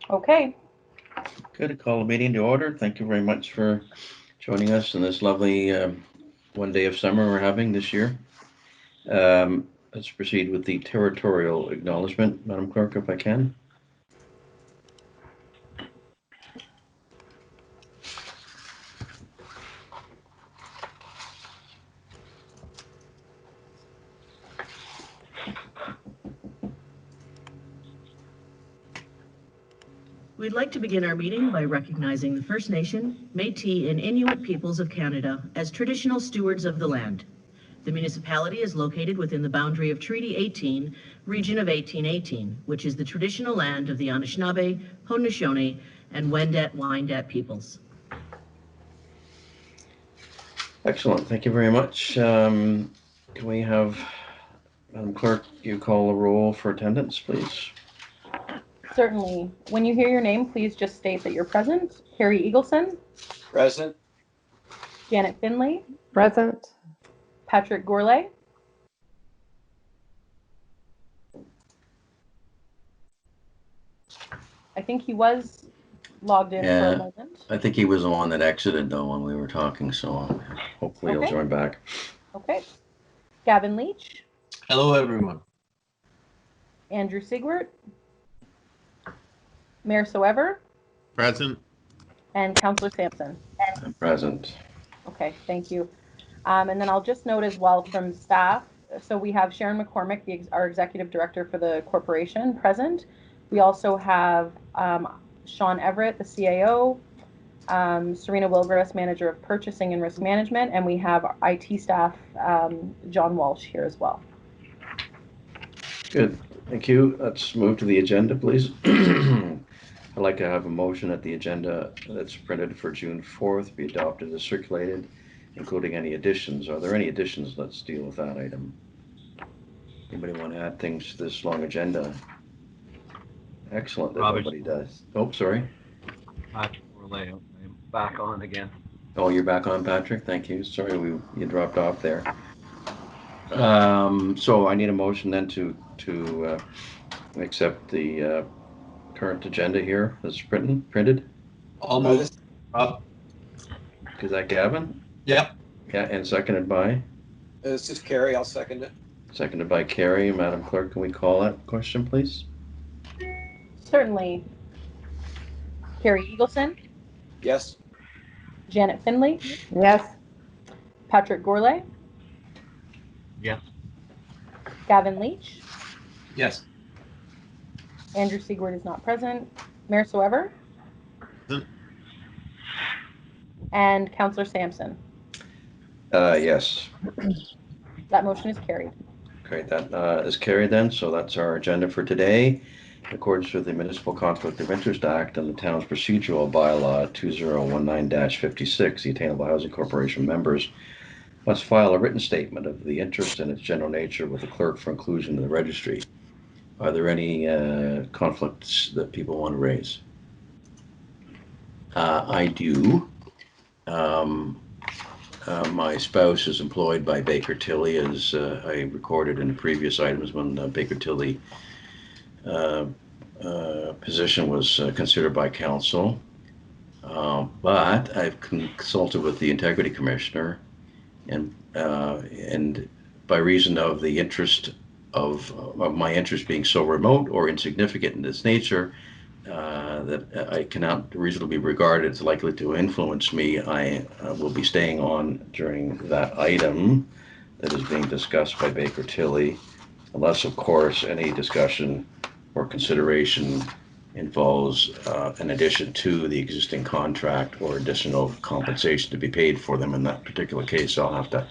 Okay. Good. I call the meeting to order. Thank you very much for joining us in this lovely one day of summer we're having this year. Let's proceed with the territorial acknowledgement, Madam Clerk, if I can. We'd like to begin our meeting by recognizing the First Nation, Métis, and Inuit peoples of Canada as traditional stewards of the land. The municipality is located within the boundary of Treaty 18, Region of 1818, which is the traditional land of the Anishinaabe, Haudenosaunee, and Wendat-Wyandotte peoples. Excellent. Thank you very much. Can we have, Madam Clerk, you call the roll for attendance, please? Certainly. When you hear your name, please just state that you're present. Carrie Eagleson. Present. Janet Finley. Present. Patrick Gourlay. I think he was logged in for a moment. I think he was the one that exited though when we were talking, so hopefully he'll join back. Okay. Gavin Leach. Hello, everyone. Andrew Sigwart. Mayor Soever. Present. And Councillor Sampson. I'm present. Okay, thank you. And then I'll just note as well from staff, so we have Sharon McCormick, our Executive Director for the corporation, present. We also have Sean Everett, the CAO, Serena Wilgros, Manager of Purchasing and Risk Management, and we have IT staff, John Walsh here as well. Good, thank you. Let's move to the agenda, please. I'd like to have a motion that the agenda that's printed for June 4th be adopted as circulated, including any additions. Are there any additions? Let's deal with that item. Anybody want to add things to this long agenda? Excellent that nobody does. Oh, sorry. I'm back on again. Oh, you're back on, Patrick. Thank you. Sorry, you dropped off there. So I need a motion then to accept the current agenda here that's printed. I'll move. Is that Gavin? Yep. Yeah, and seconded by? This is Carrie. I'll second it. Seconded by Carrie. Madam Clerk, can we call that question, please? Certainly. Carrie Eagleson. Yes. Janet Finley. Yes. Patrick Gourlay. Yes. Gavin Leach. Yes. Andrew Sigwart is not present. Mayor Soever. Present. And Councillor Sampson. Yes. That motion is carried. Great, that is carried then. So that's our agenda for today. In accordance with the Municipal Conflict of Interest Act and the town's procedural bylaw 2019-56, the Attainable Housing Corporation members must file a written statement of the interest and its general nature with the clerk for inclusion in the registry. Are there any conflicts that people want to raise? I do. My spouse is employed by Baker Tilly, as I recorded in the previous items when Baker Tilly position was considered by council. But I've consulted with the Integrity Commissioner, and by reason of the interest of my interest being so remote or insignificant in its nature, that I cannot reasonably be regarded as likely to influence me, I will be staying on during that item that is being discussed by Baker Tilly, unless, of course, any discussion or consideration involves an addition to the existing contract or additional compensation to be paid for them. In that particular case, I'll have to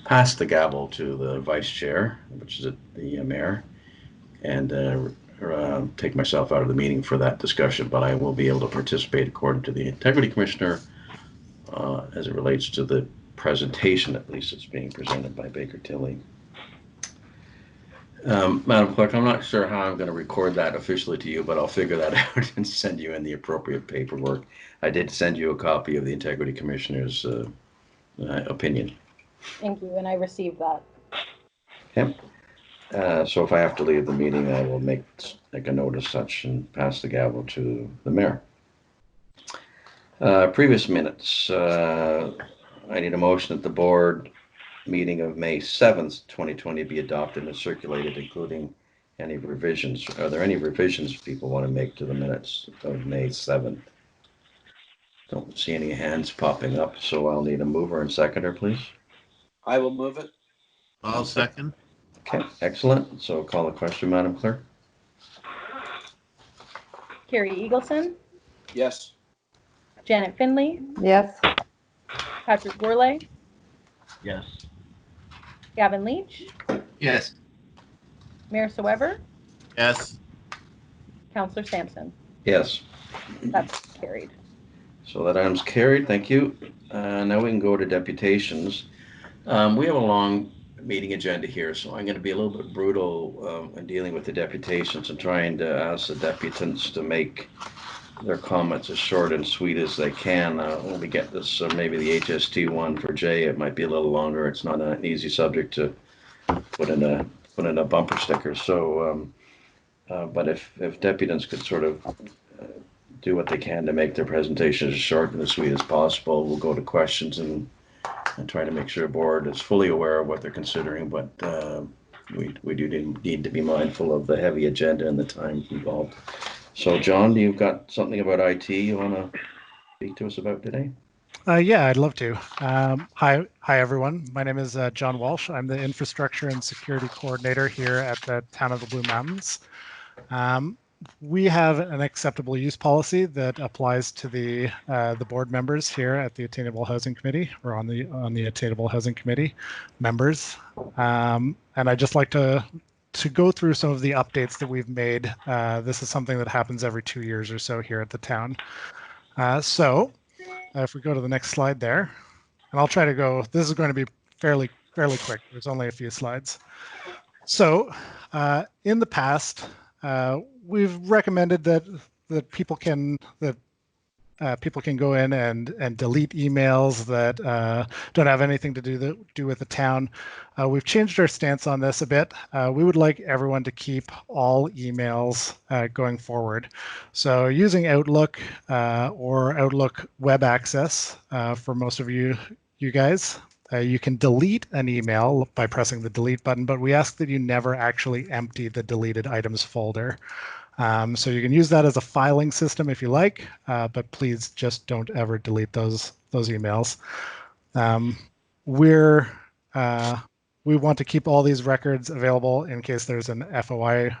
pass the gavel to the vice chair, which is the mayor, and take myself out of the meeting for that discussion, but I will be able to participate according to the Integrity Commissioner as it relates to the presentation, at least it's being presented by Baker Tilly. Madam Clerk, I'm not sure how I'm going to record that officially to you, but I'll figure that out and send you in the appropriate paperwork. I did send you a copy of the Integrity Commissioner's opinion. Thank you, and I received that. Okay. So if I have to leave the meeting, I will make a note as such and pass the gavel to the mayor. Previous minutes. I need a motion that the board meeting of May 7th, 2020 be adopted and circulated, including any revisions. Are there any revisions people want to make to the minutes of May 7th? Don't see any hands popping up, so I'll need a mover and seconder, please. I will move it. I'll second. Okay, excellent. So call the question, Madam Clerk. Carrie Eagleson, Yes. Janet Finley, Yes. Patrick Gourlay, Yes. Gavin Leach, Yes. Mayor Soever, Yes. Councillor Sampson. Yes. That's carried. So that item's carried. Thank you. Now we can go to deputations. We have a long meeting agenda here, so I'm going to be a little bit brutal in dealing with the deputations and trying to ask the deputants to make their comments as short and sweet as they can. When we get this, maybe the HST one for Jay, it might be a little longer. It's not an easy subject to put in a bumper sticker. So, but if deputants could sort of do what they can to make their presentations as short and as sweet as possible, we'll go to questions and try to make sure the board is fully aware of what they're considering. But we do need to be mindful of the heavy agenda and the time involved. So, John, you've got something about IT you want to speak to us about today? Yeah, I'd love to. Hi, everyone. My name is John Walsh. I'm the Infrastructure and Security Coordinator here at the Town of the Blue Mountains. We have an acceptable use policy that applies to the board members here at the Attainable Housing Committee, or on the Attainable Housing Committee members. And I'd just like to go through some of the updates that we've made. This is something that happens every 2 years or so here at the town. So if we go to the next slide there, and I'll try to go, this is going to be fairly quick. There's only a few slides. So in the past, we've recommended that people can go in and delete emails that don't have anything to do with the town. We've changed our stance on this a bit. We would like everyone to keep all emails going forward. So using Outlook or Outlook Web Access for most of you guys, you can delete an email by pressing the delete button, but we ask that you never actually empty the deleted items folder. So you can use that as a filing system if you like, but please just don't ever delete those emails. We want to keep all these records available in case there's an FOI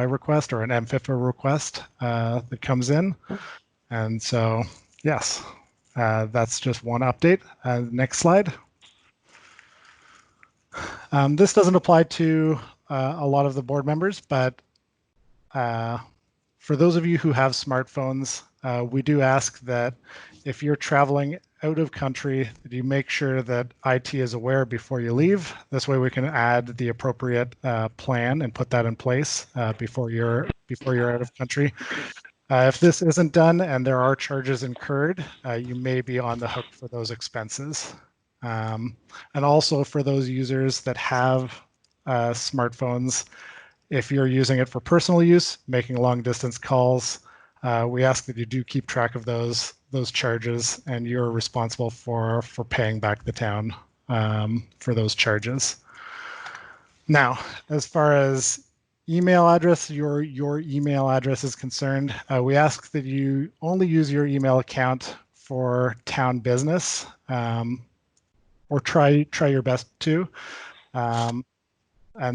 request or an MFIFA request that comes in. And so, yes, that's just one update. Next slide. This doesn't apply to a lot of the board members, but for those of you who have smartphones, we do ask that if you're traveling out of country, that you make sure that IT is aware before you leave. This way we can add the appropriate plan and put that in place before you're out of country. If this isn't done and there are charges incurred, you may be on the hook for those expenses. And also for those users that have smartphones, if you're using it for personal use, making long distance calls, we ask that you do keep track of those charges, and you're responsible for paying back the town for those charges. Now, as far as email address, your email address is concerned, we ask that you only use your email account for town business, or try your best to. And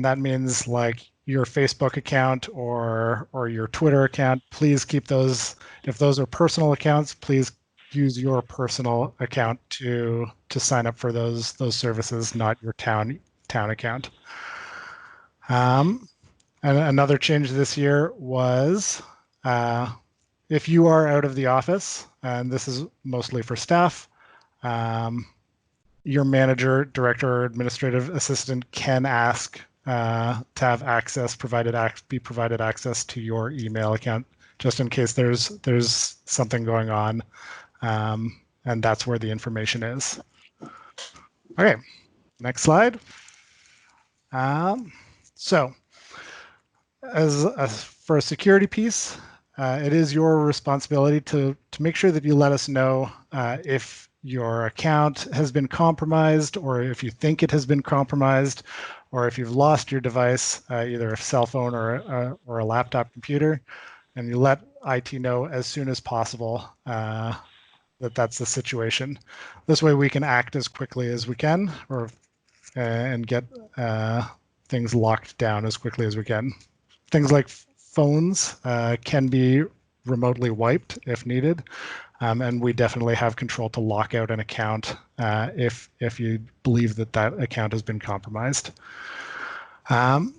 that means like your Facebook account or your Twitter account. Please keep those. If those are personal accounts, please use your personal account to sign up for those services, not your town account. And another change this year was if you are out of the office, and this is mostly for staff, your manager, director, or administrative assistant can ask to have access, be provided access to your email account, just in case there's something going on, and that's where the information is. Okay, next slide. So, for a security piece, it is your responsibility to make sure that you let us know if your account has been compromised, or if you think it has been compromised, or if you've lost your device, either a cell phone or a laptop computer, and you let IT know as soon as possible that that's the situation. This way we can act as quickly as we can, and get things locked down as quickly as we can. Things like phones can be remotely wiped if needed, and we definitely have control to lock out an account if you believe that that account has been compromised.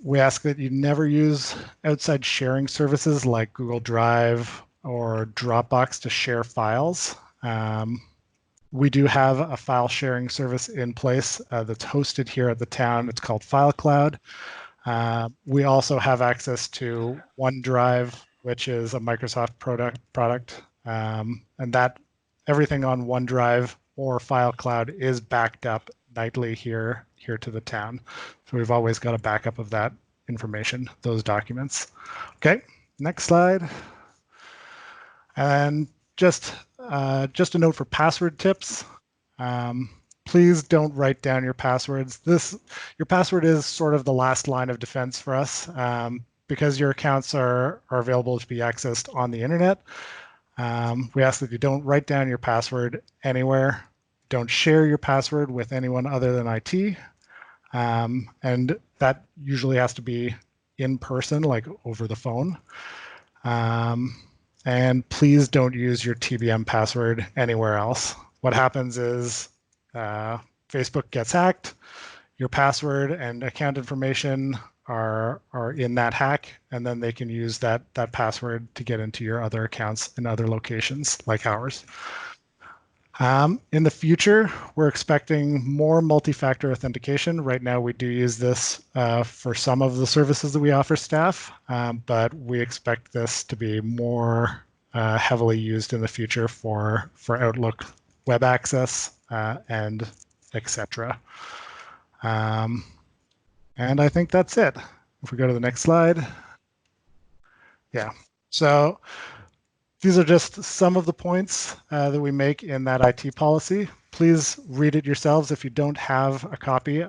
We ask that you never use outside sharing services like Google Drive or Dropbox to share files. We do have a file sharing service in place that's hosted here at the town. It's called FileCloud. We also have access to OneDrive, which is a Microsoft product, and that everything on OneDrive or FileCloud is backed up nightly here to the town. So we've always got a backup of that information, those documents. Okay, next slide. And just a note for password tips. Please don't write down your passwords. Your password is sort of the last line of defense for us, because your accounts are available to be accessed on the internet. We ask that you don't write down your password anywhere. Don't share your password with anyone other than IT. And that usually has to be in person, like over the phone. And please don't use your TBM password anywhere else. What happens is Facebook gets hacked, your password and account information are in that hack, and then they can use that password to get into your other accounts in other locations like ours. In the future, we're expecting more multi-factor authentication. Right now, we do use this for some of the services that we offer staff, but we expect this to be more heavily used in the future for Outlook web access and etc. And I think that's it. If we go to the next slide. Yeah, so these are just some of the points that we make in that IT policy. Please read it yourselves. If you don't have a copy,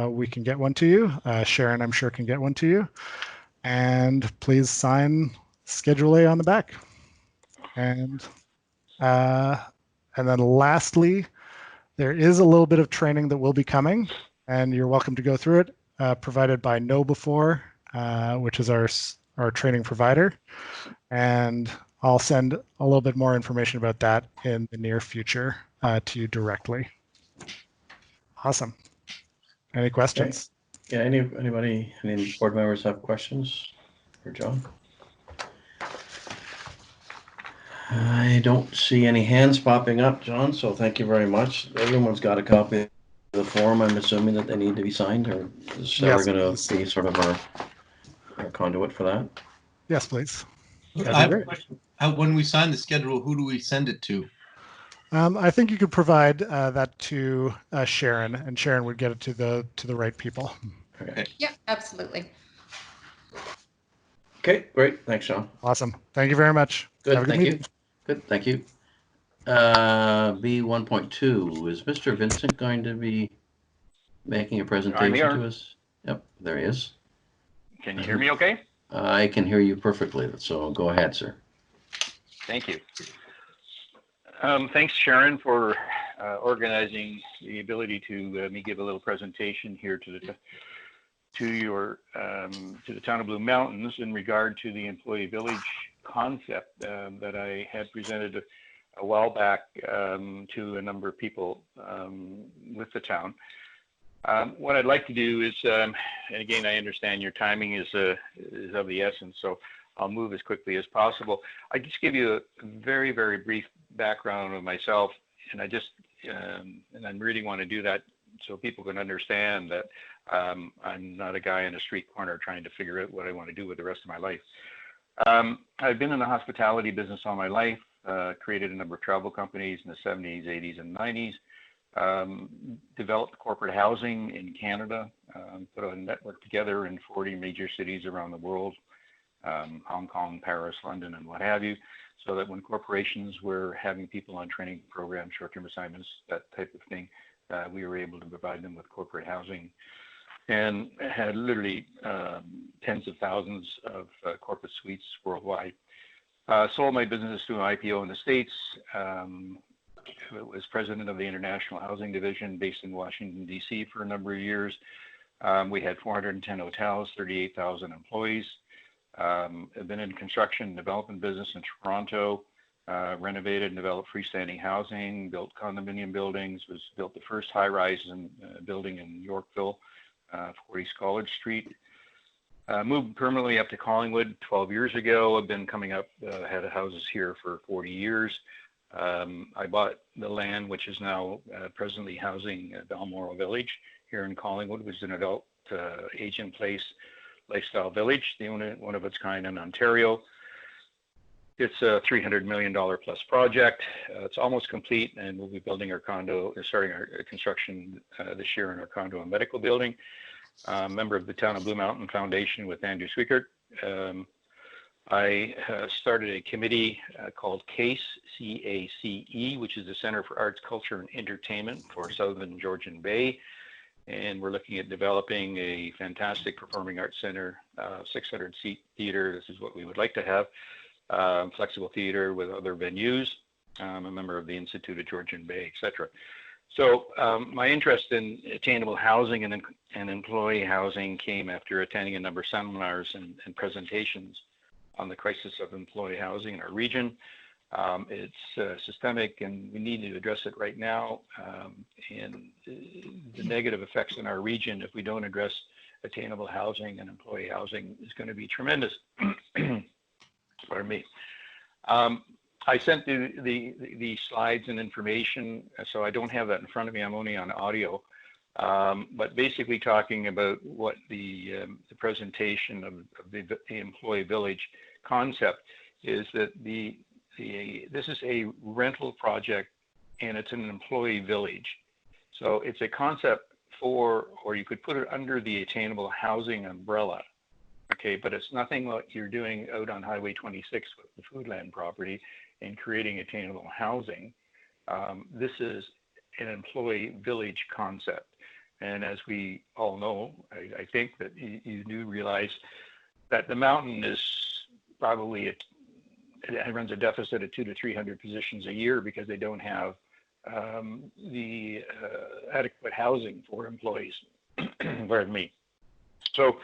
we can get one to you. Sharon, I'm sure, can get one to you. And please sign Schedule A on the back. And then lastly, there is a little bit of training that will be coming, and you're welcome to go through it, provided by KnowBefore, which is our training provider. And I'll send a little bit more information about that in the near future to you directly. Awesome. Any questions? Okay. Yeah, any board members have questions for John? I don't see any hands popping up, John, so thank you very much. Everyone's got a copy of the form, I'm assuming, that they need to be signed, or is Sarah going to be sort of our conduit for that? Yes, please. I have a question. When we sign the schedule, who do we send it to? I think you could provide that to Sharon, and Sharon would get it to the right people. Okay. Yeah, absolutely. Okay, great. Thanks, John. Awesome. Thank you very much. Good, Have a good thank meeting. you. Good, thank you. B1.2, is Mr. Vincent going to be making a presentation to us? Yep, there he is. Can you hear me okay? I can hear you perfectly, so go ahead, sir. Thank you. Thanks, Sharon, for organizing the ability to me give a little presentation here to the Town of Blue Mountains in regard to the employee village concept that I had presented a while back to a number of people with the town. What I'd like to do is, and again, I understand your timing is of the essence, so I'll move as quickly as possible. I just give you a very, very brief background of myself, and I really want to do that so people can understand that I'm not a guy in a street corner trying to figure out what I want to do with the rest of my life. I've been in the hospitality business all my life, created a number of travel companies in the 70s, 80s, and 90s. Developed corporate housing in Canada put a network together in 40 major cities around the world, Hong Kong, Paris, London, and what have you, so that when corporations were having people on training programs, short-term assignments, that type of thing, we were able to provide them with corporate housing, and had literally tens of thousands of corporate suites worldwide. Sold my business to an IPO in the States. Was president of the International Housing Division based in Washington, D.C. for a number of years. We had 410 hotels, 38,000 employees. I've been in construction and development business in Toronto, renovated and developed freestanding housing, built condominium buildings, built the first high-rise building in Yorkville, 40 College Street. Moved permanently up to Collingwood 12 years ago. I've been coming up, had houses here for 40 years. I bought the land, which is now presently housing Balmoral Village here in Collingwood, which is an adult age-in-place lifestyle village, the only one of its kind in Ontario. It's a $300 million plus project. It's almost complete, and we'll be building our condo, starting our construction this year in our condo and medical building. Member of the Town of Blue Mountain Foundation with Andrew Swickert. I started a committee called CACE, C-A-C-E, which is the Center for Arts, Culture, and Entertainment for Southern Georgian Bay. And we're looking at developing a fantastic performing arts center, 600-seat theater. This is what we would like to have, flexible theater with other venues. I'm a member of the Institute of Georgian Bay, etc. So my interest in attainable housing and employee housing came after attending a number of seminars and presentations on the crisis of employee housing in our region. It's systemic, and we need to address it right now. And the negative effects in our region, if we don't address attainable housing and employee housing, is going to be tremendous. Pardon me. I sent the slides and information, so I don't have that in front of me. I'm only on audio. But basically talking about what the presentation of the employee village concept is, that this is a rental project and it's an employee village. So it's a concept for, or you could put it under the attainable housing umbrella. Okay, but it's nothing like you're doing out on Highway 26 with the Foodland property and creating attainable housing. This is an employee village concept. And as we all know, I think that you do realize that the mountain is probably, it runs a deficit of 200 to 300 positions a year because they don't have the adequate housing for employees. Pardon me. So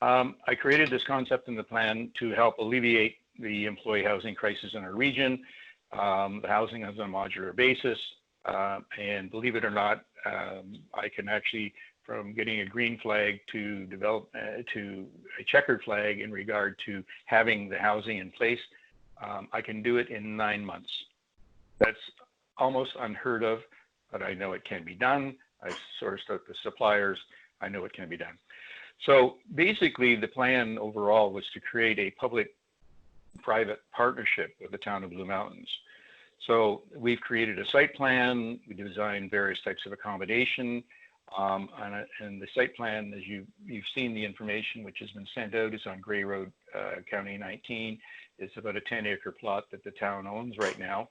I created this concept in the plan to help alleviate the employee housing crisis in our region. The housing is on a modular basis. And believe it or not, I can actually, from getting a green flag to develop to a checkered flag in regard to having the housing in place, I can do it in 9 months. That's almost unheard of, but I know it can be done. I've sourced out the suppliers. I know it can be done. So basically, the plan overall was to create a public-private partnership with the Town of Blue Mountains. So we've created a site plan. We designed various types of accommodation. And the site plan, as you've seen the information which has been sent out, is on Gray Road, County 19. It's about a 10-acre plot that the town owns right now.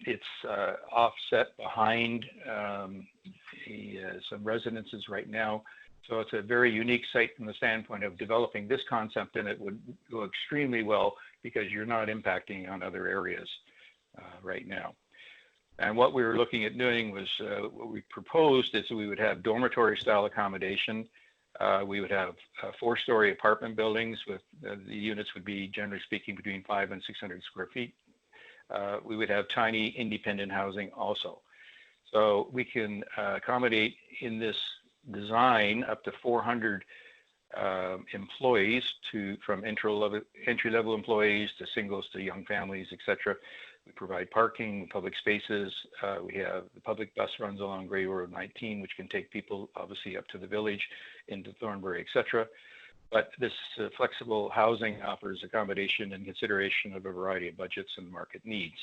It's offset behind some residences right now. So it's a very unique site from the standpoint of developing this concept, and it would go extremely well because you're not impacting on other areas right now. And what we were looking at doing was, what we proposed is that we would have dormitory style accommodation. We would have 4-story apartment buildings with the units would be, generally speaking, between 500 and 600 square feet. We would have tiny independent housing also. So we can accommodate in this design up to 400 employees, from entry-level employees to singles to young families, etc. We provide parking, public spaces. We have the public bus runs along Gray Road 19, which can take people obviously up to the village, into Thornbury, etc. But this flexible housing offers accommodation and consideration of a variety of budgets and market needs.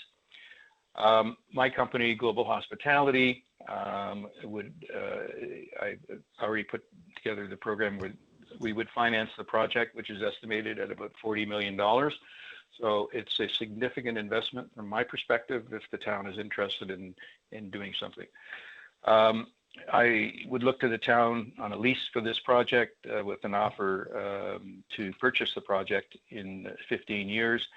My company, Global Hospitality, I've already put together the program where we would finance the project, which is estimated at about $40 million. So it's a significant investment from my perspective if the town is interested in doing something. I would look to the town on a lease for this project with an offer to purchase the project in 15 years.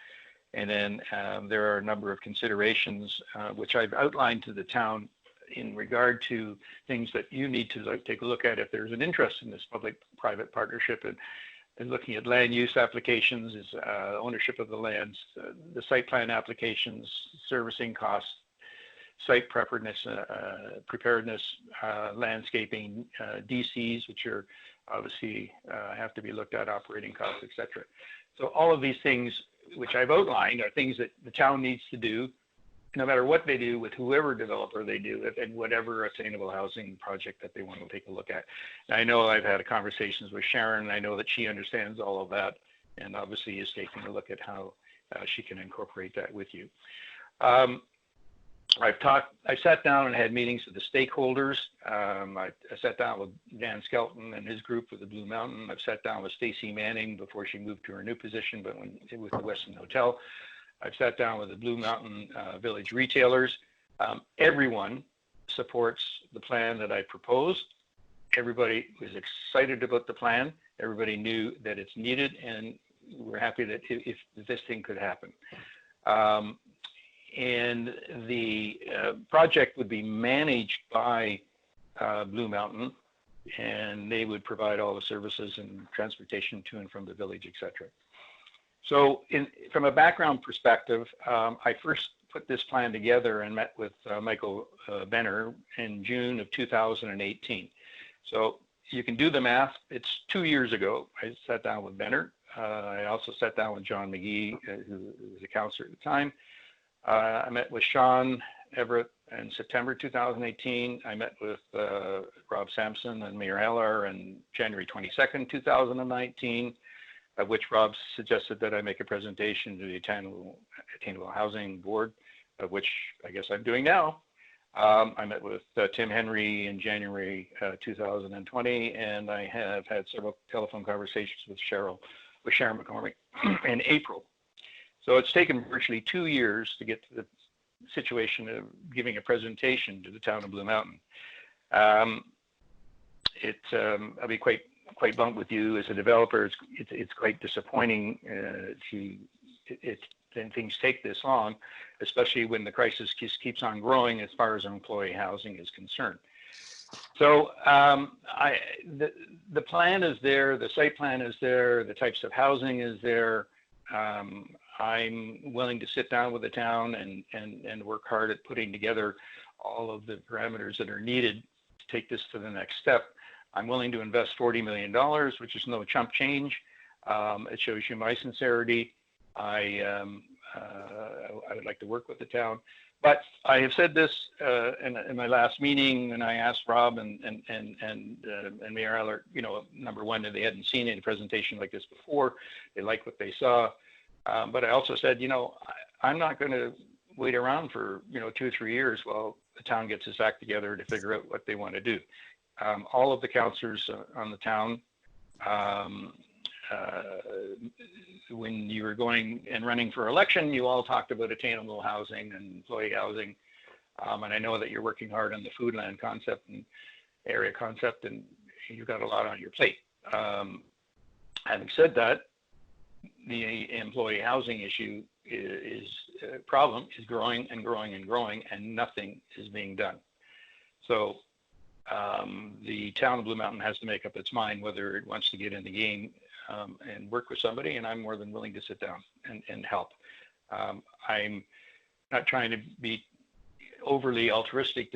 And then there are a number of considerations which I've outlined to the town in regard to things that you need to take a look at if there's an interest in this public-private partnership, and looking at land use applications, is ownership of the lands, the site plan applications, servicing costs, site preparedness, landscaping, DCs, which are obviously have to be looked at, operating costs, etc. So all of these things, which I've outlined, are things that the town needs to do, no matter what they do with whoever developer they do it, and whatever attainable housing project that they want to take a look at. And I know I've had conversations with Sharon. I know that she understands all of that, and obviously is taking a look at how she can incorporate that with you. I sat down and had meetings with the stakeholders. I sat down with Dan Skelton and his group with the Blue Mountain. I've sat down with Stacy Manning before she moved to her new position, but with the Westin Hotel. I've sat down with the Blue Mountain Village retailers. Everyone supports the plan that I proposed. Everybody was excited about the plan. Everybody knew that it's needed, and we're happy that if this thing could happen. And the project would be managed by Blue Mountain, and they would provide all the services and transportation to and from the village, etc. So from a background perspective, I first put this plan together and met with Michael Benner in June of 2018. So you can do the math. It's 2 years ago. I sat down with Benner. I also sat down with John McGee, who was a counselor at the time. I met with Sean Everett in September 2018. I met with Rob Sampson and Mayor Heller on January 22nd, 2019, at which Rob suggested that I make a presentation to the Attainable Housing Board, of which I guess I'm doing now. I met with Tim Henry in January 2020, and I have had several telephone conversations with Sharon McCormick in April. So it's taken virtually 2 years to get to the situation of giving a presentation to the town of Blue Mountain. I'll be quite blunt with you as a developer. It's quite disappointing then things take this long, especially when the crisis just keeps on growing as far as employee housing is concerned. So the plan is there, the site plan is there, the types of housing is there. I'm willing to sit down with the town and work hard at putting together all of the parameters that are needed to take this to the next step. I'm willing to invest $40 million, which is no chump change. It shows you my sincerity. I would like to work with the town. But I have said this in my last meeting, and I asked Rob and Mayor Eller, number one, that they hadn't seen any presentation like this before. They liked what they saw. But I also said, I'm not going to wait around for, 2 or 3 years while the town gets its act together to figure out what they want to do. All of the councillors on the town, when you were going and running for election, you all talked about attainable housing and employee housing. And I know that you're working hard on the food land concept and area concept, and you've got a lot on your plate. Having said that, the employee housing issue problem is growing and growing and growing, and nothing is being done. So the town of Blue Mountain has to make up its mind whether it wants to get in the game and work with somebody, and I'm more than willing to sit down and help. I'm not trying to be overly altruistic.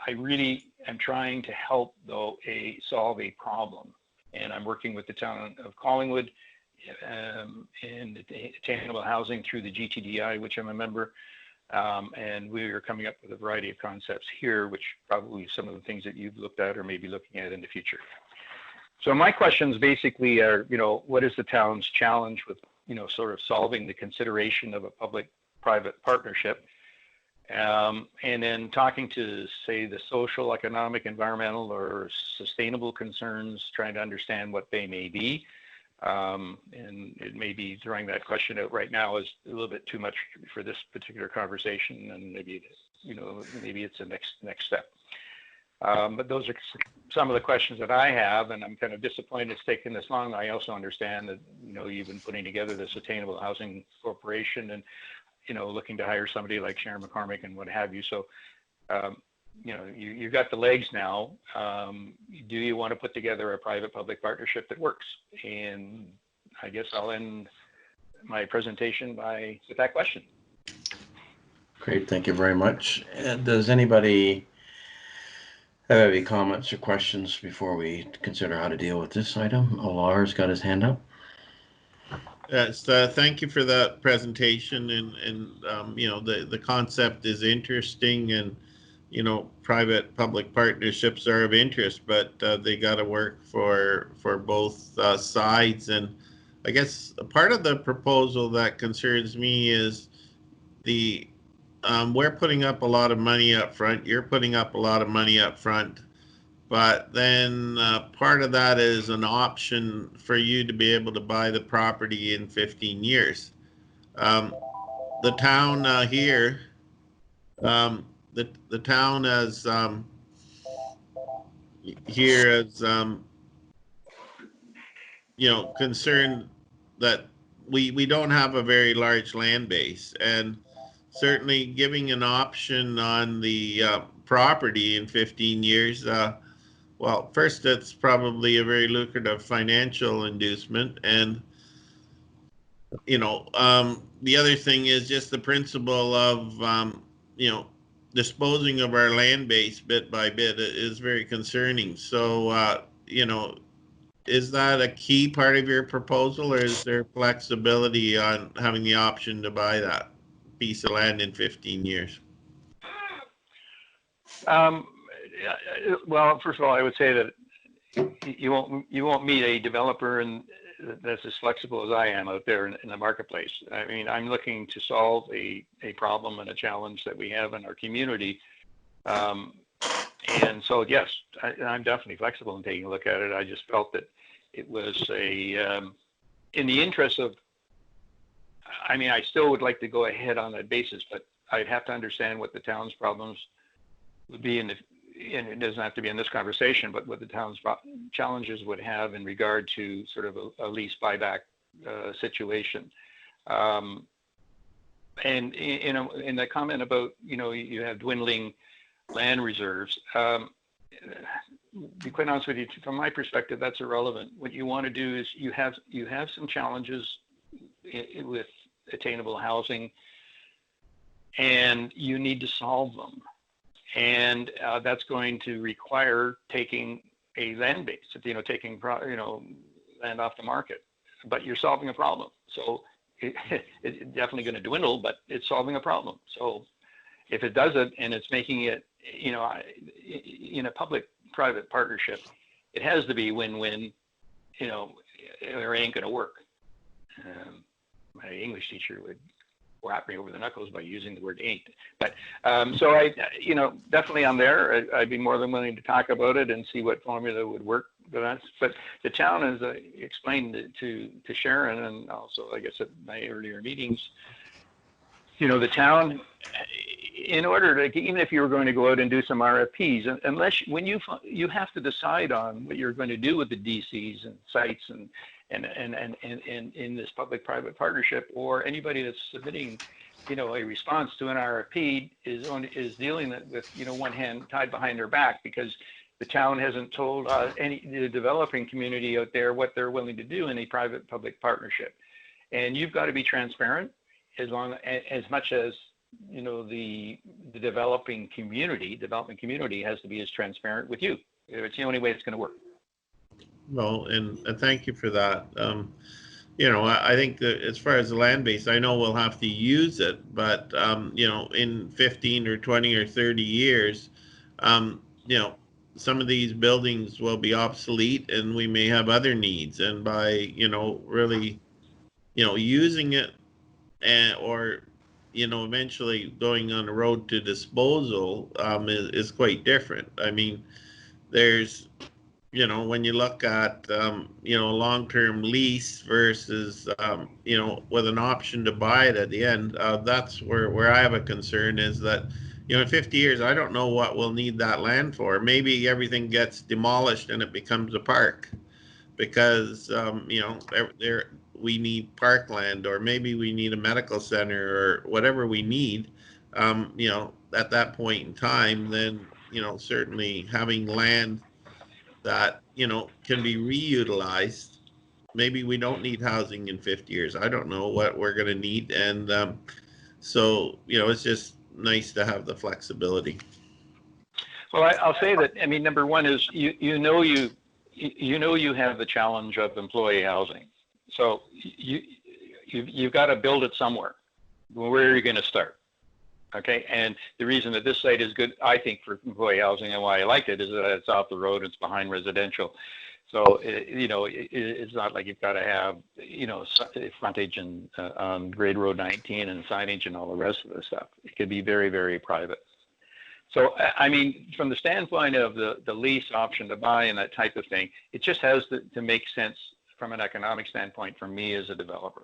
I really am trying to help, though, solve a problem. And I'm working with the town of Collingwood and Attainable Housing through the GTDI, which I'm a member. And we are coming up with a variety of concepts here, which probably some of the things that you've looked at or may be looking at in the future. So my questions basically are, what is the town's challenge with, sort of solving the consideration of a public private partnership. And then talking to, say, the social, economic, environmental, or sustainable concerns, trying to understand what they may be. And it may be throwing that question out right now is a little bit too much for this particular conversation, and maybe, maybe it's a next step. But those are some of the questions that I have, and I'm kind of disappointed it's taken this long. I also understand that, you've been putting together this Attainable Housing Corporation and, looking to hire somebody like Sharon McCormick and what have you. So, you've got the legs now. Do you want to put together a private-public partnership that works? And I guess I'll end my presentation with that question. Great, thank you very much. And does anybody have any comments or questions before we consider how to deal with this item? Alar's got his hand up. Yes, thank you for that presentation, and the concept is interesting, and private-public partnerships are of interest, but they got to work for both sides. And I guess a part of the proposal that concerns me is we're putting up a lot of money up front. You're putting up a lot of money up front. But then part of that is an option for you to be able to buy the property in 15 years. The town here, the town as here as concerned that we don't have a very large land base, and certainly giving an option on the property in 15 years. Well, first, it's probably a very lucrative financial inducement. And, the other thing is just the principle of, disposing of our land base bit by bit is very concerning. So, is that a key part of your proposal, or is there flexibility on having the option to buy that piece of land in 15 years? Well, first of all, I would say that you won't meet a developer that's as flexible as I am out there in the marketplace. I mean, I'm looking to solve a problem and a challenge that we have in our community. And so, yes, I'm definitely flexible in taking a look at it. I just felt that it was in the interest of, I mean, I still would like to go ahead on that basis, but I'd have to understand what the town's problems would be and it doesn't have to be in this conversation, but what the town's challenges would have in regard to sort of a lease buyback situation. And in the comment about, you have dwindling land reserves, to be quite honest with you, from my perspective, that's irrelevant. What you want to do is you have some challenges with attainable housing, and you need to solve them. And that's going to require taking a land base, taking land off the market. But you're solving a problem, so it's definitely going to dwindle. But it's solving a problem. So if it does it, and it's making it, in a public-private partnership, it has to be win-win. Or it ain't going to work. My English teacher would wrap me over the knuckles by using the word ain't. But so I, definitely I'm there. I'd be more than willing to talk about it and see what formula would work for us. But the town, as I explained to Sharon, and also I guess at my earlier meetings, the town, in order to, even if you were going to go out and do some RFPs, unless when you have to decide on what you're going to do with the DCs and sites and in this public-private partnership, or anybody that's submitting, a response to an RFP is dealing with, one hand tied behind their back, because the town hasn't told the developing community out there what they're willing to do in a private-public partnership. And you've got to be transparent as much as, the development community has to be as transparent with you. It's the only way it's going to work. Well, and thank you for that. I think that as far as the land base, I know we'll have to use it, but, in 15 or 20 or 30 years, some of these buildings will be obsolete and we may have other needs. And by, really, using it or eventually going on the road to disposal is quite different. I mean, there's, when you look at, a long-term lease versus, with an option to buy it at the end, that's where I have a concern is that, in 50 years, I don't know what we'll need that land for. Maybe everything gets demolished and it becomes a park because, we need parkland, or maybe we need a medical center or whatever we need, at that point in time. Then, certainly having land that, can be reutilized. Maybe we don't need housing in 50 years. I don't know what we're going to need. And so, it's just nice to have the flexibility. Well, I'll say that, I mean, number one is you have the challenge of employee housing. So you've got to build it somewhere. Where are you going to start? Okay, and the reason that this site is good, I think, for employee housing and why I like it is that it's off the road, it's behind residential. So, it's not like you've got to have, frontage and on Grade Road 19 and signage and all the rest of the stuff. It could be very, very private. So, I mean, from the standpoint of the lease option to buy and that type of thing, it just has to make sense from an economic standpoint for me as a developer.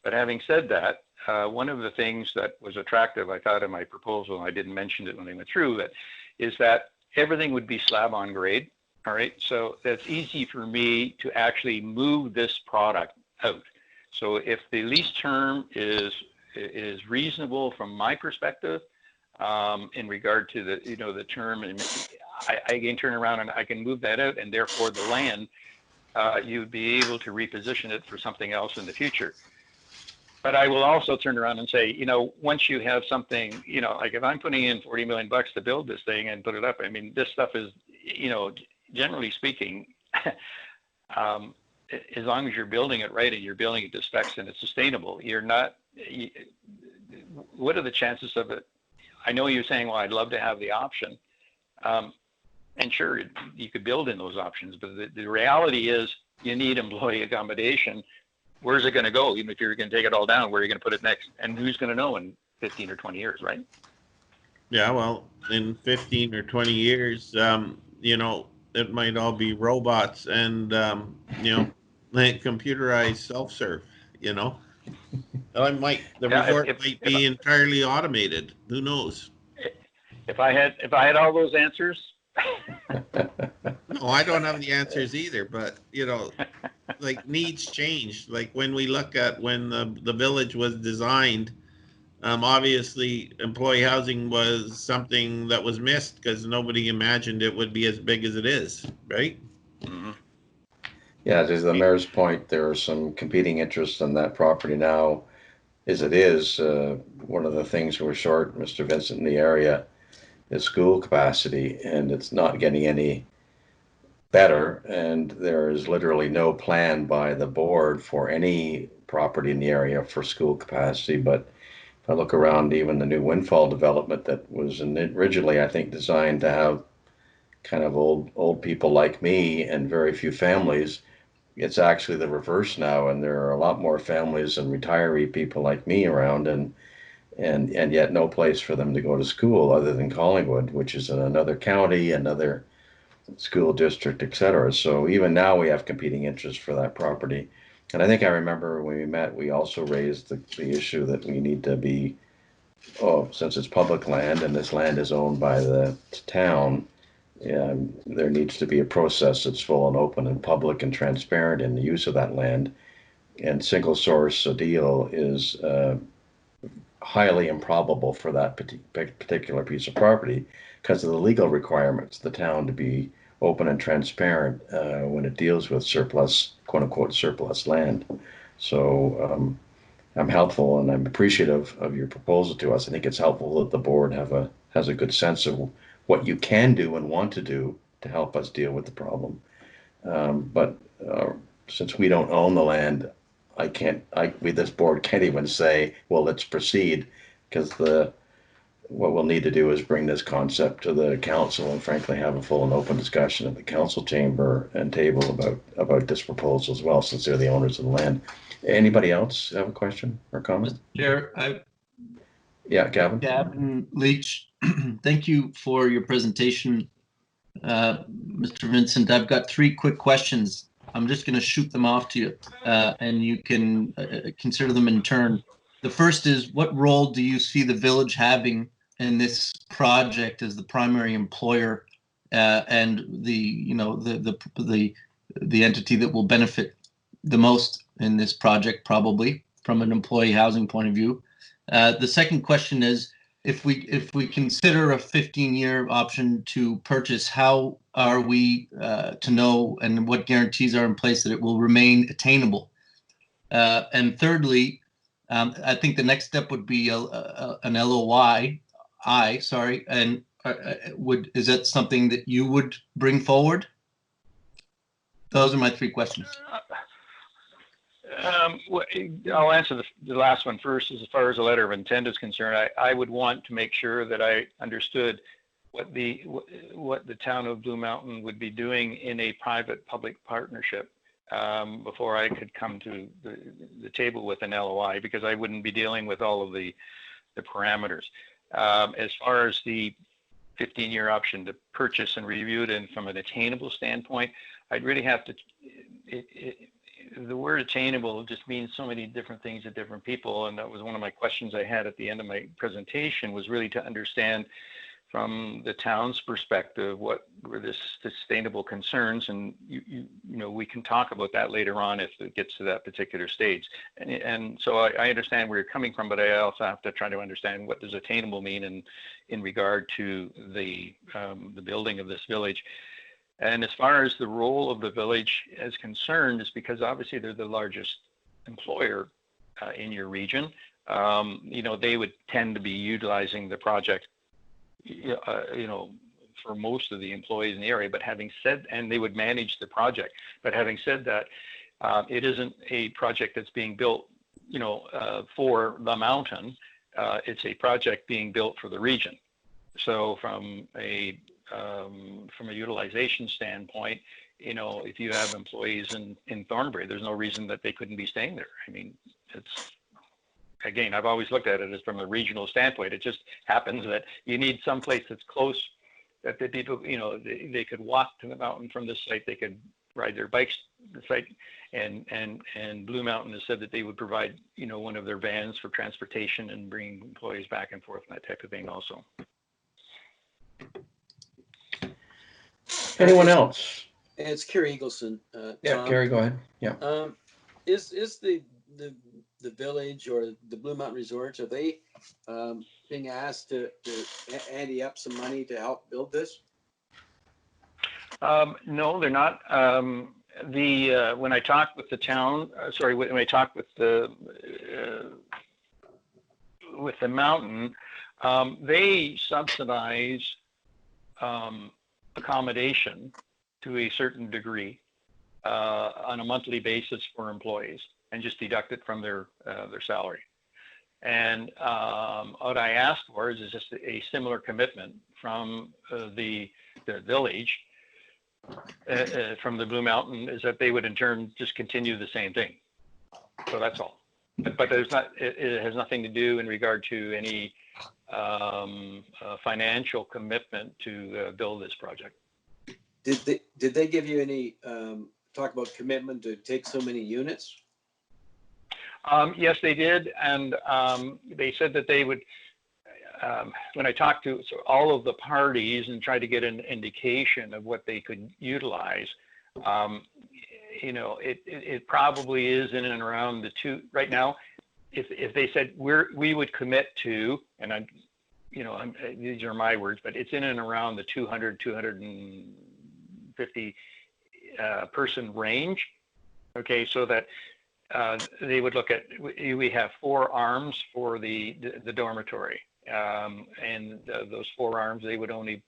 But having said that, one of the things that was attractive, I thought, in my proposal, and I didn't mention it when I went through it, is that everything would be slab on grade. All right, so that's easy for me to actually move this product out. So if the lease term is reasonable from my perspective, in regard to the term, and I can turn around and I can move that out, and therefore the land, you'd be able to reposition it for something else in the future. But I will also turn around and say, once you have something, like if I'm putting in $40 million to build this thing and put it up, I mean, this stuff is, generally speaking, as long as you're building it right and you're building it to specs and it's sustainable, what are the chances of it? I know you're saying, well, I'd love to have the option. And sure, you could build in those options, but the reality is you need employee accommodation. Where's it going to go? Even if you're going to take it all down, where are you going to put it next? And who's going to know in 15 or 20 years, right? Yeah, well, in 15 or 20 years, it might all be robots and, like computerized self-serve, The resort might be entirely automated. Who knows? If I had all those answers. No, I don't have the answers either, but, like needs change. Like when we look at when the village was designed, obviously employee housing was something that was missed because nobody imagined it would be as big as it is, right? Mm-hmm. Yeah, to the mayor's point, there are some competing interests on that property now. As it is, one of the things we're short, Mr. Vincent, in the area is school capacity, and it's not getting any better. And there is literally no plan by the board for any property in the area for school capacity. But if I look around, even the new Windfall development that was originally, I think, designed to have kind of old people like me and very few families, it's actually the reverse now, and there are a lot more families and retiree people like me around, and yet no place for them to go to school other than Collingwood, which is in another county, another school district, etc. So even now we have competing interests for that property. And I think I remember when we met, we also raised the issue that we need to be, since it's public land and this land is owned by the town, there needs to be a process that's full and open and public and transparent in the use of that land. And single source deal is highly improbable for that particular piece of property because of the legal requirements of the town to be open and transparent when it deals with surplus, quote unquote, surplus land. So I'm helpful and I'm appreciative of your proposal to us. I think it's helpful that the board has a good sense of what you can do and want to do to help us deal with the problem. But since we don't own the land, this board can't even say, well, let's proceed, because what we'll need to do is bring this concept to the council and frankly have a full and open discussion at the council chamber and table about this proposal as well, since they're the owners of the land. Anybody else have a question or comment? Chair, Yeah, Gavin? Gavin Leach, thank you for your presentation, Mr. Vincent. I've got 3 quick questions. I'm just going to shoot them off to you, and you can consider them in turn. The first is, what role do you see the village having in this project as the primary employer and the entity that will benefit the most in this project, probably from an employee housing point of view? The second question is, if we consider a 15-year option to purchase, how are we to know, and what guarantees are in place that it will remain attainable? And thirdly, I think the next step would be an LOI. And is that something that you would bring forward? Those are my 3 questions. I'll answer the last one first. As far as the letter of intent is concerned, I would want to make sure that I understood what the town of Blue Mountain would be doing in a private-public partnership before I could come to the table with an LOI, because I wouldn't be dealing with all of the parameters. As far as the 15-year option to purchase and review it, and from an attainable standpoint, I'd really have to. The word attainable just means so many different things to different people, and that was one of my questions I had at the end of my presentation, was really to understand from the town's perspective what were the sustainable concerns, and you know, we can talk about that later on if it gets to that particular stage. And so I understand where you're coming from, but I also have to try to understand what does attainable mean in regard to the building of this village. And as far as the role of the village is concerned, is because obviously they're the largest employer in your region. You know, they would tend to be utilizing the project, you know, for most of the employees in the area. But having said, and they would manage the project. But having said that, it isn't a project that's being built, you know, for the mountain. It's a project being built for the region. So from a utilization standpoint, you know, if you have employees in Thornbury, there's no reason that they couldn't be staying there. I mean, it's, again, I've always looked at it as from a regional standpoint. It just happens that you need some place that's close, that the people, you know, they could walk to the mountain from this site, they could ride their bikes to the site, and Blue Mountain has said that they would provide, you know, one of their vans for transportation and bringing employees back and forth and that type of thing also. Anyone else? It's Kerry Eagleson. Yeah, Tom, Gary, go ahead. Yeah. is the village or the Blue Mountain Resorts, are they being asked to ante up some money to help build this? No, they're not. When I talked with the town, when I talked with the mountain, they subsidize accommodation to a certain degree on a monthly basis for employees, and just deduct it from their salary. And what I asked for is just a similar commitment from the village, from the Blue Mountain, is that they would in turn just continue the same thing. So that's all. But there's not. It has nothing to do in regard to any financial commitment to build this project. Did they give you any talk about commitment to take so many units? Yes, they did, and they said that they would. When I talked to all of the parties and tried to get an indication of what they could utilize, you know, it probably is in and around the two right now. If they said we would commit to, and I'm, you know, these are my words, but it's in and around the 250 person range. Okay, so that they would look at, we have 4 arms for the dormitory, and those 4 arms, they would only,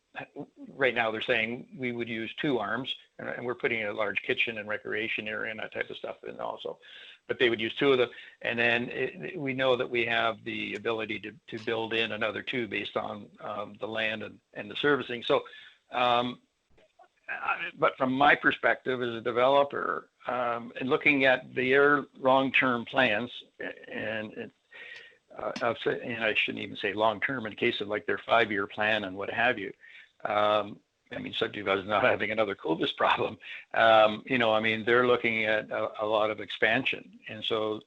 right now they're saying we would use 2 arms, and we're putting in a large kitchen and recreation area and that type of stuff in also. But they would use 2 of them, and then we know that we have the ability to build in another 2 based on the land and the servicing. So, but from my perspective as a developer, and looking at their long-term plans, and and I shouldn't even say long-term, in case of like their 5-year plan and what have you. I mean, subdivision not having another COVID problem. You know, I mean, they're looking at a lot of expansion. And so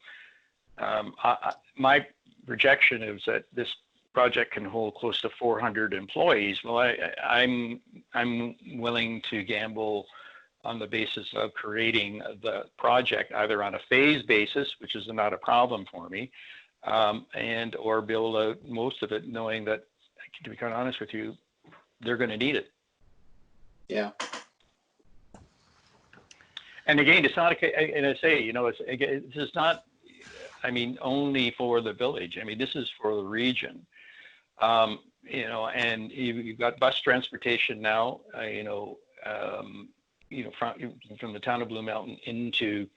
my projection is that this project can hold close to 400 employees. Well, I'm willing to gamble on the basis of creating the project either on a phase basis, which is not a problem for me, and or build out most of it knowing that, to be quite honest with you, they're going to need it. Yeah. And again, it's not, and I say, you know, this is not, I mean, only for the village. I mean, this is for the region. You know, and you've got bus transportation now, you know, from the town of Blue Mountain into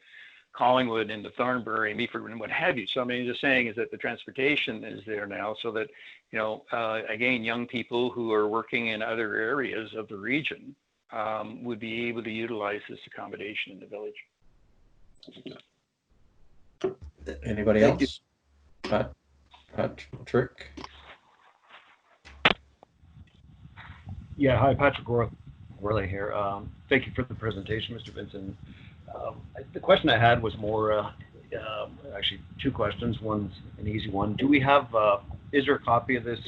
Collingwood, into Thornbury, Meaford, and what have you. So I mean, just saying is that the transportation is there now, so that, you know, again, young people who are working in other areas of the region would be able to utilize this accommodation in the village. Anybody Thank else? Patrick? Yeah, hi, Patrick Worley here. Thank you for the presentation, Mr. Vincent. The question I had was more, actually 2 questions. One's an easy one. Do we have, is there a copy of this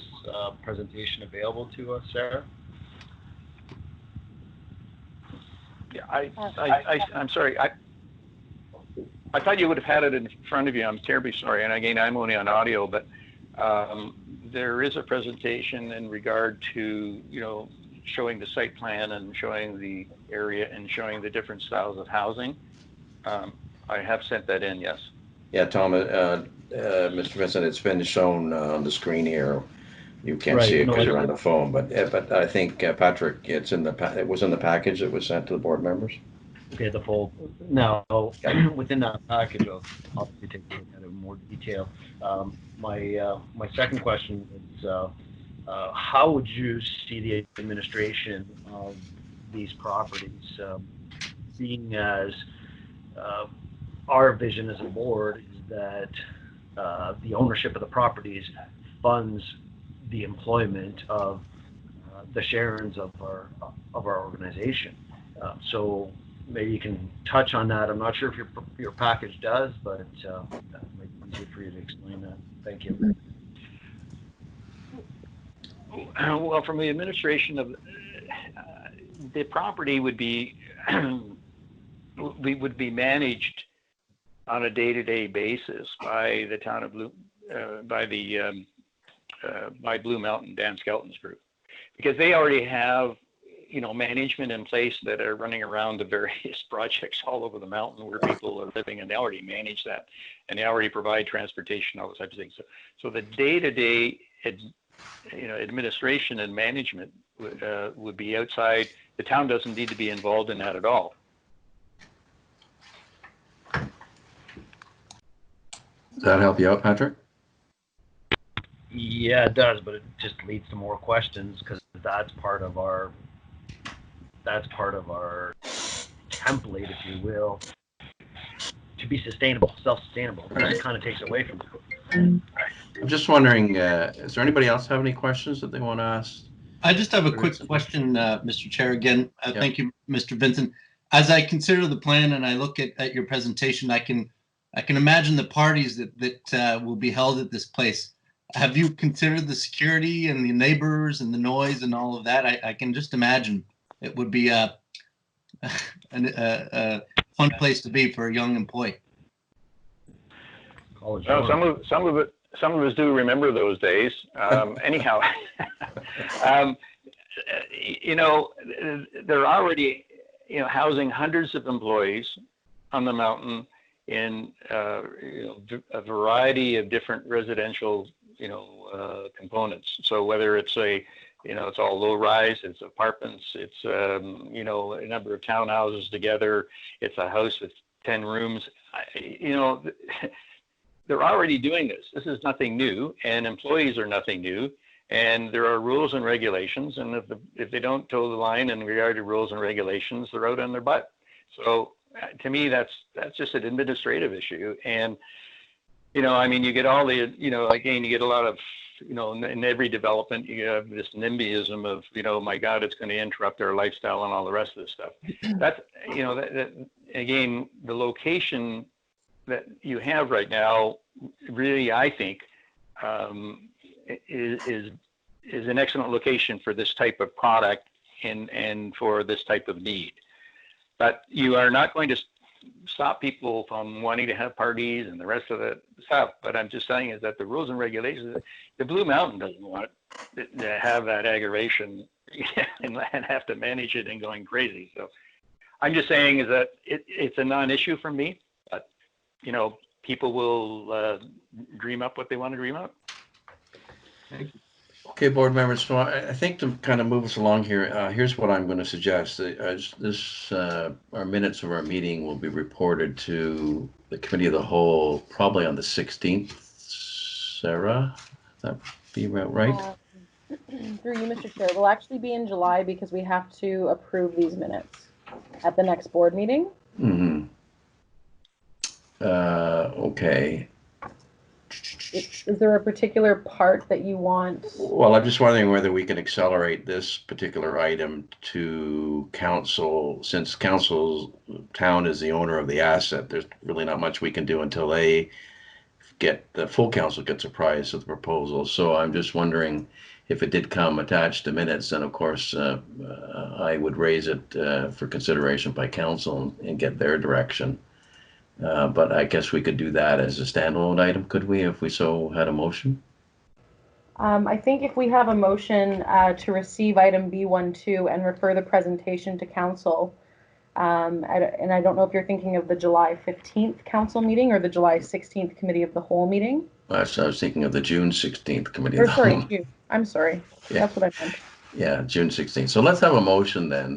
presentation available to us, Sarah? Yeah, I'm sorry. I thought you would have had it in front of you. I'm terribly sorry. And again, I'm only on audio, but there is a presentation in regard to, you know, showing the site plan and showing the area and showing the different styles of housing. I have sent that in, yes. Yeah, Tom, Mr. Vincent, it's been shown on the screen here. You can't Right. see it No, because you're on the phone, but I think Patrick, it was in the package that was sent to the board members. Okay, the full. Now, within that package, I'll obviously take a look at it in more detail. My second question is, how would you see the administration of these properties, being as our vision as a board is that the ownership of the properties funds the employment of the Sharons of our organization. So maybe you can touch on that. I'm not sure if your package does, but that might be easier for you to explain that. Thank you. Well, from the administration of the property would be managed on a day-to-day basis by the town of by Blue Mountain Dan Skelton's group, because they already have, you know, management in place that are running around the various projects all over the mountain where people are living, and they already manage that, and they already provide transportation, all those types of things. So the day-to-day, you know, administration and management would be outside. The town doesn't need to be involved in that at all. Does that help you out, Patrick? Yeah, it does, but it just leads to more questions because that's part of our template, if you will, to be sustainable, self-sustainable. It kind of takes away from it. I'm just wondering, is there anybody else have any questions that they want to ask? I just have a quick question, Mr. Chair. Again, Yep. Thank you, Mr. Vincent. As I consider the plan and I look at your presentation, I can imagine the parties that will be held at this place. Have you considered the security and the neighbors and the noise and all of that? I can just imagine it would be a fun place to be for a young employee. College Well, some of us do remember those days. Anyhow, you know, they're already, you know, housing hundreds of employees on the mountain in you know, a variety of different residential, you know, components. So whether it's you know, it's all low rise, it's apartments, it's you know, a number of townhouses together, it's a house with 10 rooms. You know, they're already doing this. This is nothing new, and employees are nothing new. And there are rules and regulations, and if they don't toe the line in regard to rules and regulations, they're out on their butt. So to me, that's just an administrative issue. And I mean, you get all the, again, you get a lot of, in every development, you have this NIMBYism of, my God, it's going to interrupt our lifestyle and all the rest of this stuff. That's, again, the location that you have right now, really, I think, is an excellent location for this type of product and for this type of need. But you are not going to stop people from wanting to have parties and the rest of the stuff. But I'm just saying is that the rules and regulations, the Blue Mountain doesn't want to have that aggravation and have to manage it and going crazy. So I'm just saying is that it's a non-issue for me, but people will dream up what they want to dream up. Thank you. Okay, board members, so I think to kind of move us along here, here's what I'm going to suggest. Our minutes of our meeting will be reported to the Committee of the Whole probably on the 16th. Sarah, that be right? Through you, Mr. Chair, will actually be in July because we have to approve these minutes at the next board meeting. Mm-hmm. Okay. Is there a particular part that you want? Well, I'm just wondering whether we can accelerate this particular item to council, since council's town is the owner of the asset. There's really not much we can do until the full council gets apprised of the proposal. So I'm just wondering if it did come attached to minutes, then of course I would raise it for consideration by council and get their direction. But I guess we could do that as a standalone item, could we, if we so had a motion? I think if we have a motion to receive item B12 and refer the presentation to council, and I don't know if you're thinking of the July 15th council meeting or the July 16th Committee of the Whole meeting. I was thinking of the June 16th Committee of the Whole. June. I'm sorry. Yeah. That's what I meant. Yeah, June 16th. So let's have a motion then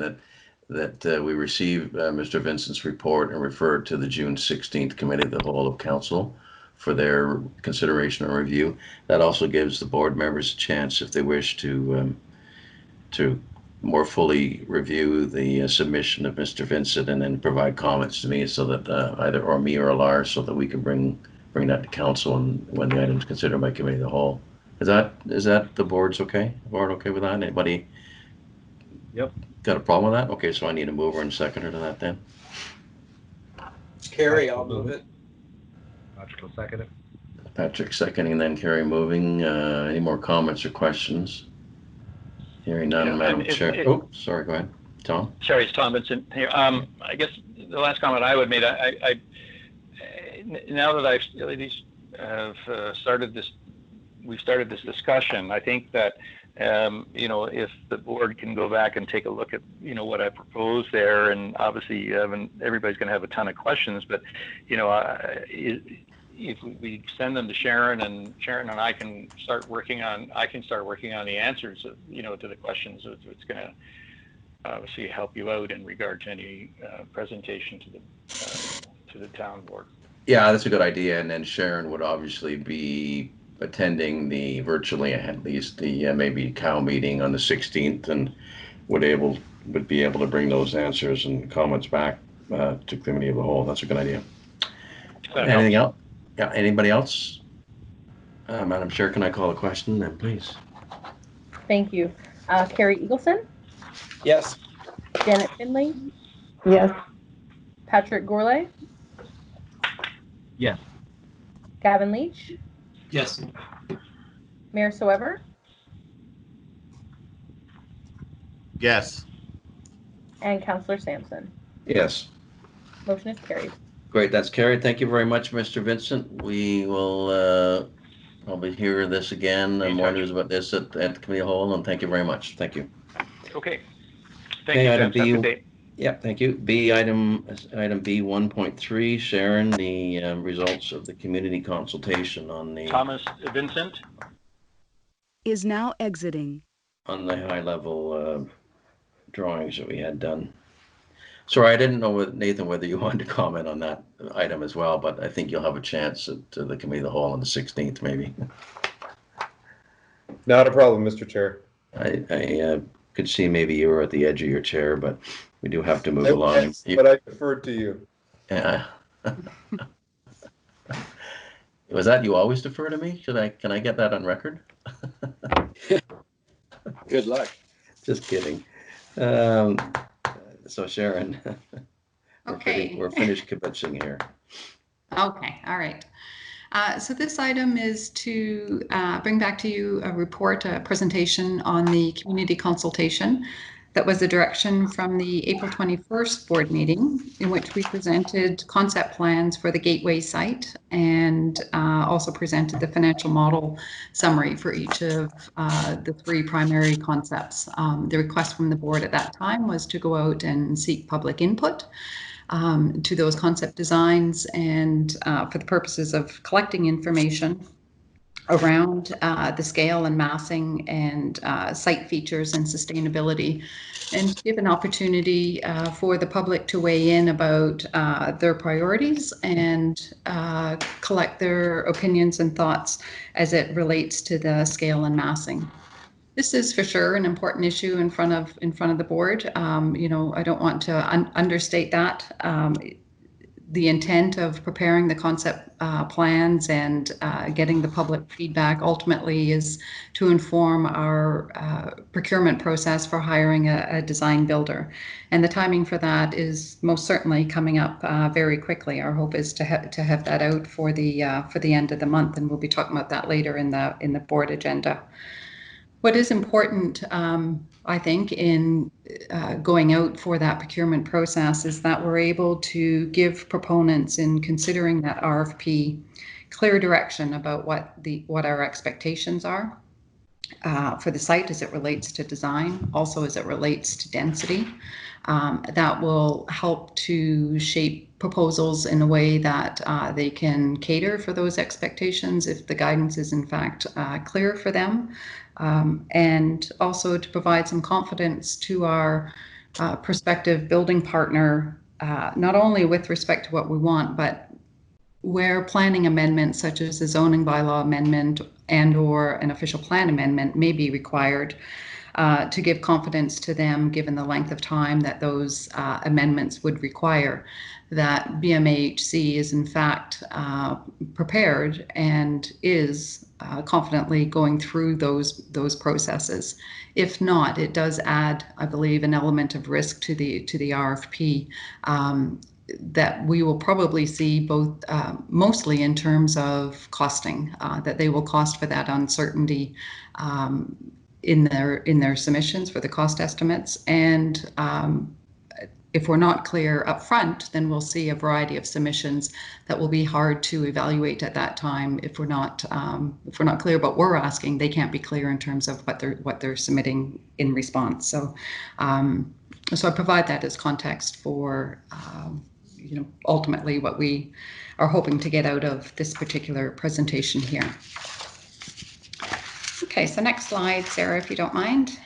that we receive Mr. Vincent's report and refer it to the June 16th Committee of the Whole of Council for their consideration and review. That also gives the board members a chance, if they wish, to more fully review the submission of Mr. Vincent and then provide comments to me, so that either me or Lars, so that we can bring that to council and when the item's considered by Committee of the Whole. Is that the board's okay? Board okay with that? Anybody? Yep. Got a problem with that? Okay, so I need a mover and seconder to that then. Carrie, I'll move it. Patrick will second it. Patrick seconding, and then Carrie moving. Any more comments or questions? Hearing none, Madam Chair. Oh, sorry, go ahead. Tom? Sorry, it's Tom Vincent here. I guess the last comment I would make, I now that I've we've started this discussion, I think that if the board can go back and take a look at, what I proposed there, and obviously everybody's going to have a ton of questions, but, if we send them to Sharon and I can start working on the answers, to the questions, it's going to obviously help you out in regard to any presentation to the town board. Yeah, that's a good idea. And then Sharon would obviously be attending the virtually, at least the maybe cow meeting on the 16th, and would be able to bring those answers and comments back to Committee of the Whole. That's a good idea. Anything else? Yeah, anybody else? Madam Chair, can I call a question then, please? Thank you. Carrie Eagleson? Yes. Janet Finley? Yes. Patrick Gourlay? Yes. Gavin Leach? Yes. Mayor Soever? Yes. And Councillor Sampson. Yes. Motion is carried. Great, that's carried. Thank you very much, Mr. Vincent. We will probably hear this again, more news about this at the Committee of the Whole, and thank you very much. Thank you. Okay. Thank you. Have a good day. Yeah, thank you. Item B 1.3, Sharon, the results of the community consultation on the Thomas Vincent is now exiting. On the high level drawings that we had done. Sorry, I didn't know, Nathan, whether you wanted to comment on that item as well, but I think you'll have a chance at the Committee of the Whole on the 16th, maybe. Not a problem, Mr. Chair. I could see maybe you were at the edge of your chair, but we do have to move along. But I deferred to you. Yeah. Was that you always defer to me? Can I get that on record? Good luck. Just kidding. Um, so Sharon, Okay. we're finished kibitzing here. Okay, all right. So this item is to bring back to you a report, a presentation on the community consultation. That was the direction from the April 21st board meeting, in which we presented concept plans for the Gateway site and also presented the financial model summary for each of the three primary concepts. The request from the board at that time was to go out and seek public input to those concept designs and for the purposes of collecting information around the scale and massing and site features and sustainability, and give an opportunity for the public to weigh in about their priorities and collect their opinions and thoughts as it relates to the scale and massing. This is for sure an important issue in front of the board. You know, I don't want to understate that. The intent of preparing the concept plans and getting the public feedback ultimately is to inform our procurement process for hiring a design builder. And the timing for that is most certainly coming up very quickly. Our hope is to have that out for the end of the month, and we'll be talking about that later in the board agenda. What is important, I think, in going out for that procurement process is that we're able to give proponents in considering that RFP clear direction about what our expectations are for the site as it relates to design, also as it relates to density. That will help to shape proposals in a way that they can cater for those expectations if the guidance is in fact clear for them. And also to provide some confidence to our prospective building partner, not only with respect to what we want, but where planning amendments such as a zoning bylaw amendment and or an official plan amendment may be required, to give confidence to them, given the length of time that those amendments would require, that BMAHC is in fact prepared and is confidently going through those processes. If not, it does add, I believe, an element of risk to the RFP that we will probably see both mostly in terms of costing, that they will cost for that uncertainty in their submissions for the cost estimates. And if we're not clear up front, then we'll see a variety of submissions that will be hard to evaluate at that time. If we're not clear about what we're asking, they can't be clear in terms of what they're submitting in response. So I provide that as context for you know, ultimately what we are hoping to get out of this particular presentation here. Okay, so next slide, Sarah, if you don't mind.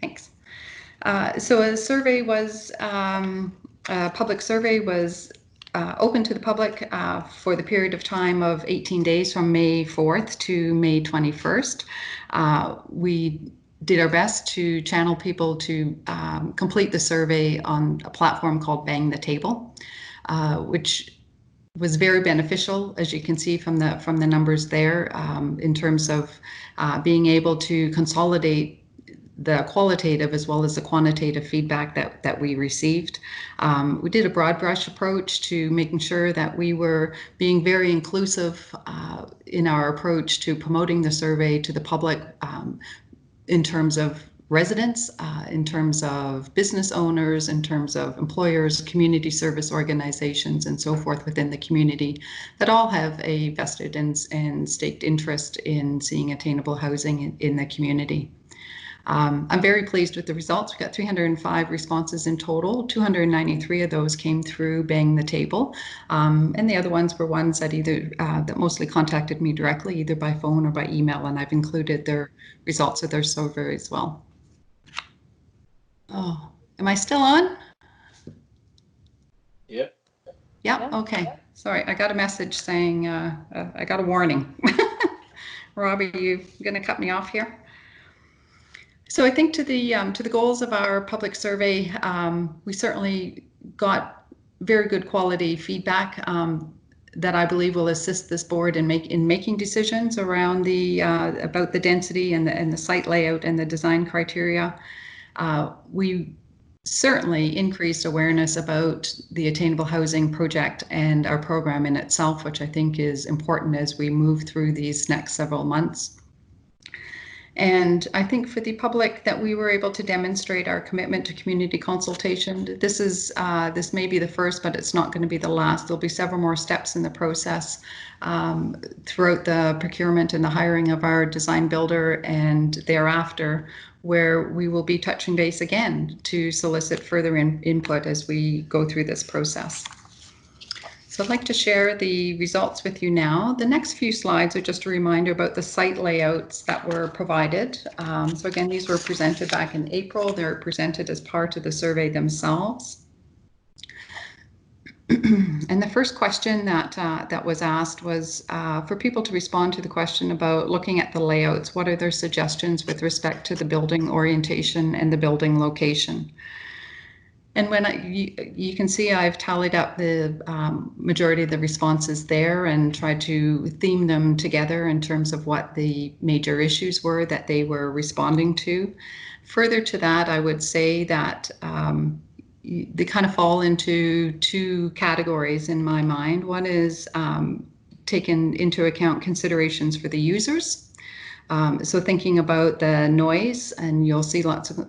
Thanks. So a survey was, a public survey was open to the public for the period of time of 18 days from May 4th to May 21st. We did our best to channel people to complete the survey on a platform called Bang the Table, which was very beneficial, as you can see from the numbers there, in terms of being able to consolidate the qualitative as well as the quantitative feedback that we received. We did a broad brush approach to making sure that we were being very inclusive in our approach to promoting the survey to the public, in terms of residents, in terms of business owners, in terms of employers, community service organizations, and so forth within the community that all have a vested and staked interest in seeing attainable housing in the community. I'm very pleased with the results. We got 305 responses in total. 293 of those came through Bang the Table, and the other ones were ones that that mostly contacted me directly, either by phone or by email, and I've included their results of their survey as well. Oh, am I still on? Yep. Yeah, okay. Sorry, I got a message saying I got a warning. Rob, are you going to cut me off here? So I think to the goals of our public survey, we certainly got very good quality feedback that I believe will assist this board in making decisions around about the density and the site layout and the design criteria. We certainly increased awareness about the Attainable Housing project and our program in itself, which I think is important as we move through these next several months. And I think for the public that we were able to demonstrate our commitment to community consultation. This may be the first, but it's not going to be the last. There'll be several more steps in the process throughout the procurement and the hiring of our design builder and thereafter, where we will be touching base again to solicit further input as we go through this process. So I'd like to share the results with you now. The next few slides are just a reminder about the site layouts that were provided. So again, these were presented back in April. They're presented as part of the survey themselves. And the first question that was asked was for people to respond to the question about looking at the layouts. What are their suggestions with respect to the building orientation and the building location? And when you can see I've tallied up the majority of the responses there and tried to theme them together in terms of what the major issues were that they were responding to. Further to that, I would say that they kind of fall into two categories in my mind. One is taken into account considerations for the users. So thinking about the noise, and you'll see lots of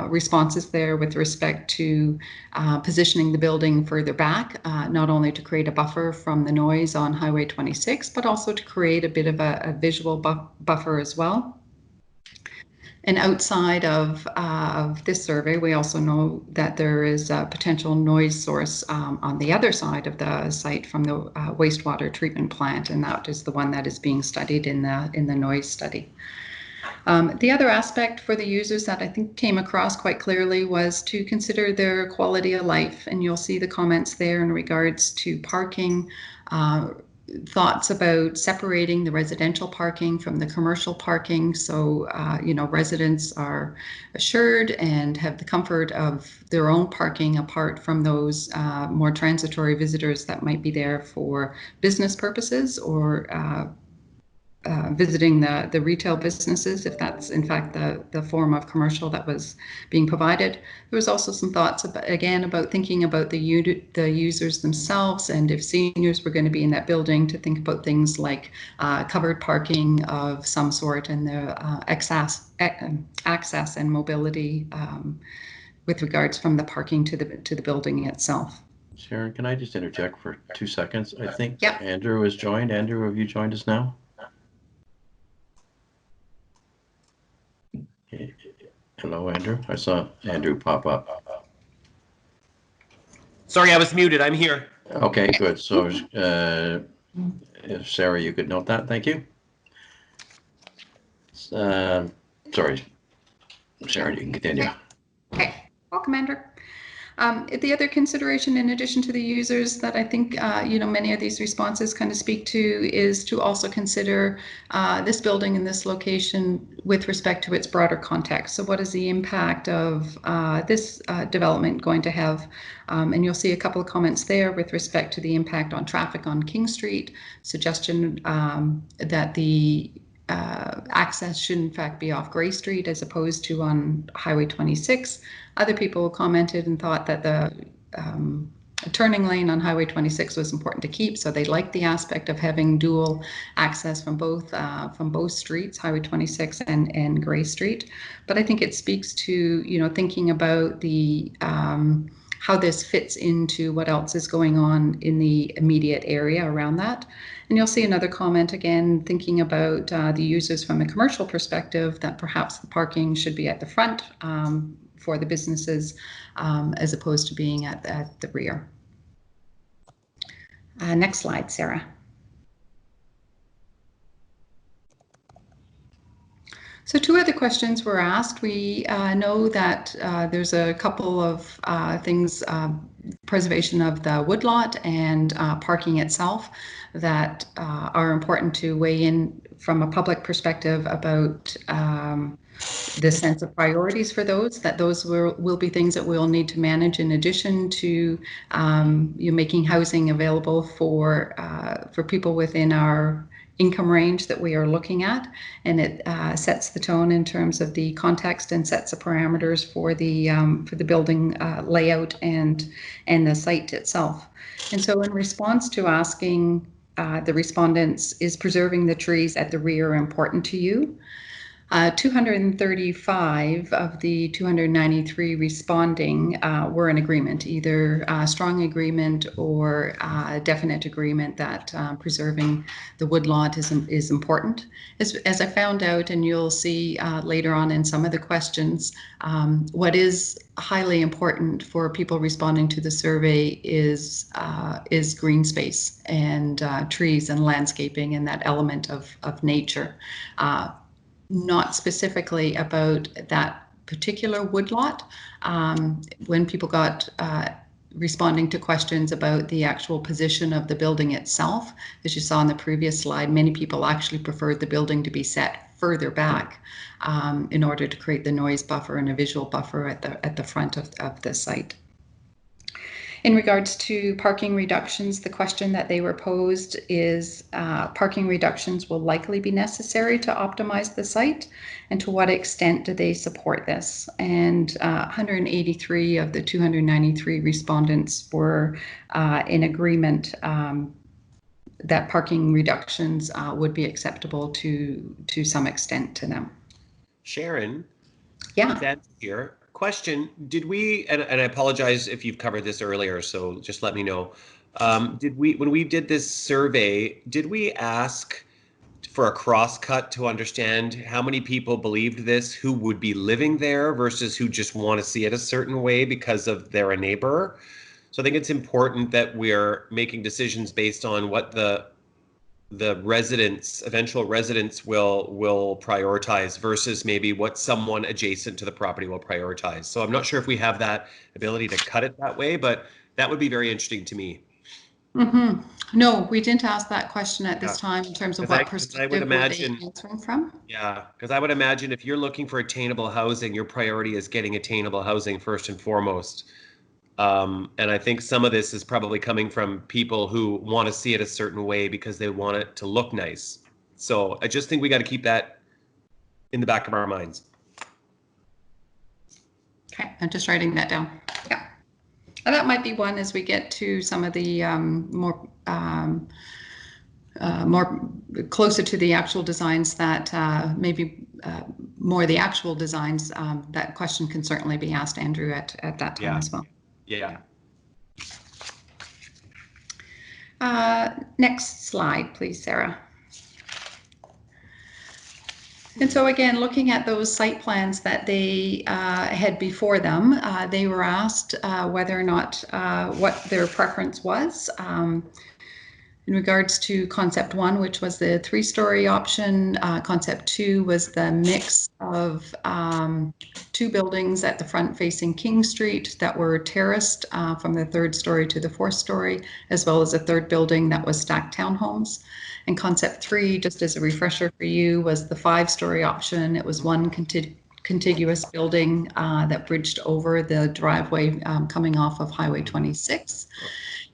responses there with respect to positioning the building further back, not only to create a buffer from the noise on Highway 26, but also to create a bit of a visual buffer as well. And outside of this survey, we also know that there is a potential noise source on the other side of the site from the wastewater treatment plant, and that is the one that is being studied in the noise study. The other aspect for the users that I think came across quite clearly was to consider their quality of life, and you'll see the comments there in regards to parking, thoughts about separating the residential parking from the commercial parking, so residents are assured and have the comfort of their own parking apart from those more transitory visitors that might be there for business purposes or visiting the retail businesses, if that's in fact the form of commercial that was being provided. There was also some thoughts about thinking about the users themselves, and if seniors were going to be in that building, to think about things like covered parking of some sort and the access and mobility with regards from the parking to the building itself. Sharon, can I just interject for 2 seconds? I think Yep. Andrew has joined. Andrew, have you joined us now? Hello, Andrew. I saw Andrew pop up. Sorry, I was muted. I'm here. Okay, good. So, if Sarah, you could note that. Thank you. Sorry, Sharon, you can continue. Okay. Welcome, Andrew. The other consideration, in addition to the users, that I think many of these responses kind of speak to, is to also consider this building in this location with respect to its broader context. So what is the impact of this development going to have? And you'll see a couple of comments there with respect to the impact on traffic on King Street, suggestion that the access should in fact be off Gray Street as opposed to on Highway 26. Other people commented and thought that the turning lane on Highway 26 was important to keep, so they liked the aspect of having dual access from both streets, Highway 26 and Gray Street. But I think it speaks to thinking about the how this fits into what else is going on in the immediate area around that. And you'll see another comment again, thinking about the users from a commercial perspective, that perhaps the parking should be at the front for the businesses as opposed to being at the rear. Next slide, Sarah. So 2 other questions were asked. We know that there's a couple of things, preservation of the woodlot and parking itself, that are important to weigh in from a public perspective about the sense of priorities for those, that those will be things that we'll need to manage in addition to you making housing available for people within our income range that we are looking at, and it sets the tone in terms of the context and sets the parameters for the building layout and the site itself. And so in response to asking the respondents, is preserving the trees at the rear important to you? 235 of the 293 responding were in agreement, either strong agreement or definite agreement that preserving the woodlot is important. As I found out, and you'll see later on in some of the questions, what is highly important for people responding to the survey is green space and trees and landscaping and that element of nature. Not specifically about that particular woodlot. When people got responding to questions about the actual position of the building itself, as you saw in the previous slide, many people actually preferred the building to be set further back in order to create the noise buffer and a visual buffer at the front of the site. In regards to parking reductions, the question that they were posed is parking reductions will likely be necessary to optimize the site, and to what extent do they support this? And 183 of the 293 respondents were in agreement that parking reductions would be acceptable to some extent to them. Sharon? Yeah. That's here. Question, did we, and I apologize if you've covered this earlier, so just let me know. When we did this survey, did we ask for a cross-cut to understand how many people believed this, who would be living there versus who just want to see it a certain way because of they're a neighbor? So I think it's important that we're making decisions based on what the eventual residents will prioritize versus maybe what someone adjacent to the property will prioritize. So I'm not sure if we have that ability to cut it that way, but that would be very interesting to me. Mm-hmm. No, we didn't ask that question at this time in terms of what perspective were they answering from. Yeah, because I would imagine if you're looking for attainable housing, your priority is getting attainable housing first and foremost. And I think some of this is probably coming from people who want to see it a certain way because they want it to look nice. So I just think we got to keep that in the back of our minds. Okay, I'm just writing that down. Yeah, and that might be one as we get to some of the more closer to the actual designs that maybe more the actual designs. That question can certainly be asked, Andrew, at that time as well. Yeah. Next slide, please, Sarah. And so again, looking at those site plans that they had before them, they were asked whether or not what their preference was. In regards to concept 1, which was the 3-story option, concept 2 was the mix of 2 buildings at the front facing King Street that were terraced from the 3rd story to the 4th story, as well as a 3rd building that was stacked townhomes. And concept 3, just as a refresher for you, was the 5-story option. It was one contiguous building that bridged over the driveway coming off of Highway 26.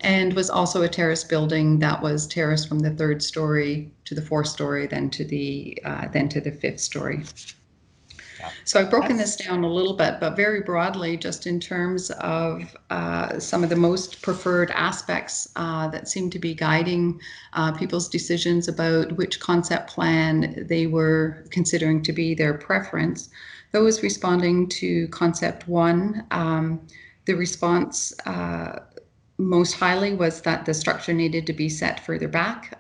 And was also a terrace building that was terraced from the 3rd story to the 4th story, then to the 5th story. So I've broken this down a little bit, but very broadly, just in terms of some of the most preferred aspects that seem to be guiding people's decisions about which concept plan they were considering to be their preference. Those responding to concept 1, the response most highly was that the structure needed to be set further back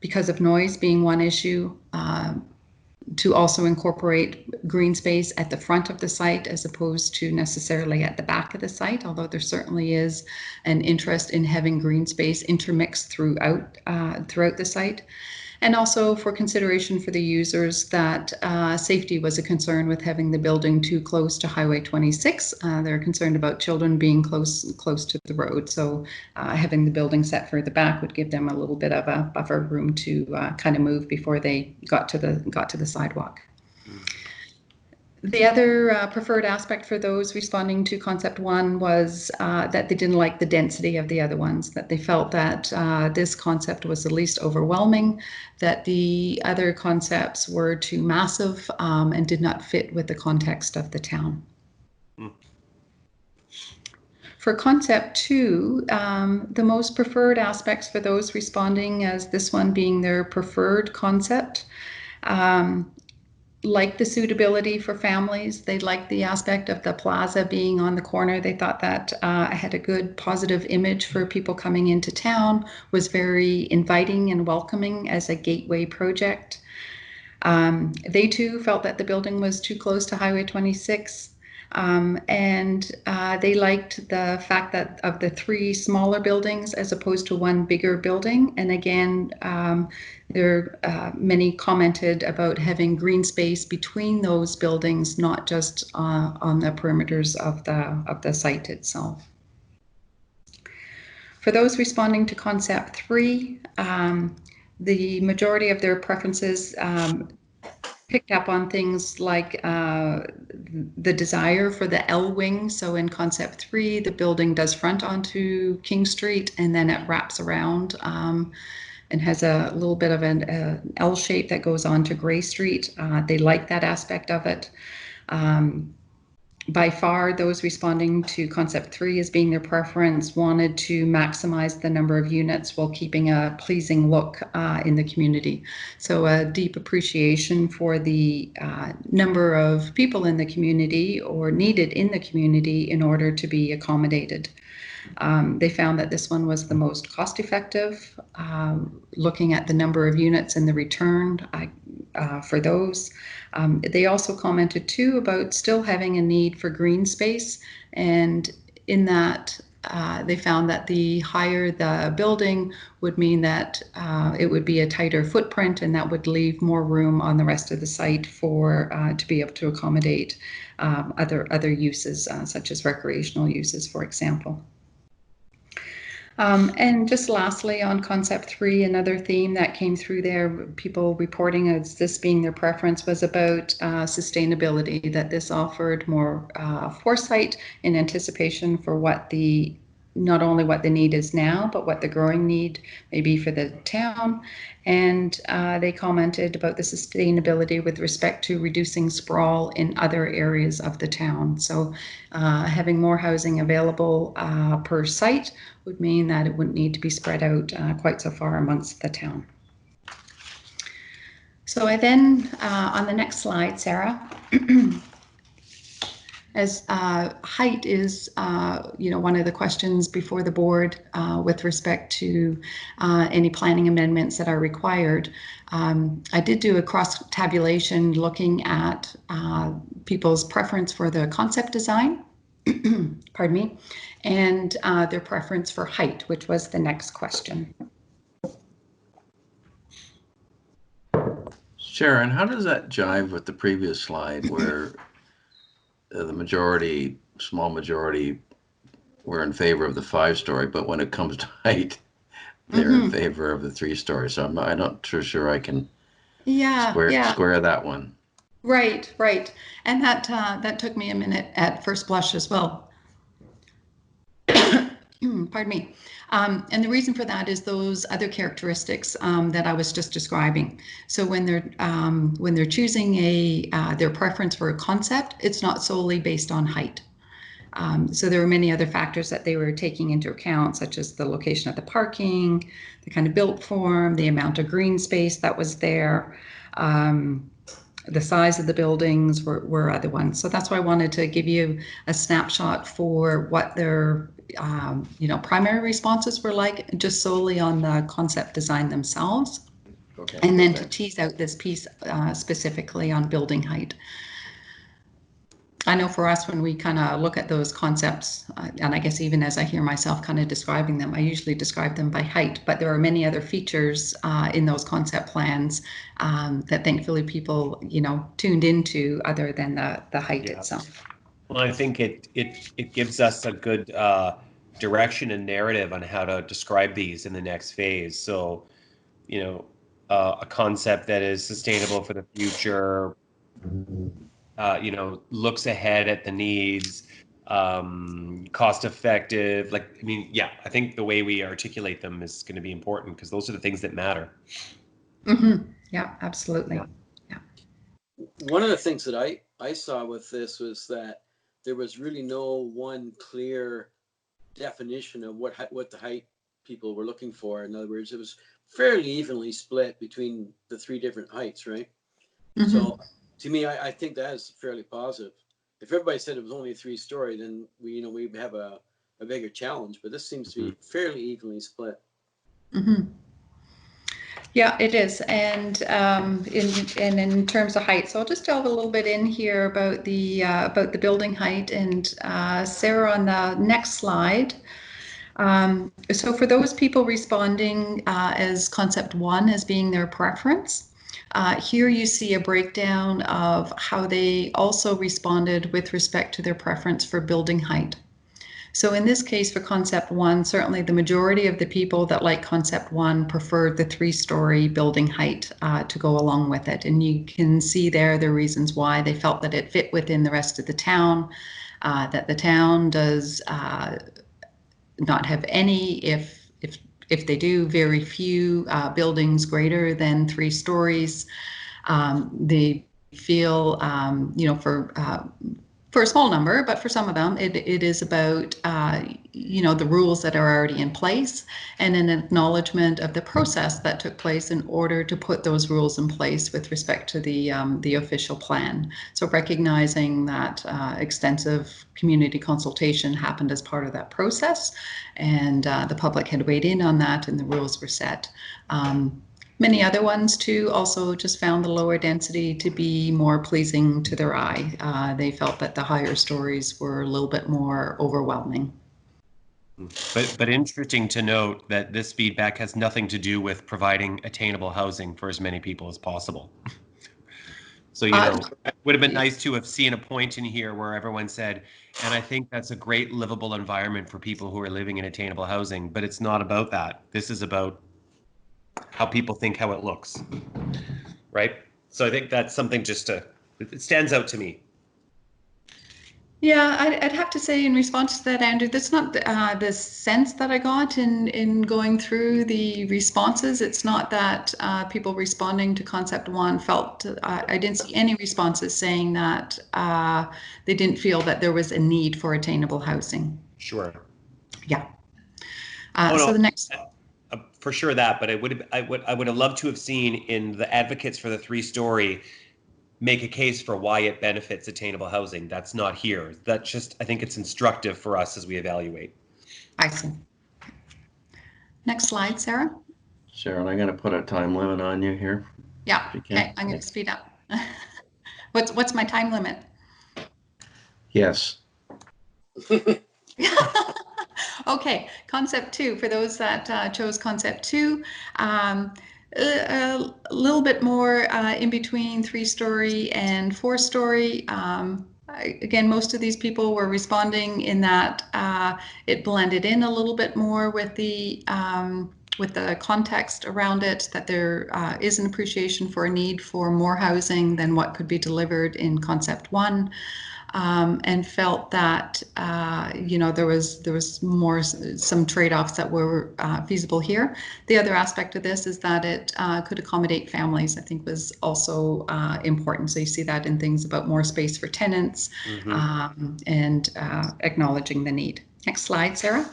because of noise being one issue, to also incorporate green space at the front of the site as opposed to necessarily at the back of the site, although there certainly is an interest in having green space intermixed throughout the site. And also for consideration for the users that safety was a concern with having the building too close to Highway 26. They're concerned about children being close to the road. So having the building set further back would give them a little bit of a buffer room to kind of move before they got to the sidewalk. The other preferred aspect for those responding to concept one was that they didn't like the density of the other ones, that they felt that this concept was the least overwhelming, that the other concepts were too massive and did not fit with the context of the town. For concept two, the most preferred aspects for those responding as this one being their preferred concept, like the suitability for families. They liked the aspect of the plaza being on the corner. They thought that had a good positive image for people coming into town, was very inviting and welcoming as a gateway project. They too felt that the building was too close to Highway 26. And they liked the fact that of the 3 smaller buildings as opposed to 1 bigger building. And again, many commented about having green space between those buildings, not just on the perimeters of the site itself. For those responding to concept 3, the majority of their preferences picked up on things like the desire for the L wing. So in concept 3, the building does front onto King Street and then it wraps around and has a little bit of an L shape that goes on to Gray Street. They like that aspect of it. By far, those responding to concept 3 as being their preference wanted to maximize the number of units while keeping a pleasing look in the community. So a deep appreciation for the number of people in the community or needed in the community in order to be accommodated. They found that this one was the most cost effective, looking at the number of units and the return for those. They also commented too about still having a need for green space, and in that they found that the higher the building would mean that it would be a tighter footprint, and that would leave more room on the rest of the site for to be able to accommodate other uses such as recreational uses, for example. And just lastly, on concept 3, another theme that came through there, people reporting as this being their preference, was about sustainability, that this offered more foresight in anticipation for what not only what the need is now, but what the growing need may be for the town. And they commented about the sustainability with respect to reducing sprawl in other areas of the town. So having more housing available per site would mean that it wouldn't need to be spread out quite so far amongst the town. So I then, on the next slide, Sarah, as height is, one of the questions before the board with respect to any planning amendments that are required. I did do a cross tabulation looking at people's preference for the concept design, pardon me, and their preference for height, which was the next question. Sharon, how does that jive with the previous slide where the small majority, were in favor of the 5-story, but when it comes to height, they're in favor of the 3-story. So I'm not sure I can square that one. Right. And that took me a minute at first blush as well. Pardon me. And the reason for that is those other characteristics that I was just describing. So when they're choosing their preference for a concept, it's not solely based on height. So there were many other factors that they were taking into account, such as the location of the parking, the kind of built form, the amount of green space that was there, the size of the buildings were other ones. So that's why I wanted to give you a snapshot for what their primary responses were like, just solely on the concept design themselves. Okay. And then to tease out this piece specifically on building height. I know for us, when we kind of look at those concepts, and I guess even as I hear myself kind of describing them, I usually describe them by height, but there are many other features in those concept plans that thankfully people, tuned into other than the height itself. Well, I think it gives us a good direction and narrative on how to describe these in the next phase. So, a concept that is sustainable for the future, looks ahead at the needs, cost effective. Like, I mean, yeah, I think the way we articulate them is going to be important because those are the things that matter. Yeah, absolutely. Yeah. One of the things that I saw with this was that there was really no one clear definition of what the height people were looking for. In other words, it was fairly evenly split between the three different heights, right? So to me, I think that is fairly positive. If everybody said it was only a 3-story, then we have a bigger challenge. But this seems to be fairly evenly split. Yeah, it is. And in terms of height, so I'll just delve a little bit in here about the building height. And Sarah, on the next slide. So for those people responding as concept 1 as being their preference, here you see a breakdown of how they also responded with respect to their preference for building height. So in this case, for concept 1, certainly the majority of the people that like concept 1 preferred the 3-story building height to go along with it. And you can see there the reasons why they felt that it fit within the rest of the town, that the town does not have any, if they do, very few buildings greater than 3 stories. They feel, for a small number, but for some of them, it is about, the rules that are already in place and an acknowledgement of the process that took place in order to put those rules in place with respect to the official plan. So recognizing that extensive community consultation happened as part of that process, and the public had weighed in on that and the rules were set. Many other ones too also just found the lower density to be more pleasing to their eye. They felt that the higher stories were a little bit more overwhelming. But interesting to note that this feedback has nothing to do with providing attainable housing for as many people as possible. So, it would have been nice to have seen a point in here where everyone said, and I think that's a great livable environment for people who are living in attainable housing, but it's not about that. This is about how people think how it looks, right? So I think that's something it stands out to me. Yeah, I'd have to say in response to that, Andrew, that's not the sense that I got in going through the responses. It's not that people responding to concept 1 felt, I didn't see any responses saying that they didn't feel that there was a need for attainable housing. Sure. Yeah. So the next. For sure that, but I would have loved to have seen in the advocates for the 3-story make a case for why it benefits attainable housing. That's not here. That's just, I think it's instructive for us as we evaluate. I see. Next slide, Sarah. Sharon, I'm going to put a time limit on you here. Yeah. Okay, I'm going to speed up. What's my time limit? Yes. Okay, concept 2, for those that chose concept 2, a little bit more in between 3-story and 4-story. Again, most of these people were responding in that it blended in a little bit more with the context around it, that there is an appreciation for a need for more housing than what could be delivered in concept 1. And felt that there was more some trade-offs that were feasible here. The other aspect of this is that it could accommodate families, I think was also important. So you see that in things about more space for tenants and acknowledging the need. Next slide, Sarah.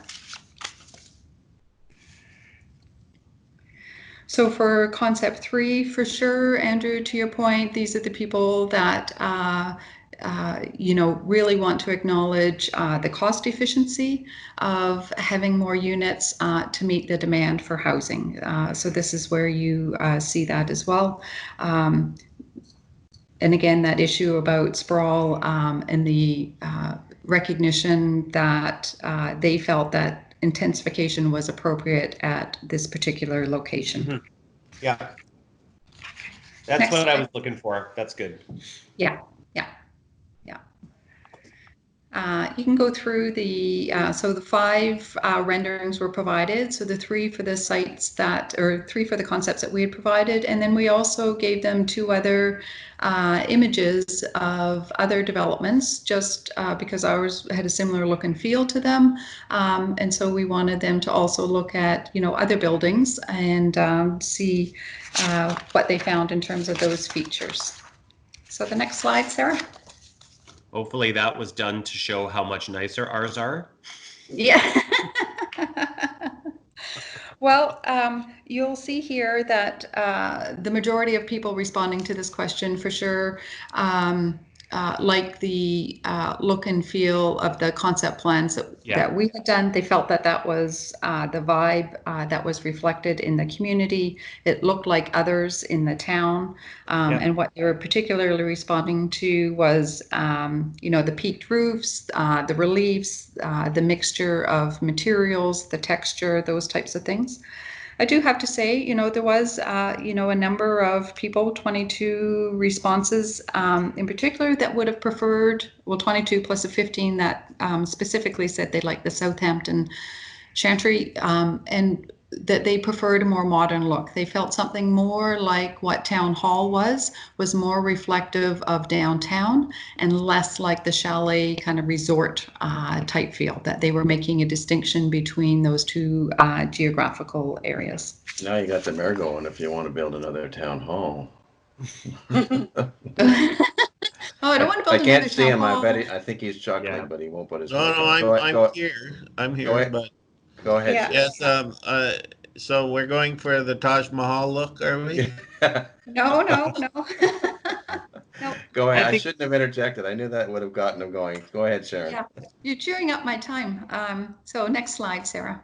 So for concept 3, for sure, Andrew, to your point, these are the people that really want to acknowledge the cost efficiency of having more units to meet the demand for housing. So this is where you see that as well. And again, that issue about sprawl and the recognition that they felt that intensification was appropriate at this particular location. Yeah. That's Next what slide. I was looking for. That's good. Yeah. you can go through the, so the 5 renderings were provided. So the 3 for the sites that, or 3 for the concepts that we had provided. And then we also gave them 2 other images of other developments, just because ours had a similar look and feel to them. And so we wanted them to also look at, other buildings and see what they found in terms of those features. So the next slide, Sarah. Hopefully that was done to show how much nicer ours are. Yeah. Well, you'll see here that the majority of people responding to this question for sure like the look and feel of the concept plans that we had done. They felt that that was the vibe that was reflected in the community. It looked like others in the town. And what they were particularly responding to was, the peaked roofs, the reliefs, the mixture of materials, the texture, those types of things. I do have to say, there was, a number of people, 22 responses in particular, that would have preferred, 22 plus a 15 that specifically said they liked the Southampton Chantry and that they preferred a more modern look. They felt something more like what Town Hall was more reflective of downtown and less like the chalet kind of resort type feel, that they were making a distinction between those 2 geographical areas. Now you got the mayor going if you want to build another town hall. Oh, I don't want to build I another can't see town him. hall. I think he's chuckling, but he won't put his mic No, on. I'm here. I'm here, Go ahead. but Go ahead. Yeah. Sharon. yes. So we're going for the Taj Mahal look, are we? No. No. Go ahead. I think- shouldn't have interjected. I knew that would have gotten him going. Go ahead, Sharon. Yeah, you're chewing up my time. So next slide, Sarah.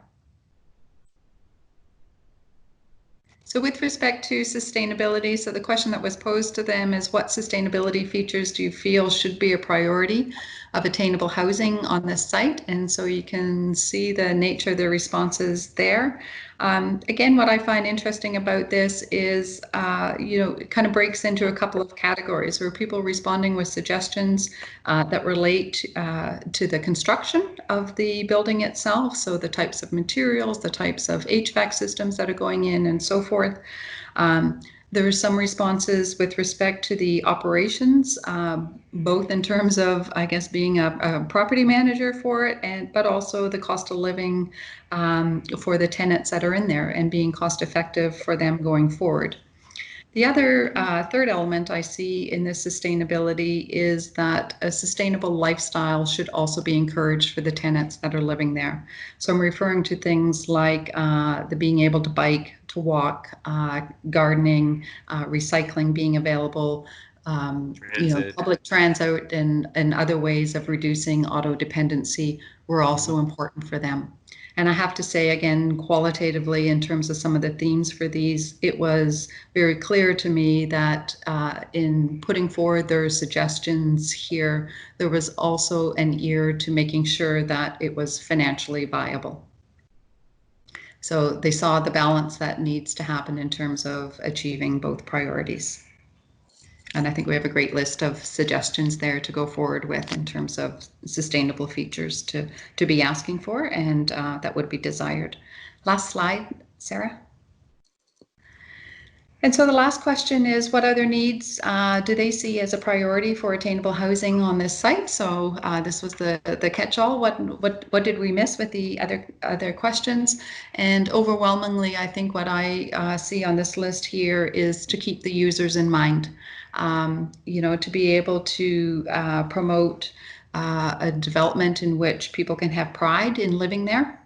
So with respect to sustainability, so the question that was posed to them is, what sustainability features do you feel should be a priority of attainable housing on this site? And so you can see the nature of their responses there. Again, what I find interesting about this is, it kind of breaks into a couple of categories where people responding with suggestions that relate to the construction of the building itself. So the types of materials, the types of HVAC systems that are going in and so forth. There were some responses with respect to the operations, both in terms of, I guess, being a property manager for it, but also the cost of living for the tenants that are in there and being cost effective for them going forward. The other third element I see in this sustainability is that a sustainable lifestyle should also be encouraged for the tenants that are living there. So I'm referring to things like the being able to bike, to walk, gardening, recycling being available, public transit and other ways of reducing auto dependency were also important for them. And I have to say, again, qualitatively, in terms of some of the themes for these, it was very clear to me that in putting forward their suggestions here, there was also an ear to making sure that it was financially viable. So they saw the balance that needs to happen in terms of achieving both priorities. And I think we have a great list of suggestions there to go forward with in terms of sustainable features to be asking for, and that would be desired. Last slide, Sarah. And so the last question is, what other needs do they see as a priority for attainable housing on this site? So this was the catch-all. What did we miss with the other questions? And overwhelmingly, I think what I see on this list here is to keep the users in mind. To be able to promote a development in which people can have pride in living there.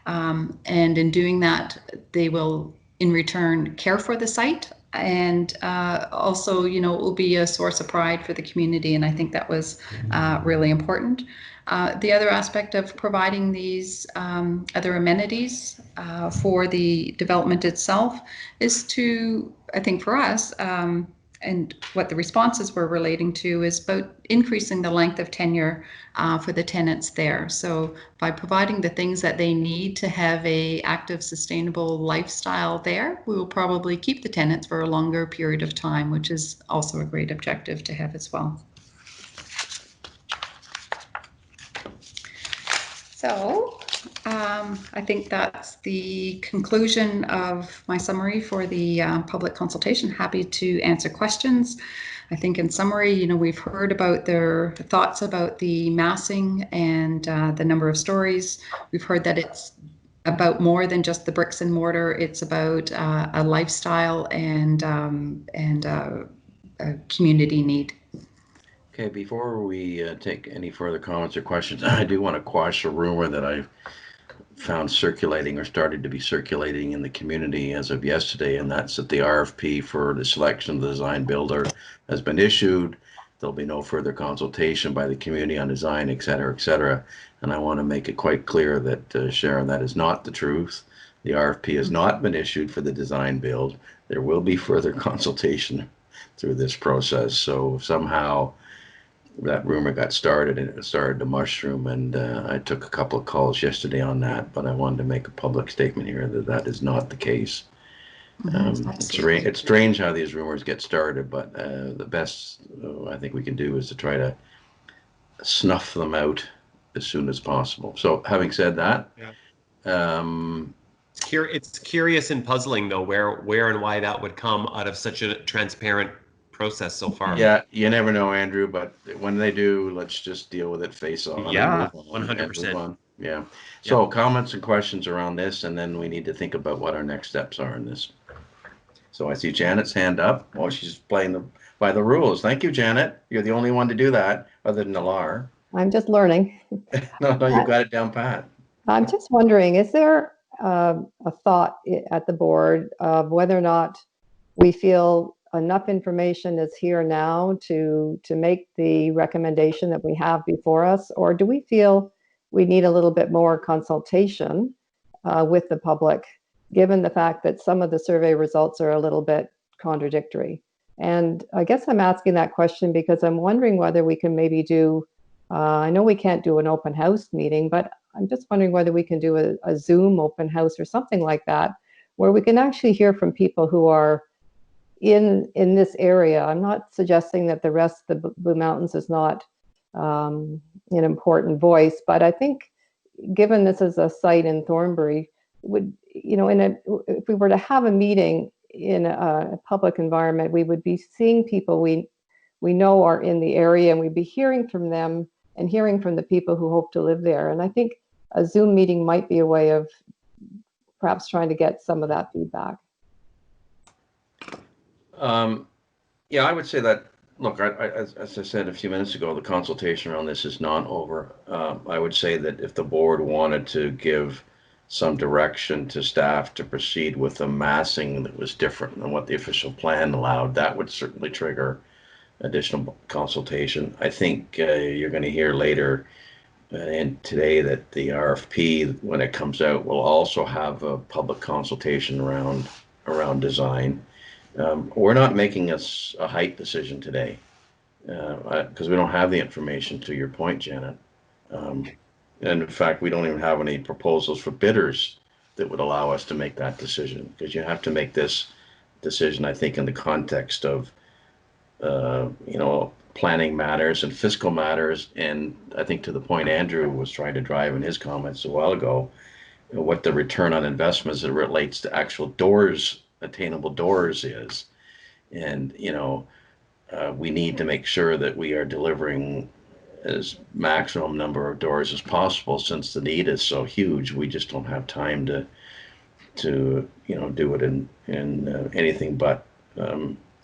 And in doing that, they will in return care for the site, and also, it will be a source of pride for the community. And I think that was really important. The other aspect of providing these other amenities for the development itself is to, I think for us, and what the responses were relating to is about increasing the length of tenure for the tenants there. So by providing the things that they need to have a active, sustainable lifestyle there, we will probably keep the tenants for a longer period of time, which is also a great objective to have as well. So I think that's the conclusion of my summary for the public consultation. Happy to answer questions. I think in summary, you know, we've heard about their thoughts about the massing and the number of stories. We've heard that it's about more than just the bricks and mortar. It's about a lifestyle and a community need. Okay, before we take any further comments or questions, I do want to quash a rumor that I found circulating or started to be circulating in the community as of yesterday, and that's that the RFP for the selection of the design builder has been issued. There'll be no further consultation by the community on design, et cetera, et cetera. And I want to make it quite clear that, Sharon, that is not the truth. The RFP has not been issued for the design build. There will be further consultation through this process. So somehow that rumor got started and it started to mushroom, and I took a couple of calls yesterday on that, but I wanted to make a public statement here that that is not the case. It's strange how these rumors get started, but the best I think we can do is to try to snuff them out as soon as possible. So having said that, It's curious and puzzling though where and why that would come out of such a transparent process so far. Yeah, you never know, Andrew, but when they do, let's just deal with it face on. Yeah, and move on, 100%. and move on. Yeah. So comments and questions around this, and then we need to think about what our next steps are in this. So I see Janet's hand up. Oh, she's playing by the rules. Thank you, Janet. You're the only one to do that, other than Nalar. I'm just learning. No, you got it down pat. I'm just wondering, is there a thought at the board of whether or not we feel enough information is here now to make the recommendation that we have before us, or do we feel we need a little bit more consultation with the public, given the fact that some of the survey results are a little bit contradictory? And I guess I'm asking that question because I'm wondering whether we can maybe do, I know we can't do an open house meeting, but I'm just wondering whether we can do a Zoom open house or something like that, where we can actually hear from people who are in this area. I'm not suggesting that the rest of the Blue Mountains is not an important voice, but I think given this is a site in Thornbury, would, you know, if we were to have a meeting in a public environment, we would be seeing people we know are in the area, and we'd be hearing from them and hearing from the people who hope to live there. And I think a Zoom meeting might be a way of perhaps trying to get some of that feedback. Yeah, I would say that, look, as I said a few minutes ago, the consultation around this is not over. I would say that if the board wanted to give some direction to staff to proceed with a massing that was different than what the official plan allowed, that would certainly trigger additional consultation. I think you're going to hear later and today that the RFP, when it comes out, will also have a public consultation around design. We're not making a height decision today because we don't have the information, to your point, Janet. And in fact, we don't even have any proposals for bidders that would allow us to make that decision, because you have to make this decision, I think, in the context of, planning matters and fiscal matters. And I think to the point Andrew was trying to drive in his comments a while ago, what the return on investments as it relates to actual doors, attainable doors is. And, we need to make sure that we are delivering as maximum number of doors as possible, since the need is so huge. We just don't have time to do it in anything but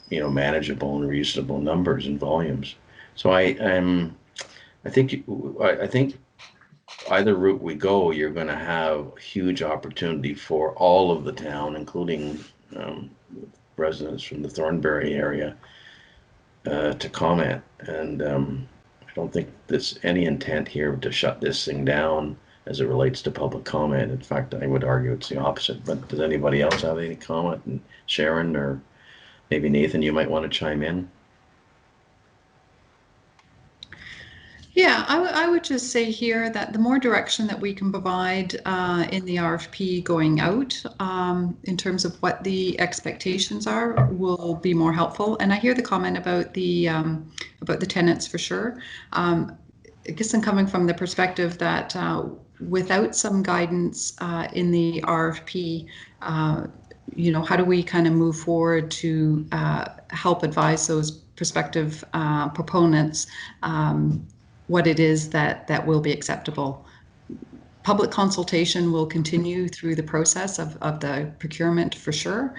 manageable and reasonable numbers and volumes. So I think either route we go, you're going to have huge opportunity for all of the town, including residents from the Thornbury area, to comment. And I don't think there's any intent here to shut this thing down as it relates to public comment. In fact, I would argue it's the opposite. But does anybody else have any comment? And Sharon, or maybe Nathan, you might want to chime in. Yeah, I would just say here that the more direction that we can provide in the RFP going out in terms of what the expectations are will be more helpful. And I hear the comment about the tenants for sure. I guess I'm coming from the perspective that without some guidance in the RFP, how do we kind of move forward to help advise those prospective proponents what it is that will be acceptable? Public consultation will continue through the process of the procurement for sure.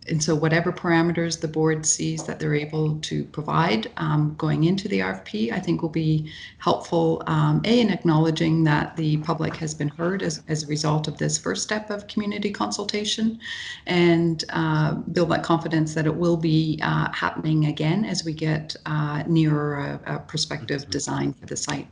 And so whatever parameters the board sees that they're able to provide going into the RFP, I think will be helpful, in acknowledging that the public has been heard as a result of this first step of community consultation, and build that confidence that it will be happening again as we get nearer a prospective design for the site.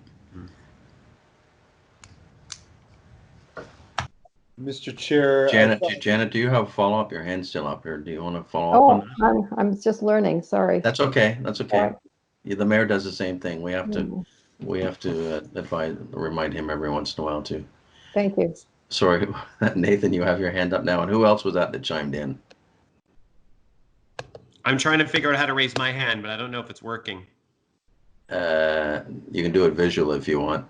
Mr. Chair. Janet, do you have a follow-up? Your hand's still up here. Do you want to follow up on that? I'm just learning. Sorry. That's okay. That's okay. Right. Yeah, the mayor does the same thing. We have to remind him every once in a while too. Thank you. Sorry, Nathan, you have your hand up now. And who else was that chimed in? I'm trying to figure out how to raise my hand, but I don't know if it's working. You can do it visual if you want.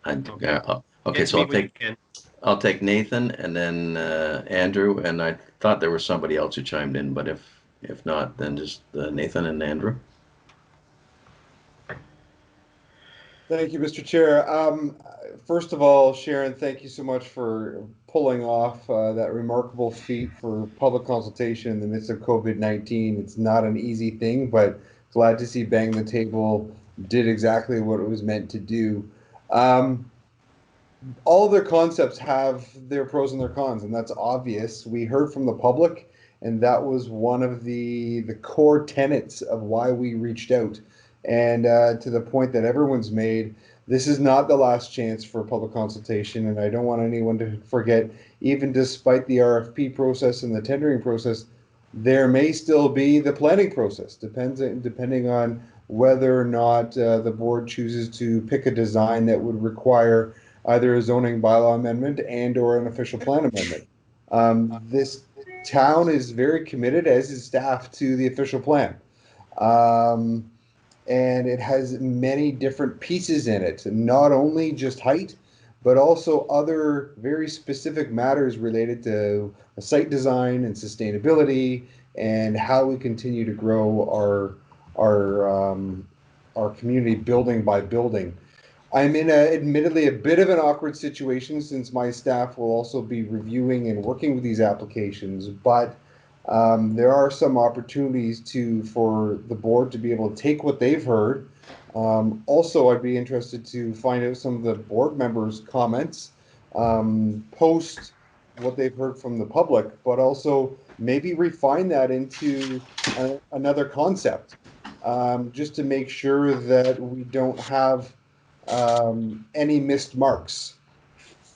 Okay, so I'll take Nathan and then Andrew, and I thought there was somebody else who chimed in, but if not, then just Nathan and Andrew. Thank you, Mr. Chair. First of all, Sharon, thank you so much for pulling off that remarkable feat for public consultation in the midst of COVID-19. It's not an easy thing, but glad to see Bang the Table did exactly what it was meant to do. All their concepts have their pros and their cons, and that's obvious. We heard from the public, and that was one of the core tenets of why we reached out. And to the point that everyone's made, this is not the last chance for public consultation, and I don't want anyone to forget, even despite the RFP process and the tendering process, there may still be the planning process, depending on whether or not the board chooses to pick a design that would require either a zoning bylaw amendment and or an official plan amendment. This town is very committed, as is staff, to the official plan. And it has many different pieces in it, not only just height, but also other very specific matters related to site design and sustainability and how we continue to grow our community building by building. I'm in admittedly a bit of an awkward situation since my staff will also be reviewing and working with these applications, but there are some opportunities for the board to be able to take what they've heard. Also, I'd be interested to find out some of the board members' comments, post what they've heard from the public, but also maybe refine that into another concept, just to make sure that we don't have any missed marks.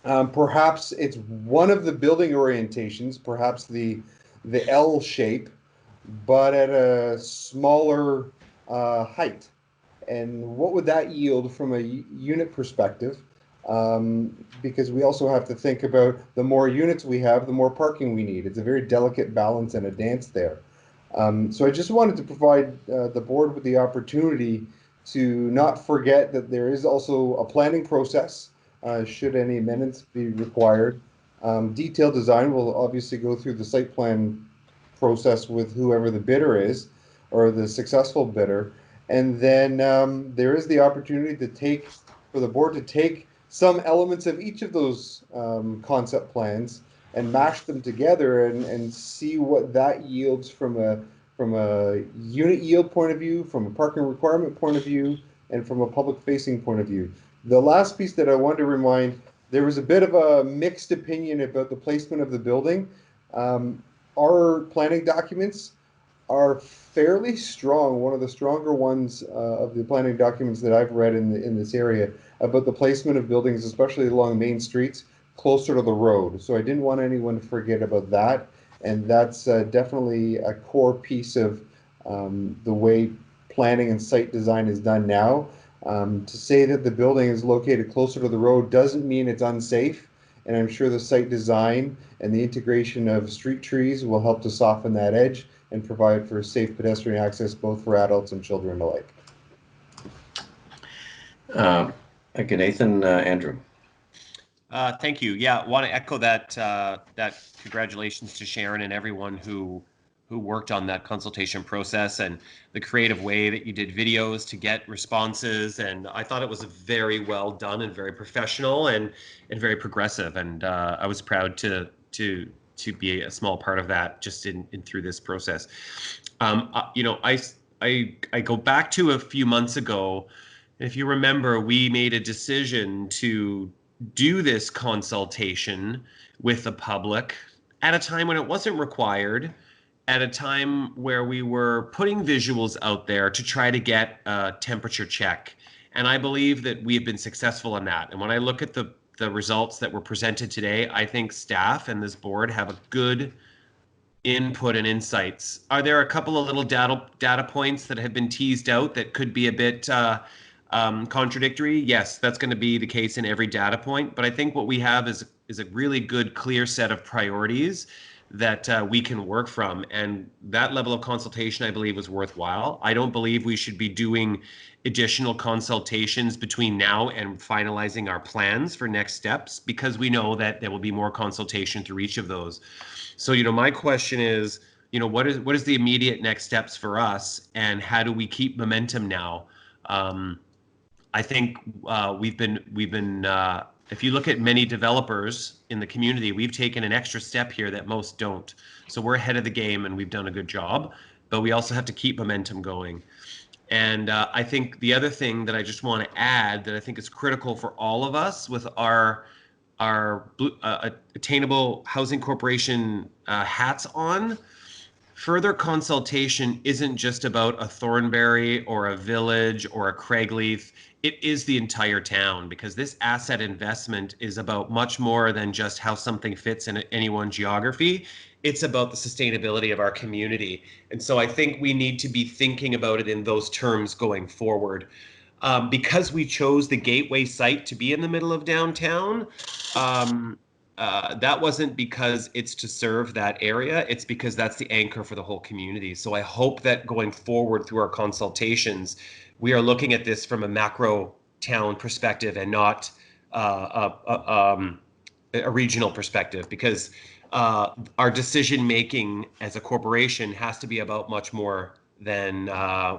Perhaps it's one of the building orientations, perhaps the L shape, but at a smaller height. And what would that yield from a unit perspective? Because we also have to think about the more units we have, the more parking we need. It's a very delicate balance and a dance there. So I just wanted to provide the board with the opportunity to not forget that there is also a planning process, should any amendments be required. Detailed design will obviously go through the site plan process with whoever the bidder is, or the successful bidder. And then there is the opportunity for the board to take some elements of each of those concept plans and mash them together and see what that yields from a unit yield point of view, from a parking requirement point of view, and from a public facing point of view. The last piece that I wanted to remind, there was a bit of a mixed opinion about the placement of the building. Our planning documents are fairly strong, one of the stronger ones of the planning documents that I've read in this area, about the placement of buildings, especially along main streets, closer to the road. So I didn't want anyone to forget about that. And that's definitely a core piece of the way planning and site design is done now. To say that the building is located closer to the road doesn't mean it's unsafe. And I'm sure the site design and the integration of street trees will help to soften that edge and provide for safe pedestrian access both for adults and children alike. Okay, Nathan, Andrew. Thank you. Yeah, want to echo that that congratulations to Sharon and everyone who worked on that consultation process and the creative way that you did videos to get responses. And I thought it was very well done and very professional and very progressive. And I was proud to be a small part of that just in through this process. You know, I go back to a few months ago. If you remember, we made a decision to do this consultation with the public at a time when it wasn't required, at a time where we were putting visuals out there to try to get a temperature check. And I believe that we have been successful in that. And when I look at the results that were presented today, I think staff and this board have a good input and insights. Are there a couple of little data points that have been teased out that could be a bit contradictory? Yes, that's going to be the case in every data point. But I think what we have is a really good, clear set of priorities that we can work from. And that level of consultation, I believe, was worthwhile. I don't believe we should be doing additional consultations between now and finalizing our plans for next steps, because we know that there will be more consultation through each of those. So, you know, my question is, you know, what is the immediate next steps for us, and how do we keep momentum now? I think we've been if you look at many developers in the community, we've taken an extra step here that most don't. So we're ahead of the game and we've done a good job, but we also have to keep momentum going. And I think the other thing that I just want to add that I think is critical for all of us with our Attainable Housing Corporation hats on, further consultation isn't just about a Thornbury or a Village or a Craigleith. It is the entire town, because this asset investment is about much more than just how something fits in any one geography. It's about the sustainability of our community. And so I think we need to be thinking about it in those terms going forward. Because we chose the Gateway site to be in the middle of downtown, that wasn't because it's to serve that area. It's because that's the anchor for the whole community. So I hope that going forward through our consultations, we are looking at this from a macro town perspective and not a regional perspective, because our decision making as a corporation has to be about much more than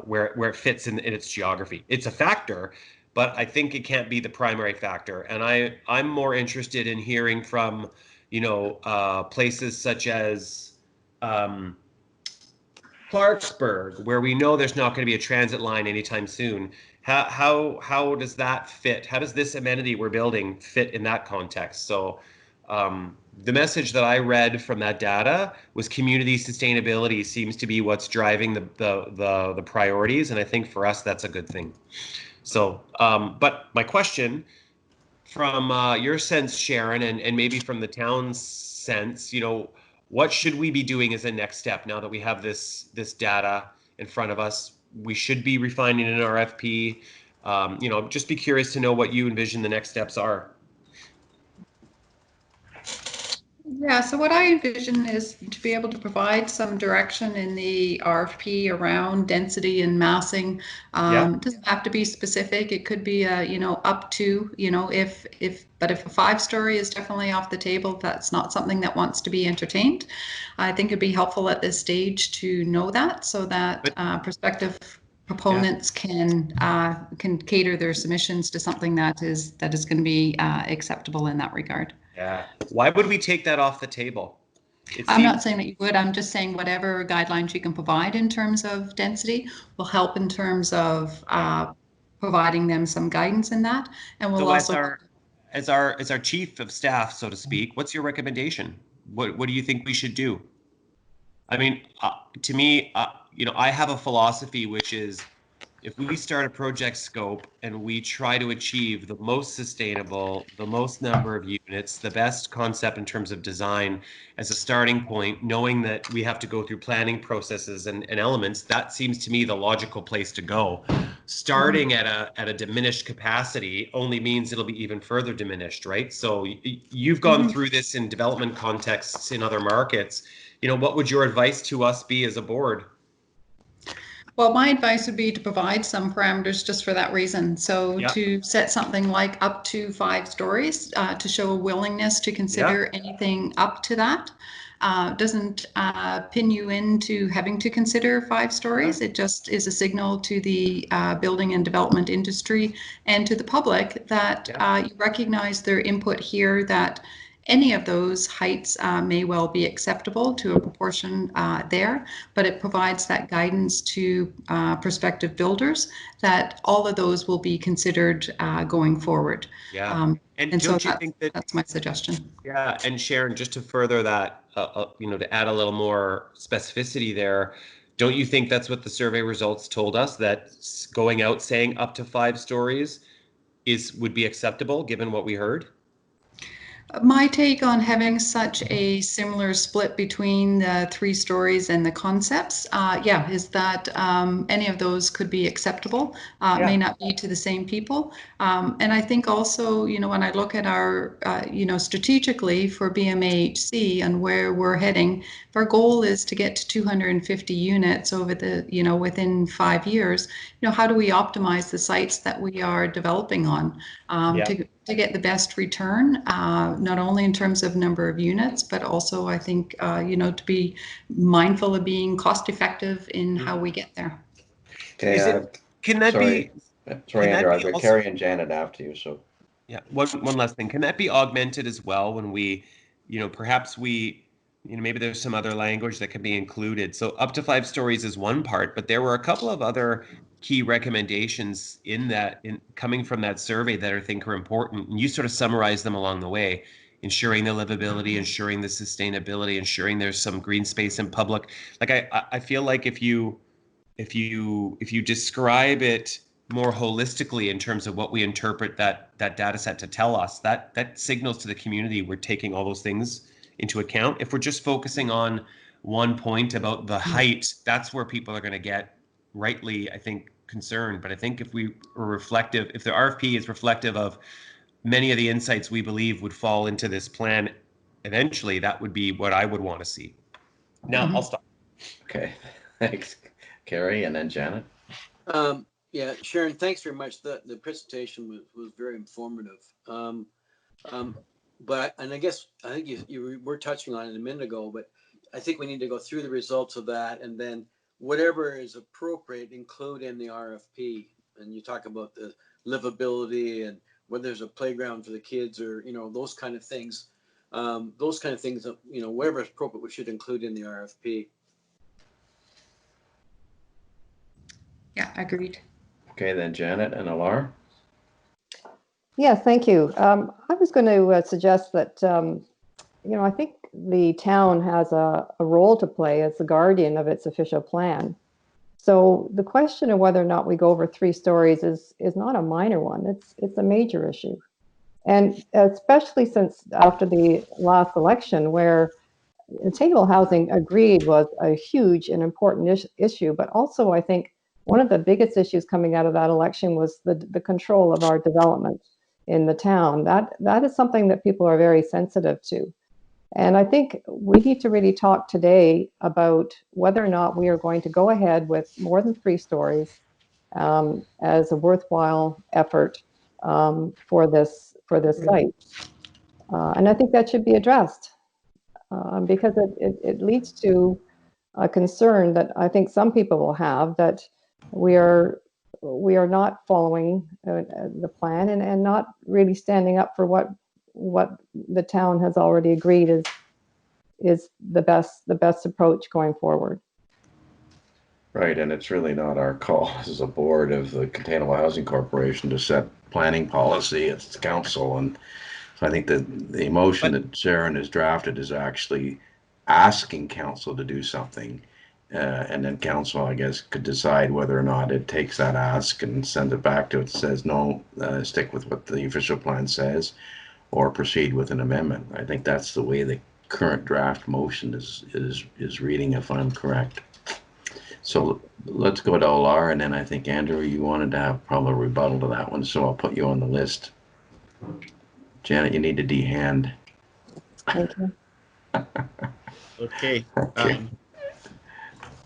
where it fits in its geography. It's a factor, but I think it can't be the primary factor. And I'm more interested in hearing from, you know, places such as Clarksburg, where we know there's not going to be a transit line anytime soon. How does that fit? How does this amenity we're building fit in that context? So the message that I read from that data was community sustainability seems to be what's driving the priorities, and I think for us that's a good thing. So, but my question from your sense, Sharon, and maybe from the town's sense, you know, what should we be doing as a next step now that we have this data in front of us? We should be refining an RFP. You know, just be curious to know what you envision the next steps are. Yeah, so what I envision is to be able to provide some direction in the RFP around density and massing. It doesn't have to be specific. It could be, you know, up to, you know, but if a 5-story is definitely off the table, that's not something that wants to be entertained. I think it'd be helpful at this stage to know that, so that prospective proponents can cater their submissions to something that is going to be acceptable in that regard. Yeah. Why would we take that off the table? I'm not saying that you would. I'm just saying whatever guidelines you can provide in terms of density will help in terms of providing them some guidance in that, and will also. As our chief of staff, so to speak, what's your recommendation? What do you think we should do? I mean, to me, you know, I have a philosophy which is, if we start a project scope and we try to achieve the most sustainable, the most number of units, the best concept in terms of design as a starting point, knowing that we have to go through planning processes and elements, that seems to me the logical place to go. Starting at a diminished capacity only means it'll be even further diminished, right? So you've gone through this in development contexts in other markets. You know, what would your advice to us be as a board? Well, my advice would be to provide some parameters just for that reason. So Yeah. to set something like up to 5 stories to show a willingness to consider anything up to that. Doesn't pin you into having to consider 5 stories. It just is a signal to the building and development industry and to the public that you recognize their input here, that any of those heights may well be acceptable to a proportion there, but it provides that guidance to prospective builders that all of those will be considered going forward. Yeah. And so don't you think that that's my suggestion. Yeah, and Sharon, just to further that, to add a little more specificity there, don't you think that's what the survey results told us, that going out saying up to 5 stories would be acceptable given what we heard? My take on having such a similar split between the 3 stories and the concepts, is that any of those could be acceptable. May not be to the same people. And I think also, when I look at our, strategically for BMAHC and where we're heading, if our goal is to get to 250 units over the, within 5 years, how do we optimize the sites that we are developing on to get the best return, not only in terms of number of units, but also I think, to be mindful of being cost effective in how we get there. Okay, can that sorry, Andrew, I've got also, Carrie and Janet after you, so. Yeah, one last thing. Can that be augmented as well when we, perhaps we, maybe there's some other language that can be included. So up to 5 stories is one part, but there were a couple of other key recommendations coming from that survey that I think are important. And you sort of summarize them along the way: ensuring the livability, ensuring the sustainability, ensuring there's some green space in public. Like I feel like if you describe it more holistically in terms of what we interpret that data set to tell us, that signals to the community we're taking all those things into account. If we're just focusing on one point about the height, that's where people are going to get rightly, I think, concerned. But I think if we are reflective, if the RFP is reflective of many of the insights we believe would fall into this plan eventually, that would be what I would want to see. Now I'll stop. Okay, thanks, Carrie, and then Janet. Yeah, Sharon, thanks very much. The presentation was very informative. But I think you were touching on it a minute ago, but I think we need to go through the results of that, and then whatever is appropriate include in the RFP. And you talk about the livability and whether there's a playground for the kids, or those kind of things. Whatever is appropriate, we should include in the RFP. Yeah, agreed. Okay, then Janet and Alar. Yes, thank you. I was going to suggest that, I think the town has a role to play as the guardian of its official plan. So the question of whether or not we go over 3 stories is not a minor one. It's a major issue. And especially since after the last election, where attainable housing agreed was a huge and important issue, but also I think one of the biggest issues coming out of that election was the control of our development in the town. That is something that people are very sensitive to. And I think we need to really talk today about whether or not we are going to go ahead with more than 3 stories as a worthwhile effort for this site. And I think that should be addressed because it leads to a concern that I think some people will have, that we are not following the plan and not really standing up for what the town has already agreed is the best approach going forward. Right, and it's really not our call as a board of the Attainable Housing Corporation to set planning policy. It's the council, and so I think that the motion that Sharon has drafted is actually asking council to do something, and then council, I guess, could decide whether or not it takes that ask and send it back to it, says no, stick with what the official plan says, or proceed with an amendment. I think that's the way the current draft motion is reading, if I'm correct. So let's go to Olar, and then I think, Andrew, you wanted to have probably a rebuttal to that one, so I'll put you on the list. Janet, you need to de-hand. Thank you. Okay. Okay.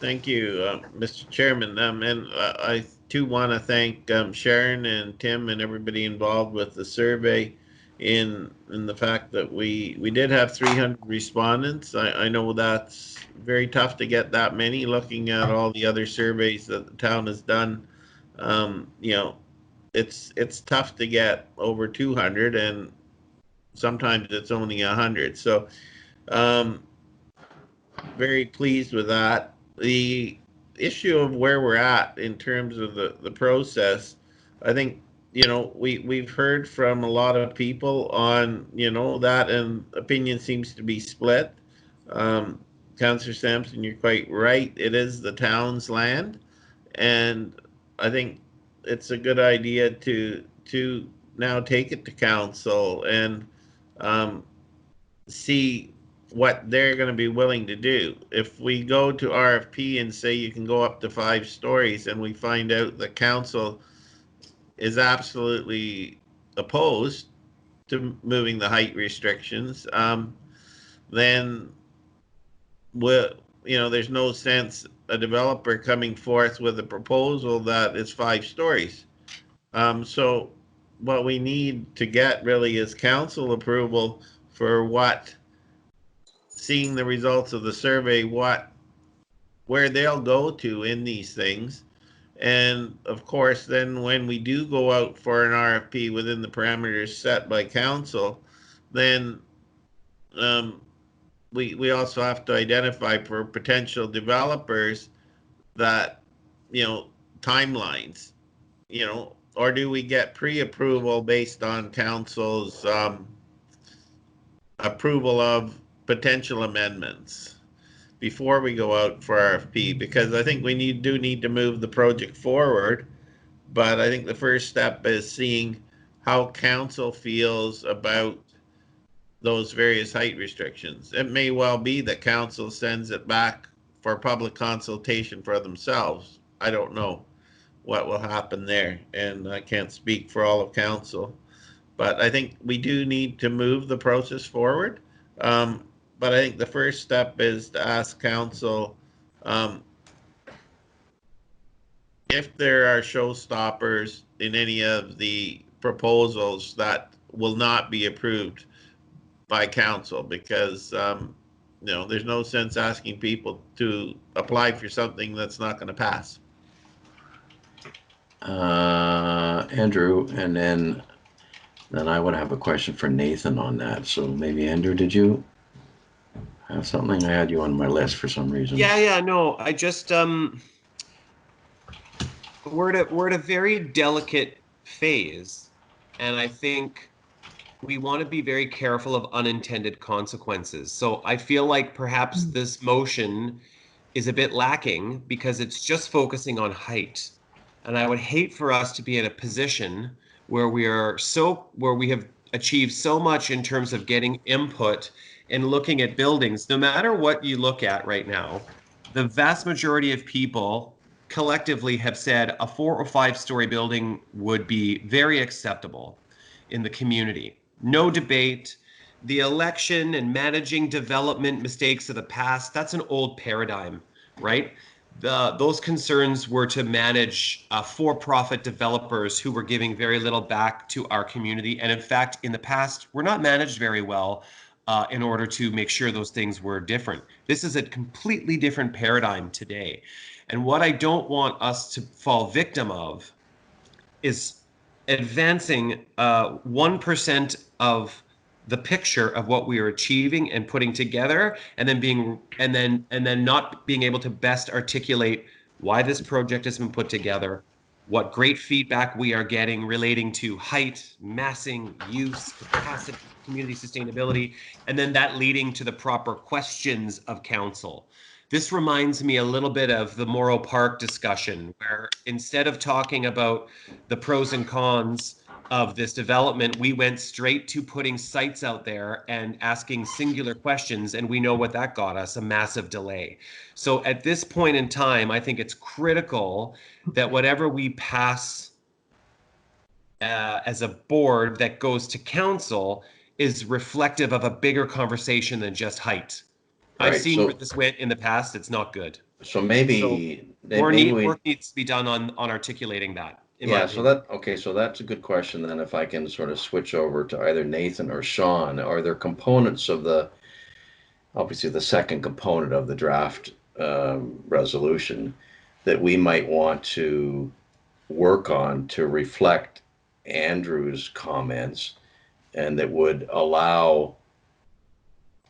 Thank you, Mr. Chairman. And I too want to thank Sharon and Tim and everybody involved with the survey in the fact that we did have 300 respondents. I know that's very tough to get that many, looking at all the other surveys that the town has done. You know, it's tough to get over 200, and sometimes it's only 100. So very pleased with that. The issue of where we're at in terms of the process, I think, you know, we've heard from a lot of people on, you know, that, and opinion seems to be split. Councillor Sampson, you're quite right. It is the town's land, and I think it's a good idea to now take it to council and see what they're going to be willing to do. If we go to RFP and say you can go up to 5 stories, and we find out the council is absolutely opposed to moving the height restrictions, then we'll, you know, there's no sense a developer coming forth with a proposal that is 5 stories. So what we need to get really is council approval for what, seeing the results of the survey, where they'll go to in these things. And of course, then when we do go out for an RFP within the parameters set by council, then we also have to identify for potential developers that, you know, timelines, you know, or do we get pre-approval based on council's approval of potential amendments before we go out for RFP? Because I think we do need to move the project forward, but I think the first step is seeing how council feels about those various height restrictions. It may well be that council sends it back for public consultation for themselves. I don't know what will happen there, and I can't speak for all of council, but I think we do need to move the process forward. But I think the first step is to ask council if there are showstoppers in any of the proposals that will not be approved by council, because you know, there's no sense asking people to apply for something that's not going to pass. Andrew, and then I would have a question for Nathan on that. So maybe Andrew, did you have something? I had you on my list for some reason. Yeah, no, I just we're at a very delicate phase, and I think we want to be very careful of unintended consequences. So I feel like perhaps this motion is a bit lacking because it's just focusing on height. And I would hate for us to be in a position where we have achieved so much in terms of getting input and looking at buildings. No matter what you look at right now, the vast majority of people collectively have said a 4 or 5 story building would be very acceptable in the community. No debate. The election and managing development mistakes of the past, that's an old paradigm, right? Those concerns were to manage for-profit developers who were giving very little back to our community. And in fact, in the past, were not managed very well in order to make sure those things were different. This is a completely different paradigm today. And what I don't want us to fall victim of is advancing 1% of the picture of what we are achieving and putting together, and then not being able to best articulate why this project has been put together, what great feedback we are getting relating to height, massing, use, capacity, community sustainability, and then that leading to the proper questions of council. This reminds me a little bit of the Morrow Park discussion, where instead of talking about the pros and cons of this development, we went straight to putting sites out there and asking singular questions, and we know what that got us, a massive delay. So at this point in time, I think it's critical that whatever we pass as a board that goes to council is reflective of a bigger conversation than just height. I've seen where this went in the past. It's not good. So maybe, Work needs to be done on articulating that. Yeah, so that's a good question then, if I can sort of switch over to either Nathan or Sean. Are there components of obviously the second component of the draft resolution that we might want to work on to reflect Andrew's comments and that would allow,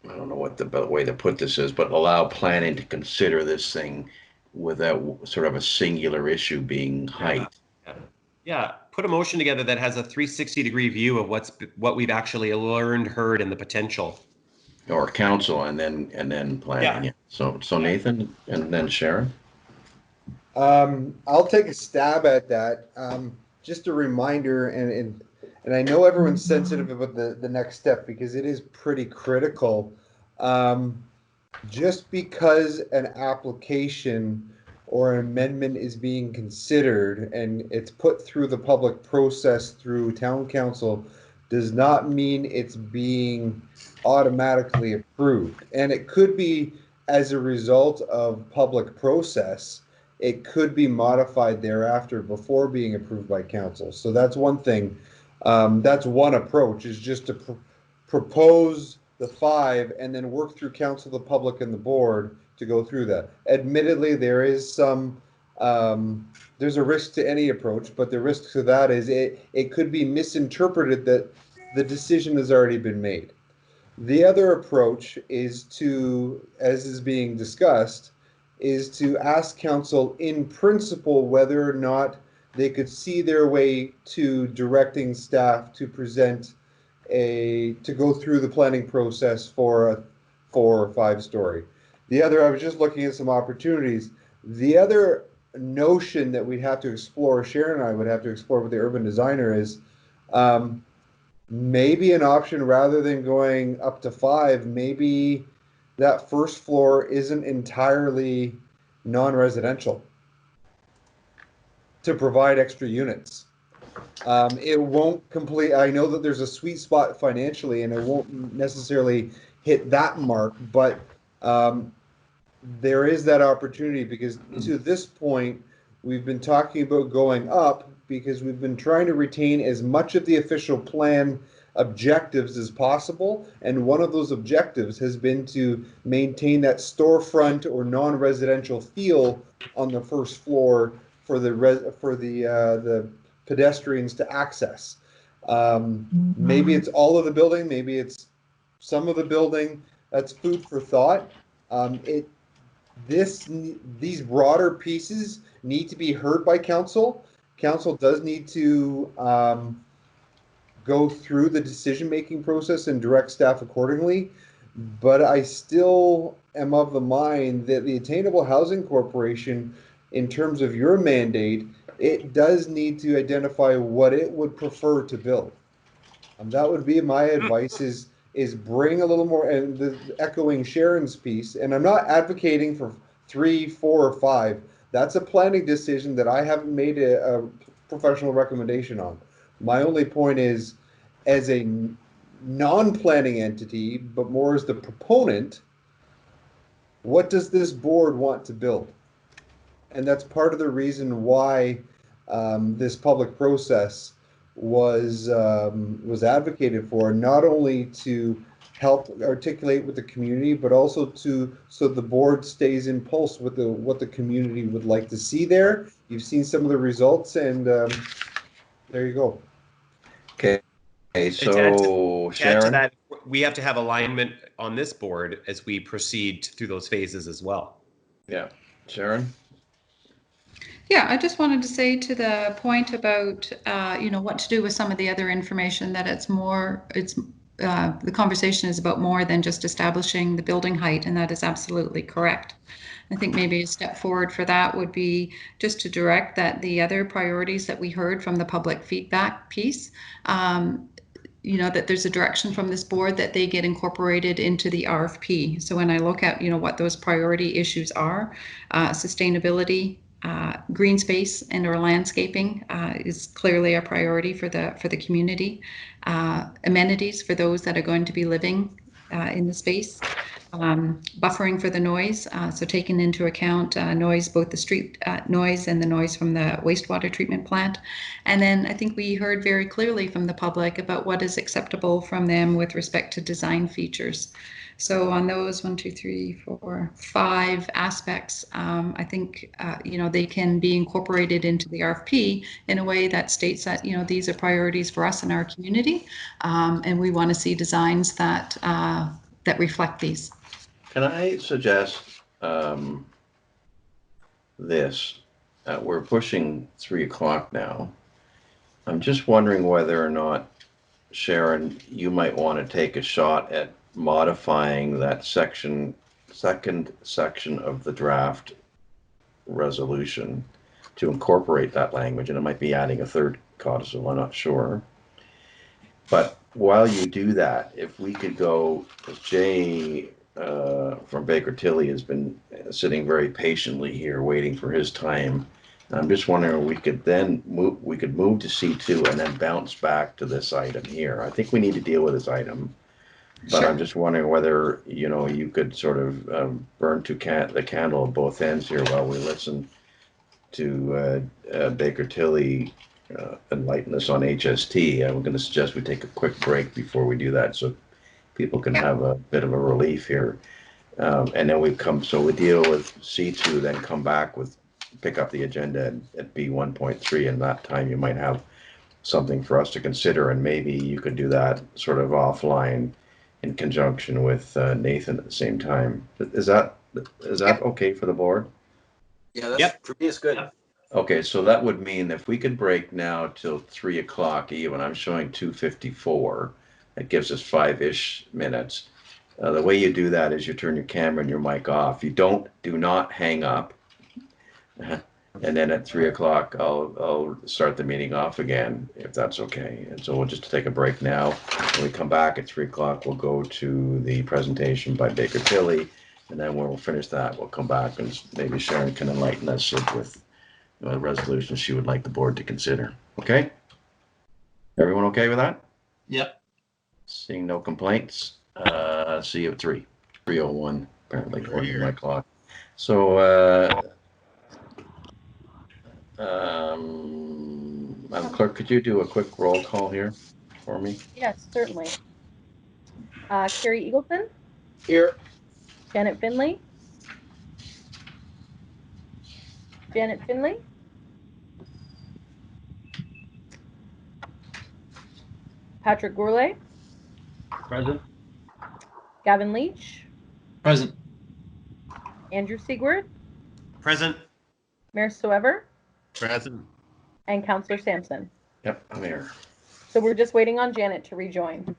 I don't know what the way to put this is, but allow planning to consider this thing without sort of a singular issue being height? Yeah, put a motion together that has a 360-degree view of what we've actually learned, heard, and the potential. Or council and then planning. Yeah. So Nathan and then Sharon. I'll take a stab at that. Just a reminder, and I know everyone's sensitive about the next step because it is pretty critical. Just because an application or an amendment is being considered and it's put through the public process through town council does not mean it's being automatically approved. And it could be as a result of public process. It could be modified thereafter before being approved by council. So that's one thing. That's one approach, is just to propose the 5 and then work through council, the public, and the board to go through that. Admittedly, there is some there's a risk to any approach, but the risk to that is it could be misinterpreted that the decision has already been made. The other approach is to, as is being discussed, is to ask council in principle whether or not they could see their way to directing staff to present to go through the planning process for a 4 or 5 story. The other, I was just looking at some opportunities. The other notion that we'd have to explore, Sharon and I would have to explore with the urban designer, is maybe an option rather than going up to 5, maybe that first floor isn't entirely non-residential to provide extra units. It won't complete. I know that there's a sweet spot financially, and it won't necessarily hit that mark, but there is that opportunity because to this point, we've been talking about going up because we've been trying to retain as much of the official plan objectives as possible. And one of those objectives has been to maintain that storefront or non-residential feel on the first floor for the pedestrians to access. Maybe it's all of the building, maybe it's some of the building. That's food for thought. These broader pieces need to be heard by council. Council does need to go through the decision-making process and direct staff accordingly. But I still am of the mind that the Attainable Housing Corporation, in terms of your mandate, it does need to identify what it would prefer to build. That would be my advice, is bring a little more, and echoing Sharon's piece, and I'm not advocating for 3, 4, or 5. That's a planning decision that I haven't made a professional recommendation on. My only point is, as a non-planning entity, but more as the proponent, what does this board want to build? And that's part of the reason why this public process was advocated for, not only to help articulate with the community, but also so the board stays in pulse with what the community would like to see there. You've seen some of the results, and there you go. Okay, so Sharon, to that, we have to have alignment on this board as we proceed through those phases as well. Yeah, Sharon. Yeah, I just wanted to say to the point about, what to do with some of the other information, that the conversation is about more than just establishing the building height, and that is absolutely correct. I think maybe a step forward for that would be just to direct that the other priorities that we heard from the public feedback piece, that there's a direction from this board that they get incorporated into the RFP. So when I look at, what those priority issues are, sustainability, green space and or landscaping is clearly a priority for the community. Amenities for those that are going to be living in the space. buffering for the noise, so taking into account noise, both the street noise and the noise from the wastewater treatment plant. And then I think we heard very clearly from the public about what is acceptable from them with respect to design features. So on those 1, 2, 3, 4, 5 aspects, I think they can be incorporated into the RFP in a way that states that these are priorities for us in our community, and we want to see designs that reflect these. Can I suggest this? We're pushing 3 o'clock now. I'm just wondering whether or not, Sharon, you might want to take a shot at modifying that second section of the draft resolution to incorporate that language, and it might be adding a third codicil, I'm not sure. But while you do that, if we could go, as Jay from Baker Tilly has been sitting very patiently here waiting for his time, I'm just wondering, we could move to C2 and then bounce back to this item here. I think we need to deal with this item, but Sure. I'm just wondering whether you could sort of burn the candle at both ends here while we listen to Baker Tilly enlighten us on HST. I'm going to suggest we take a quick break before we do that, so people can have a bit of a relief here, and then we deal with C2, then come back pick up the agenda at B1.3, and that time you might have something for us to consider, and maybe you could do that sort of offline in conjunction with Nathan at the same time. Is that okay for the board? Yeah, for me it's good. Okay, so that would mean if we could break now till 3 o'clock even, I'm showing 2:54. That gives us 5-ish minutes. The way you do that is you turn your camera and your mic off. You do not hang up. And then at 3 o'clock, I'll start the meeting off again, if that's okay. And so we'll just take a break now. When we come back at 3 o'clock, we'll go to the presentation by Baker Tilly. And then when we'll finish that, we'll come back and maybe Sharon can enlighten us with a resolution she would like the board to consider. Okay? Everyone okay with that? Yep. Seeing no complaints, see you at 3:01, apparently, according to my clock. So, Madam Clerk, could you do a quick roll call here for me? Yes, certainly. Carrie Eagleton? Here. Janet Finley? Janet Finley? Patrick Gourlay? Present. Gavin Leach? Present. Andrew Siegward? Present. Mayor Soever? Present. And Councillor Sampson. Yep, I'm here. So we're just waiting on Janet to rejoin.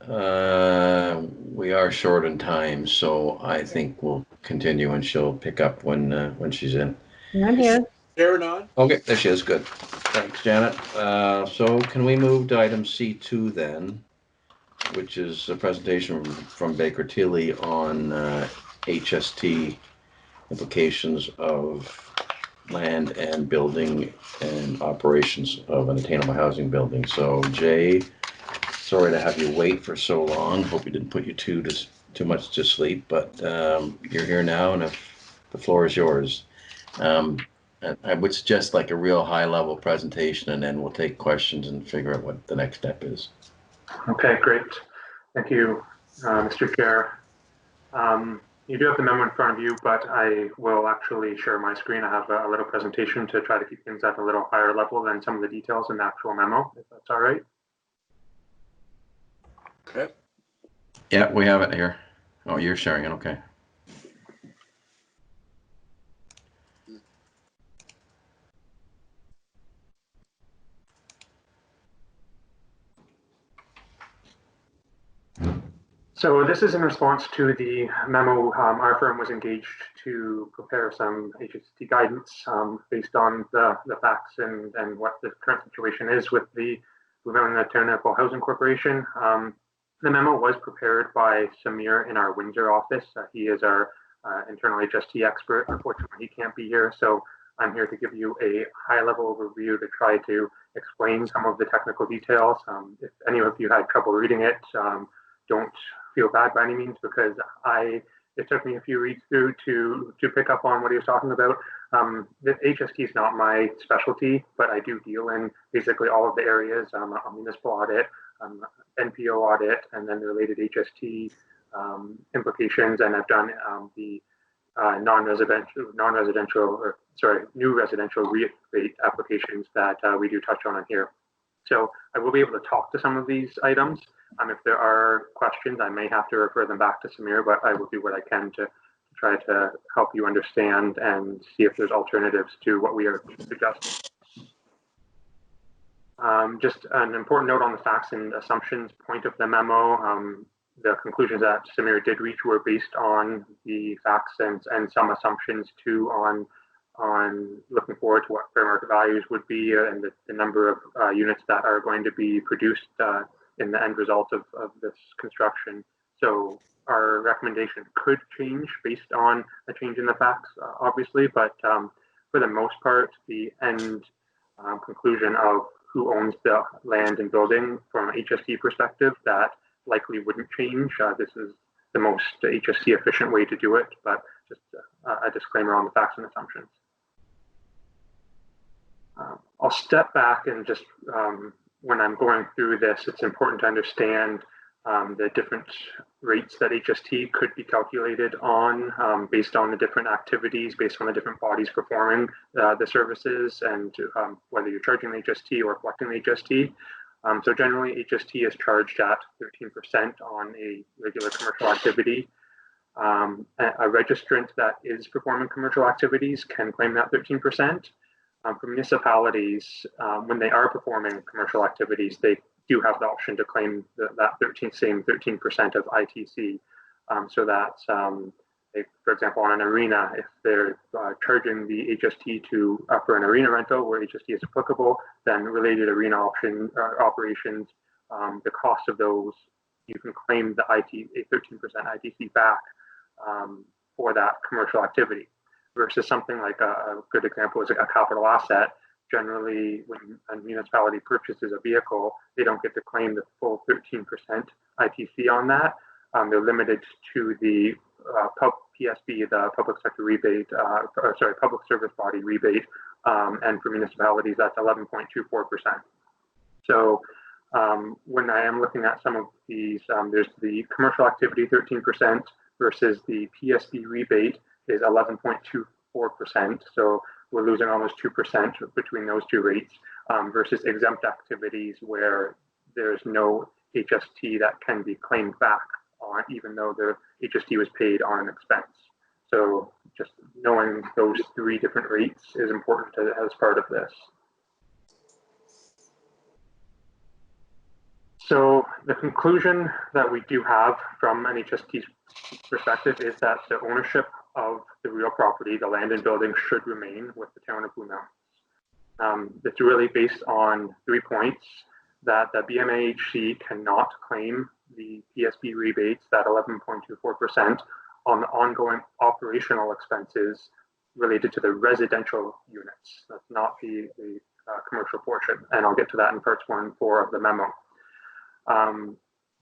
We are short on time, so I think we'll continue and she'll pick up when she's in. I'm here. Sharon on? Okay, there she is. Good. Thanks, Janet. So can we move to item C2 then, which is a presentation from Baker Tilly on HST implications of land and building and operations of an attainable housing building. So Jay, sorry to have you wait for so long. Hope we didn't put you too much to sleep, but you're here now, and if the floor is yours. I would suggest like a real high-level presentation, and then we'll take questions and figure out what the next step is. Okay, great. Thank you, Mr. Chair. You do have the memo in front of you, but I will actually share my screen. I have a little presentation to try to keep things at a little higher level than some of the details in the actual memo, if that's all right. Okay. Yeah, we have it here. Oh, you're sharing it. Okay. So this is in response to the memo. Our firm was engaged to prepare some HST guidance based on the facts and what the current situation is with the Blue Mountain Attainable Housing Corporation. The memo was prepared by Samir in our Windsor office. He is our internal HST expert. Unfortunately, he can't be here, so I'm here to give you a high-level overview to try to explain some of the technical details. If any of you had trouble reading it, don't feel bad by any means, because it took me a few reads through to pick up on what he was talking about. The HST is not my specialty, but I do deal in basically all of the areas, a municipal audit, NPO audit, and then the related HST implications. And I've done the new residential rebate applications that we do touch on here. So I will be able to talk to some of these items. If there are questions, I may have to refer them back to Samir, but I will do what I can to try to help you understand and see if there's alternatives to what we are suggesting. Just an important note on the facts and assumptions point of the memo. The conclusions that Samir did reach were based on the facts and some assumptions too on looking forward to what fair market values would be and the number of units that are going to be produced in the end result of this construction. So our recommendation could change based on a change in the facts, obviously, but for the most part, the end conclusion of who owns the land and building from an HST perspective, that likely wouldn't change. This is the most HST efficient way to do it, but just a disclaimer on the facts and assumptions. I'll step back and just when I'm going through this, it's important to understand the different rates that HST could be calculated on based on the different activities, based on the different bodies performing the services, and whether you're charging the HST or collecting the HST. So generally, HST is charged at 13% on a regular commercial activity. A registrant that is performing commercial activities can claim that 13%. For municipalities, when they are performing commercial activities, they do have the option to claim that same 13% of ITC. So that, for example, on an arena, if they're charging the HST for an arena rental where HST is applicable, then related arena operations, the cost of those, you can claim the 13% ITC back for that commercial activity. Versus something like a good example is a capital asset. Generally, when a municipality purchases a vehicle, they don't get to claim the full 13% ITC on that. They're limited to the PSB, the public sector rebate, public service body rebate, and for municipalities, that's 11.24%. So when I am looking at some of these, there's the commercial activity 13% versus the PSB rebate is 11.24%. So we're losing almost 2% between those two rates versus exempt activities where there's no HST that can be claimed back on, even though the HST was paid on an expense. So just knowing those three different rates is important as part of this. So the conclusion that we do have from an HST's perspective is that the ownership of the real property, the land and building, should remain with the town of Blue Mountains. It's really based on 3 points: that the BMAHC cannot claim the PSB rebates, that 11.24%, on the ongoing operational expenses related to the residential units. That's not the commercial portion, and I'll get to that in parts 1 and 4 of the memo.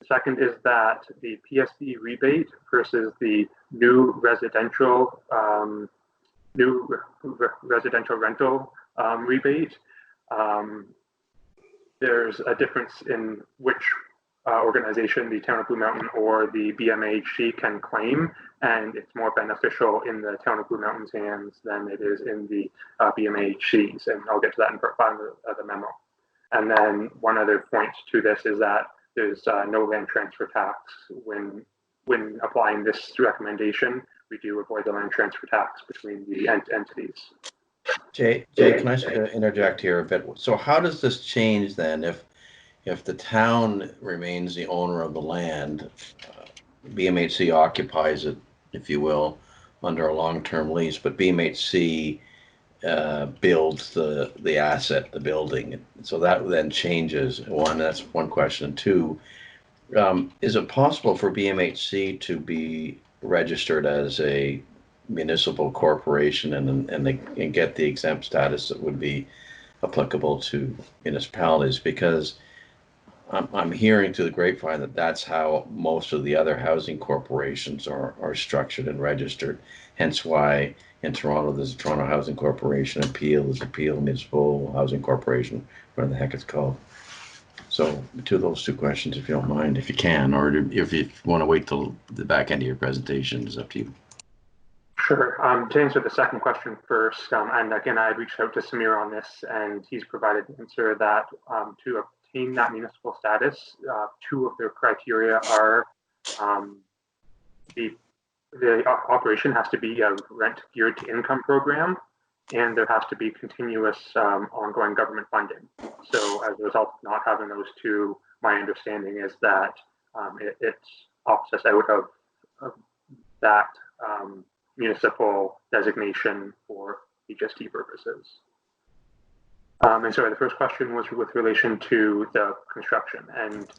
Second is that the PSB rebate versus the new residential rental rebate, there's a difference in which organization the town of Blue Mountain or the BMAHC can claim, and it's more beneficial in the town of Blue Mountain's hands than it is in the BMAHC's, and I'll get to that in part 5 of the memo. And then one other point to this is that there's no land transfer tax when applying this recommendation. We do avoid the land transfer tax between the entities. Jay, can I interject here a bit? So how does this change then if the town remains the owner of the land, BMHC occupies it, if you will, under a long-term lease, but BMHC builds the asset, the building. So that then changes. One, that's one question. Two, is it possible for BMHC to be registered as a municipal corporation and get the exempt status that would be applicable to municipalities? Because I'm hearing to the grapevine that that's how most of the other housing corporations are structured and registered. Hence why in Toronto there's a Toronto Housing Corporation, and Peel is a Peel Municipal Housing Corporation, whatever the heck it's called. So to those two questions, if you don't mind, if you can, or if you want to wait till the back end of your presentation, it's up to you. Sure. To answer the second question first, and again, I reached out to Samir on this, and he's provided an answer that to obtain that municipal status, two of their criteria are the operation has to be a rent geared to income program, and there has to be continuous ongoing government funding. So as a result of not having those two, my understanding is that it opts us out of that municipal designation for HST purposes. And sorry, the first question was with relation to the construction and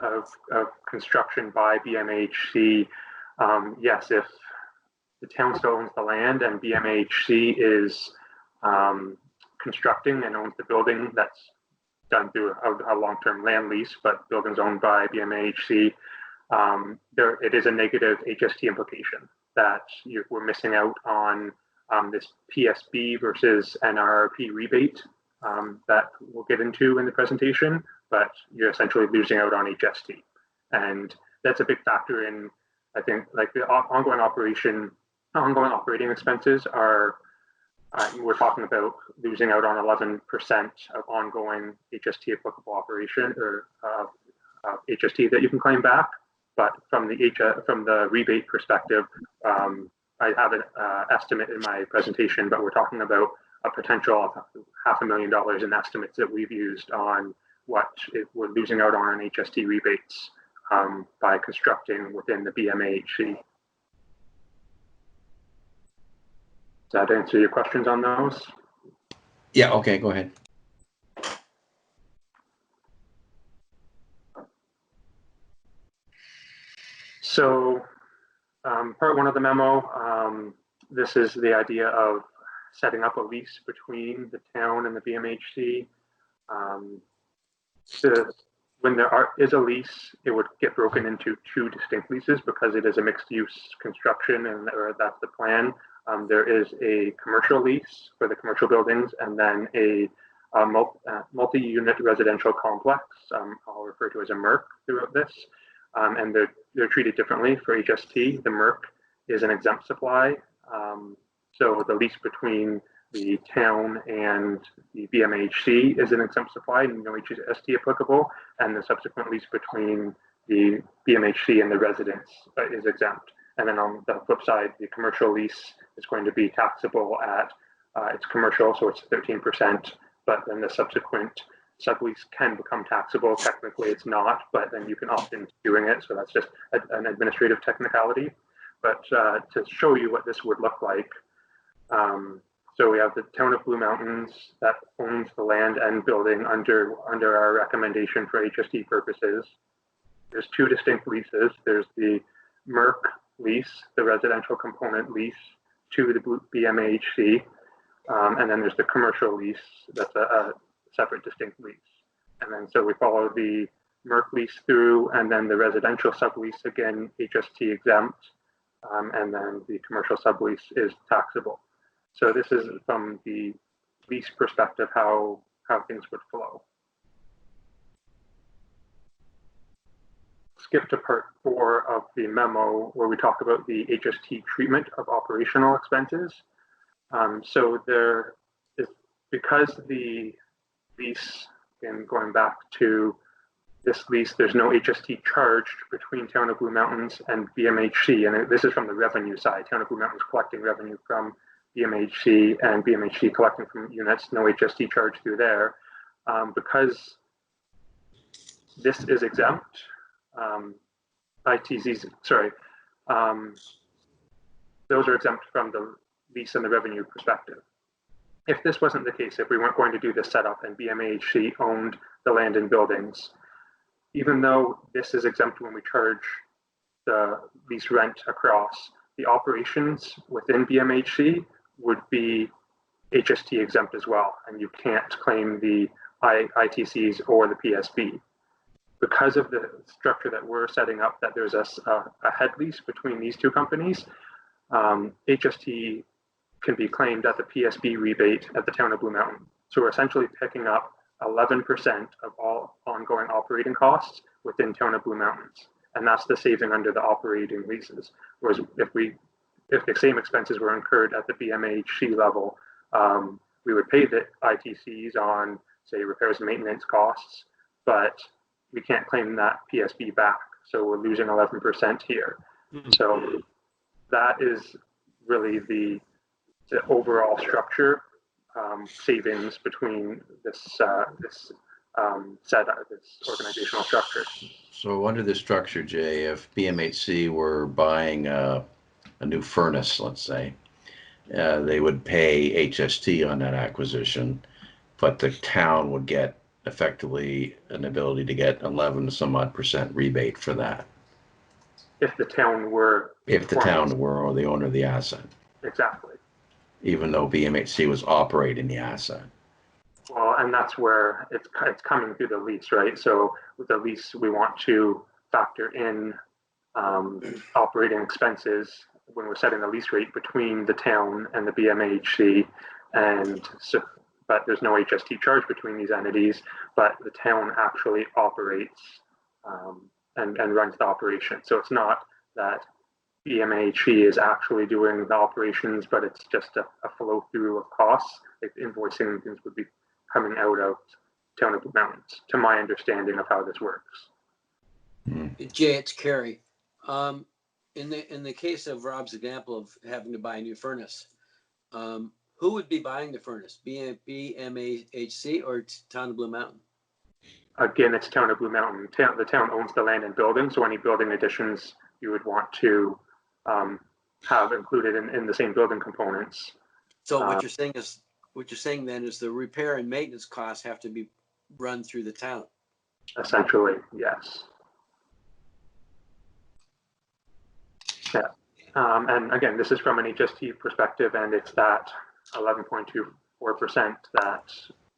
of construction by BMHC. Yes, if the town still owns the land and BMHC is constructing and owns the building, that's done through a long-term land lease, but buildings owned by BMHC, it is a negative HST implication that we're missing out on this PSB versus NRRP rebate that we'll get into in the presentation, but you're essentially losing out on HST. And that's a big factor in, I think, like the ongoing operating expenses are, we're talking about losing out on 11% of ongoing HST applicable operation or HST that you can claim back. But from the rebate perspective, I have an estimate in my presentation, but we're talking about a potential of $500,000 in estimates that we've used on what we're losing out on HST rebates by constructing within the BMHC. Does that answer your questions on those? Yeah, okay, go ahead. So part one of the memo, this is the idea of setting up a lease between the town and the BMHC. When there is a lease, it would get broken into two distinct leases because it is a mixed use construction or that's the plan. There is a commercial lease for the commercial buildings and then a multi-unit residential complex. I'll refer to as a MERC throughout this. And they're treated differently for HST. The MERC is an exempt supply. So the lease between the town and the BMHC is an exempt supply, no HST applicable, and the subsequent lease between the BMHC and the residents is exempt. And then on the flip side, the commercial lease is going to be taxable at, it's commercial, so it's 13%, but then the subsequent sublease can become taxable. Technically it's not, but then you can opt into doing it. So that's just an administrative technicality. But to show you what this would look like, so we have the town of Blue Mountains that owns the land and building under our recommendation for HST purposes. There's two distinct leases. There's the MERC lease, the residential component lease to the BMHC, and then there's the commercial lease that's a separate distinct lease. And then so we follow the MERC lease through, and then the residential sublease, again, HST exempt, and then the commercial sublease is taxable. So this is from the lease perspective, how things would flow. Skip to part 4 of the memo where we talk about the HST treatment of operational expenses. So there is, because the lease, and going back to this lease, there's no HST charged between Town of Blue Mountains and BMHC. And this is from the revenue side. Town of Blue Mountains collecting revenue from BMHC and BMHC collecting from units, no HST charge through there. Because this is exempt, ITZs, sorry, those are exempt from the lease and the revenue perspective. If this wasn't the case, if we weren't going to do this setup and BMHC owned the land and buildings, even though this is exempt when we charge the lease rent across, the operations within BMHC would be HST exempt as well. And you can't claim the ITCs or the PSB. Because of the structure that we're setting up, that there's a head lease between these two companies, HST can be claimed at the PSB rebate at the town of Blue Mountain. So we're essentially picking up 11% of all ongoing operating costs within town of Blue Mountains. And that's the saving under the operating leases. Whereas if the same expenses were incurred at the BMHC level, we would pay the ITCs on, say, repairs and maintenance costs, but we can't claim that PSB back. So we're losing 11% here. So that is really the overall structure savings between this organizational structure. So under this structure, Jay, if BMHC were buying a new furnace, let's say, they would pay HST on that acquisition, but the town would get effectively an ability to get 11 some odd % rebate for that. If the town were... If the town were or the owner of the asset. Exactly. Even though BMHC was operating the asset. Well, and that's where it's coming through the lease, right? So with the lease, we want to factor in operating expenses when we're setting the lease rate between the town and the BMHC, and so, but there's no HST charge between these entities, but the town actually operates and runs the operation. So it's not that BMHC is actually doing the operations, but it's just a flow through of costs. Like invoicing and things would be coming out of town of Blue Mountains, to my understanding of how this works. Jay, it's Kerry. In the case of Rob's example of having to buy a new furnace, who would be buying the furnace? BMHC or town of Blue Mountain? Again, it's town of Blue Mountain. The town owns the land and building, so any building additions you would want to have included in the same building components. So what you're saying then is the repair and maintenance costs have to be run through the town. Essentially, yes. Yeah. And again, this is from an HST perspective, and it's that 11.24% that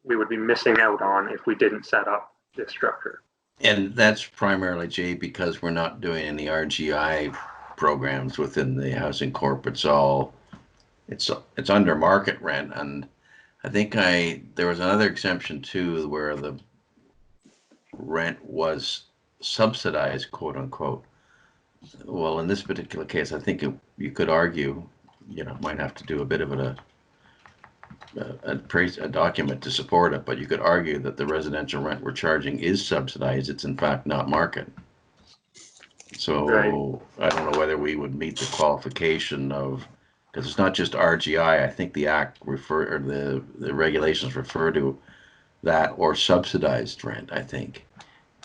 we would be missing out on if we didn't set up this structure. And that's primarily, Jay, because we're not doing any RGI programs within the housing corp. It's under market rent, and I think there was another exemption too where the rent was subsidized, quote unquote. Well, in this particular case, I think you could argue, might have to do a bit of a document to support it, but you could argue that the residential rent we're charging is subsidized. It's in fact not market. So right. I don't know whether we would meet the qualification of, because it's not just RGI. I think the act the regulations refer to that or subsidized rent, I think.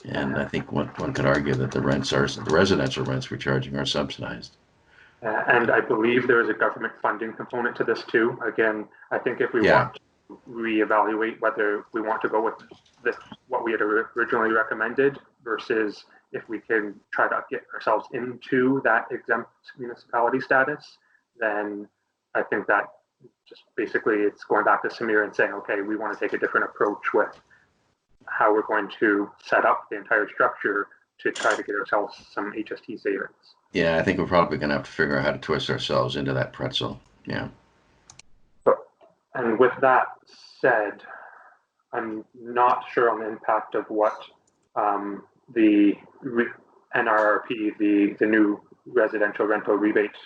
And I think one could argue that the residential rents we're charging are subsidized. And I believe there is a government funding component to this too. Again, I think if we want to reevaluate whether we want to go with what we had originally recommended versus if we can try to get ourselves into that exempt municipality status, then I think that just basically it's going back to Samir and saying, okay, we want to take a different approach with how we're going to set up the entire structure to try to get ourselves some HST savings. Yeah, I think we're probably going to have to figure out how to twist ourselves into that pretzel. Yeah. And with that said, I'm not sure on the impact of what the NRRP, the new residential rental rebate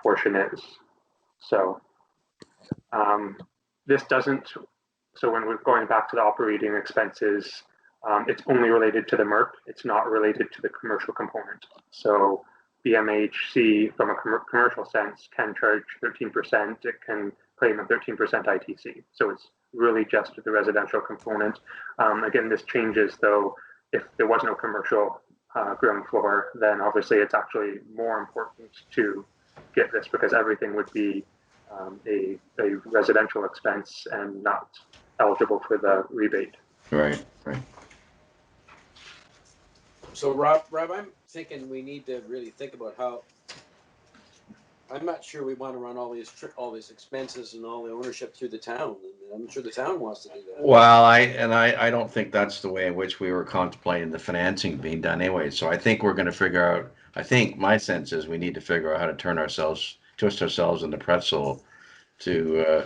portion is. So this doesn't. So when we're going back to the operating expenses, it's only related to the MERC. It's not related to the commercial component. So BMHC, from a commercial sense, can charge 13%. It can claim a 13% ITC. So it's really just the residential component. Again, this changes, though, if there was no commercial ground floor, then obviously it's actually more important to get this because everything would be a residential expense and not eligible for the rebate. Right. So Rob, I'm thinking we need to really think about I'm not sure we want to run all these expenses and all the ownership through the town. I'm sure the town wants to do that. Well, I don't think that's the way in which we were contemplating the financing being done anyway. So I think we're going to figure out. I think my sense is we need to figure out how to twist ourselves in the pretzel to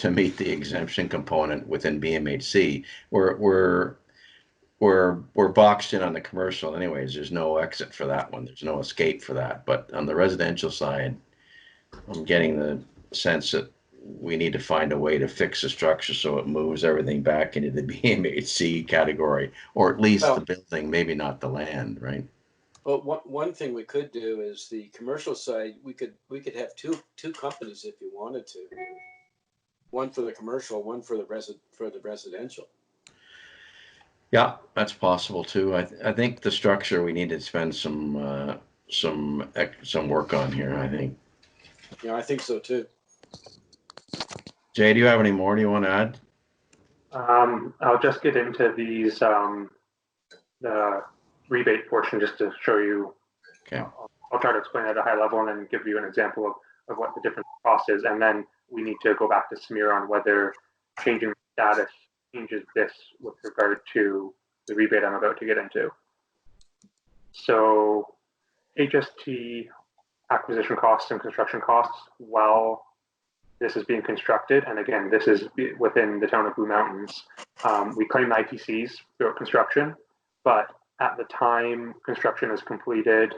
meet the exemption component within BMHC. We're boxed in on the commercial anyways. There's no exit for that one. There's no escape for that. But on the residential side, I'm getting the sense that we need to find a way to fix the structure so it moves everything back into the BMHC category, or at least the building, maybe not the land, right? Well, one thing we could do is the commercial side. We could have two companies if you wanted to. One for the commercial, one for the residential. Yeah, that's possible too. I think the structure we need to spend some work on here. I think. Yeah, I think so too. Jay, do you have any more? Do you want to add? I'll just get into these the rebate portion just to show you. Okay. I'll try to explain at a high level and then give you an example of what the different cost is, and then we need to go back to Samir on whether changing status changes this with regard to the rebate I'm about to get into. So HST acquisition costs and construction costs while this is being constructed, and again, this is within the town of Blue Mountains. We claim ITCs throughout construction, but at the time construction is completed,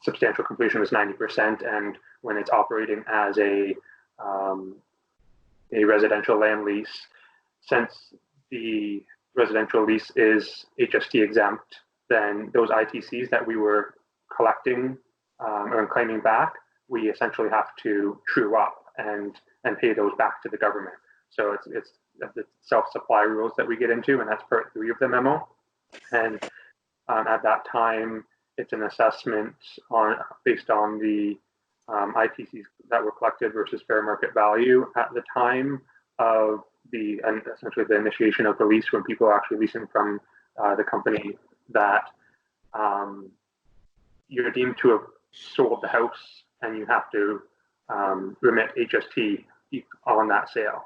substantial completion is 90%, and when it's operating as a residential land lease, since the residential lease is HST exempt, then those ITCs that we were collecting or claiming back, we essentially have to true up and pay those back to the government. So it's the self-supply rules that we get into, and that's part 3 of the memo. And at that time, it's an assessment based on the ITCs that were collected versus fair market value at the time of essentially the initiation of the lease, when people are actually leasing from the company, that you're deemed to have sold the house and you have to remit HST on that sale.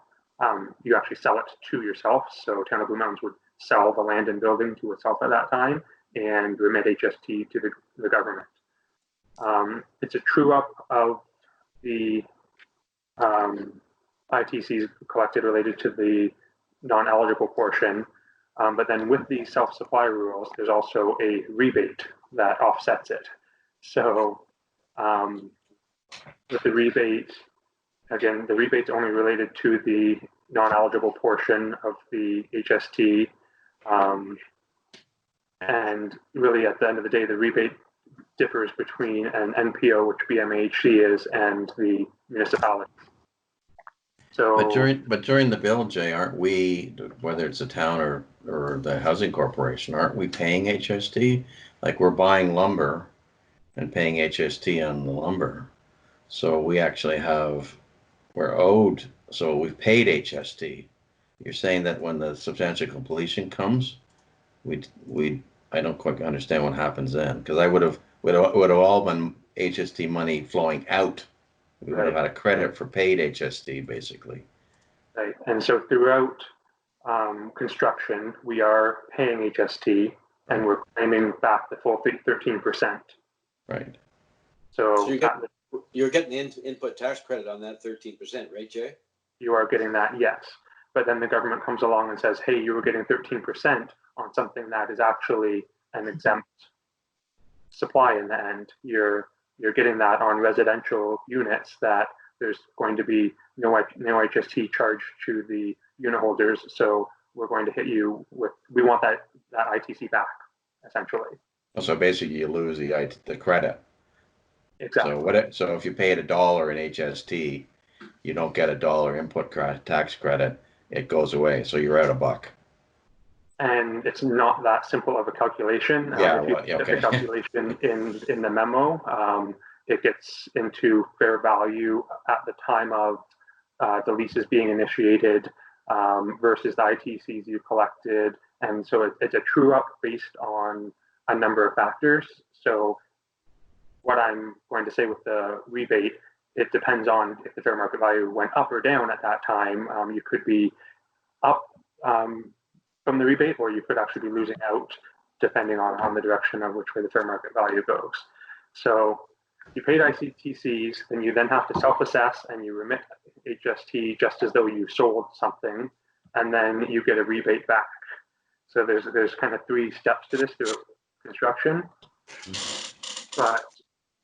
You actually sell it to yourself. So Town of Blue Mountains would sell the land and building to itself at that time and remit HST to the government. It's a true up of the ITCs collected related to the non-eligible portion. But then with the self-supply rules, there's also a rebate that offsets it. So with the rebate, again, the rebate's only related to the non-eligible portion of the HST. And really at the end of the day, the rebate differs between an NPO, which BMHC is, and the municipality. So, but during the bill, Jay, aren't we, whether it's the town or the housing corporation, aren't we paying HST? Like we're buying lumber and paying HST on the lumber. So we actually we're owed, so we've paid HST. You're saying that when the substantial completion comes, I don't quite understand what happens then, because would have all been HST money flowing out. We would have had a credit for paid HST, basically. Right, and so throughout construction, we are paying HST, and we're claiming back the full 13%. Right. So you're getting the input tax credit on that 13%, right, Jay? You are getting that, yes. But then the government comes along and says, hey, you were getting 13% on something that is actually an exempt supply in the end. You're getting that on residential units that there's going to be no HST charged to the unit holders. So we're going to hit you with, we want that ITC back, essentially. So basically you lose the credit. Exactly. So if you paid $1 in HST, you don't get $1 input tax credit. It goes away. So you're out $1. And it's not that simple of a calculation. Yeah, if you look at the calculation in the memo, it gets into fair value at the time of the leases being initiated versus the ITCs you collected. And so it's a true up based on a number of factors. So what I'm going to say with the rebate, it depends on if the fair market value went up or down at that time. You could be up from the rebate, or you could actually be losing out depending on the direction of which way the fair market value goes. So you paid ICTCs, then you then have to self-assess and you remit HST just as though you sold something, and then you get a rebate back. So there's kind of 3 steps to this through construction. But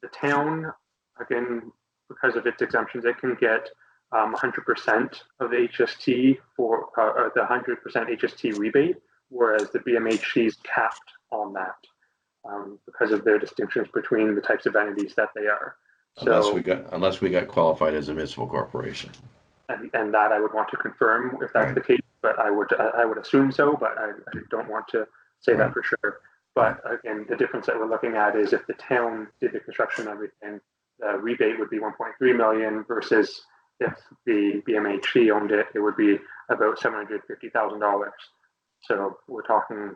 the town, again, because of its exemptions, it can get 100% of the HST for the 100% HST rebate, whereas the BMHC is capped on that because of their distinctions between the types of entities that they are. Unless we got qualified as a municipal corporation. And that I would want to confirm if that's the case, but I would assume so, but I don't want to say that for sure. But again, the difference that we're looking at is if the town did the construction and everything, the rebate would be 1.3 million versus if the BMHC owned it, it would be about $750,000. So we're talking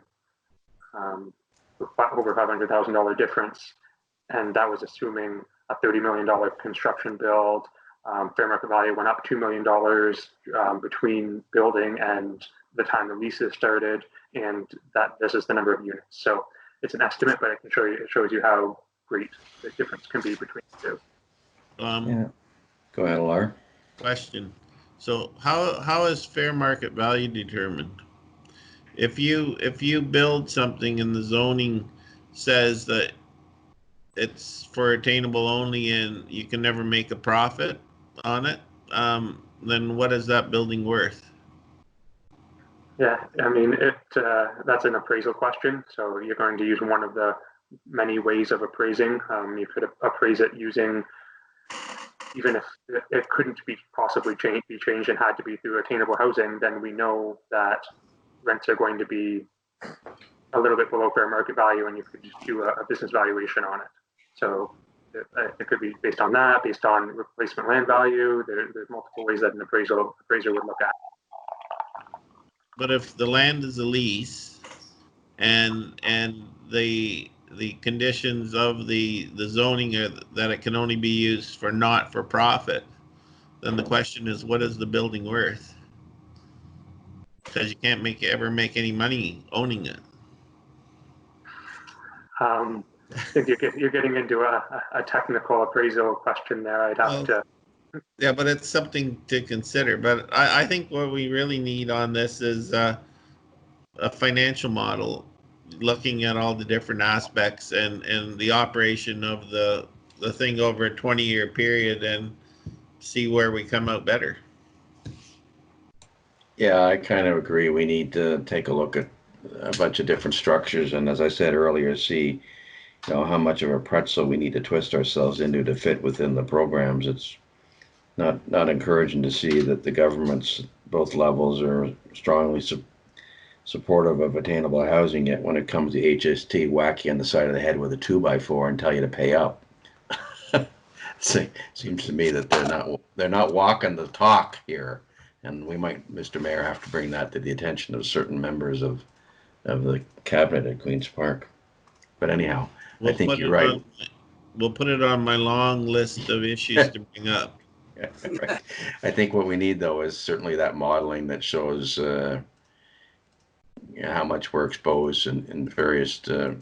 over $500,000 difference, and that was assuming a $30 million construction build. Fair market value went up $2 million between building and the time the leases started, and that this is the number of units. So it's an estimate, but I can show you. It shows you how great the difference can be between the two. Go ahead, Alar. Question. So how is fair market value determined? If you build something and the zoning says that it's for attainable only and you can never make a profit on it, then what is that building worth? Yeah, I mean, that's an appraisal question. So you're going to use one of the many ways of appraising. You could appraise it using, even if it couldn't be possibly be changed and had to be through attainable housing, then we know that rents are going to be a little bit below fair market value, and you could just do a business valuation on it. So it could be based on that, based on replacement land value. There's multiple ways that an appraiser would look at. But if the land is a lease and the conditions of the zoning are that it can only be used for not for profit, then the question is, what is the building worth? Because you can't ever make any money owning it. I think you're getting into a technical appraisal question there. I'd have to. Yeah, but it's something to consider. But I think what we really need on this is a financial model, looking at all the different aspects and the operation of the thing over a 20-year period and see where we come out better. Yeah, I kind of agree. We need to take a look at a bunch of different structures, and as I said earlier, see how much of a pretzel we need to twist ourselves into to fit within the programs. It's not encouraging to see that the governments, both levels, are strongly supportive of attainable housing, yet when it comes to HST, whack you on the side of the head with a 2x4 and tell you to pay up. Seems to me that they're not walking the talk here, and we might, Mr. Mayor, have to bring that to the attention of certain members of the cabinet at Queen's Park. But anyhow, I think you're right. We'll put it on my long list of issues to bring up. Right. I think what we need, though, is certainly that modeling that shows how much we're exposed in various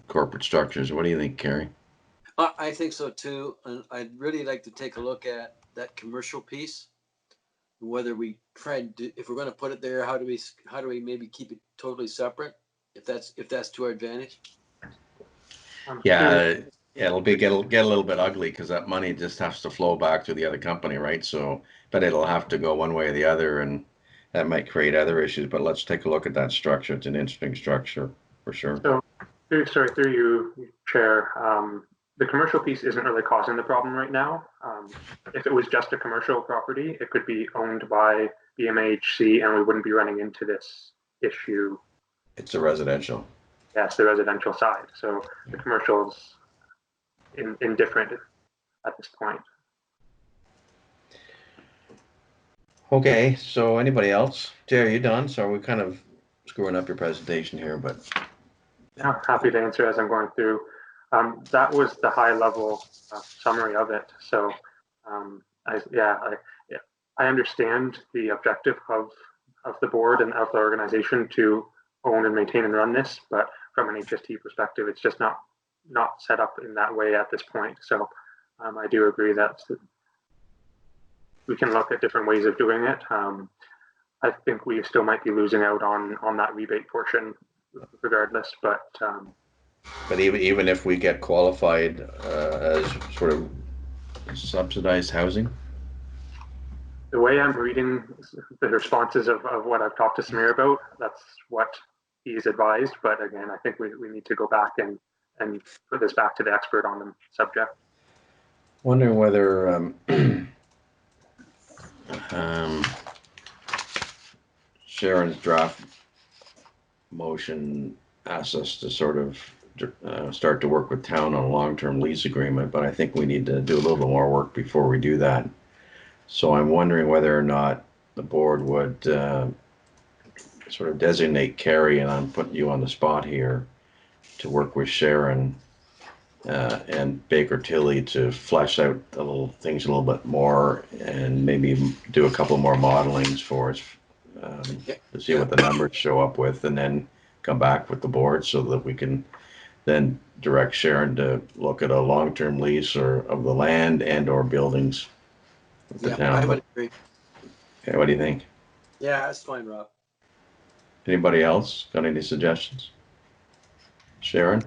corporate structures. What do you think, Carrie? I think so too, and I'd really like to take a look at that commercial piece. Whether we try, if we're going to put it there, how do we maybe keep it totally separate, if that's to our advantage? Yeah, it'll get a little bit ugly because that money just has to flow back to the other company, right? So, but it'll have to go one way or the other, and that might create other issues. But let's take a look at that structure. It's an interesting structure for sure. So, through you, Chair. The commercial piece isn't really causing the problem right now. If it was just a commercial property, it could be owned by BMHC, and we wouldn't be running into this issue. It's a residential. Yes, the residential side. So the commercial's indifferent at this point. Okay, so anybody else? Jerry, you done? So we're kind of screwing up your presentation here, but Yeah, happy to answer as I'm going through. That was the high level summary of it. So I understand the objective of the board and of the organization to own and maintain and run this, but from an HST perspective, it's just not set up in that way at this point. So I do agree that we can look at different ways of doing it. I think we still might be losing out on that rebate portion regardless, but even if we get qualified as sort of subsidized housing? The way I'm reading the responses of what I've talked to Samir about, that's what he's advised. But again, I think we need to go back and put this back to the expert on the subject. Wondering whether Sharon's draft motion asks us to sort of start to work with town on a long-term lease agreement, but I think we need to do a little bit more work before we do that. So I'm wondering whether or not the board would sort of designate Carrie, and I'm putting you on the spot here, to work with Sharon and Baker Tilly to flesh out the little things a little bit more, and maybe do a couple more modelings for us to see what the numbers show up with, and then come back with the board so that we can then direct Sharon to look at a long-term lease of the land and or buildings with the town. I would agree. Okay, what do you think? Yeah, that's fine, Rob. Anybody else got any suggestions? Sharon?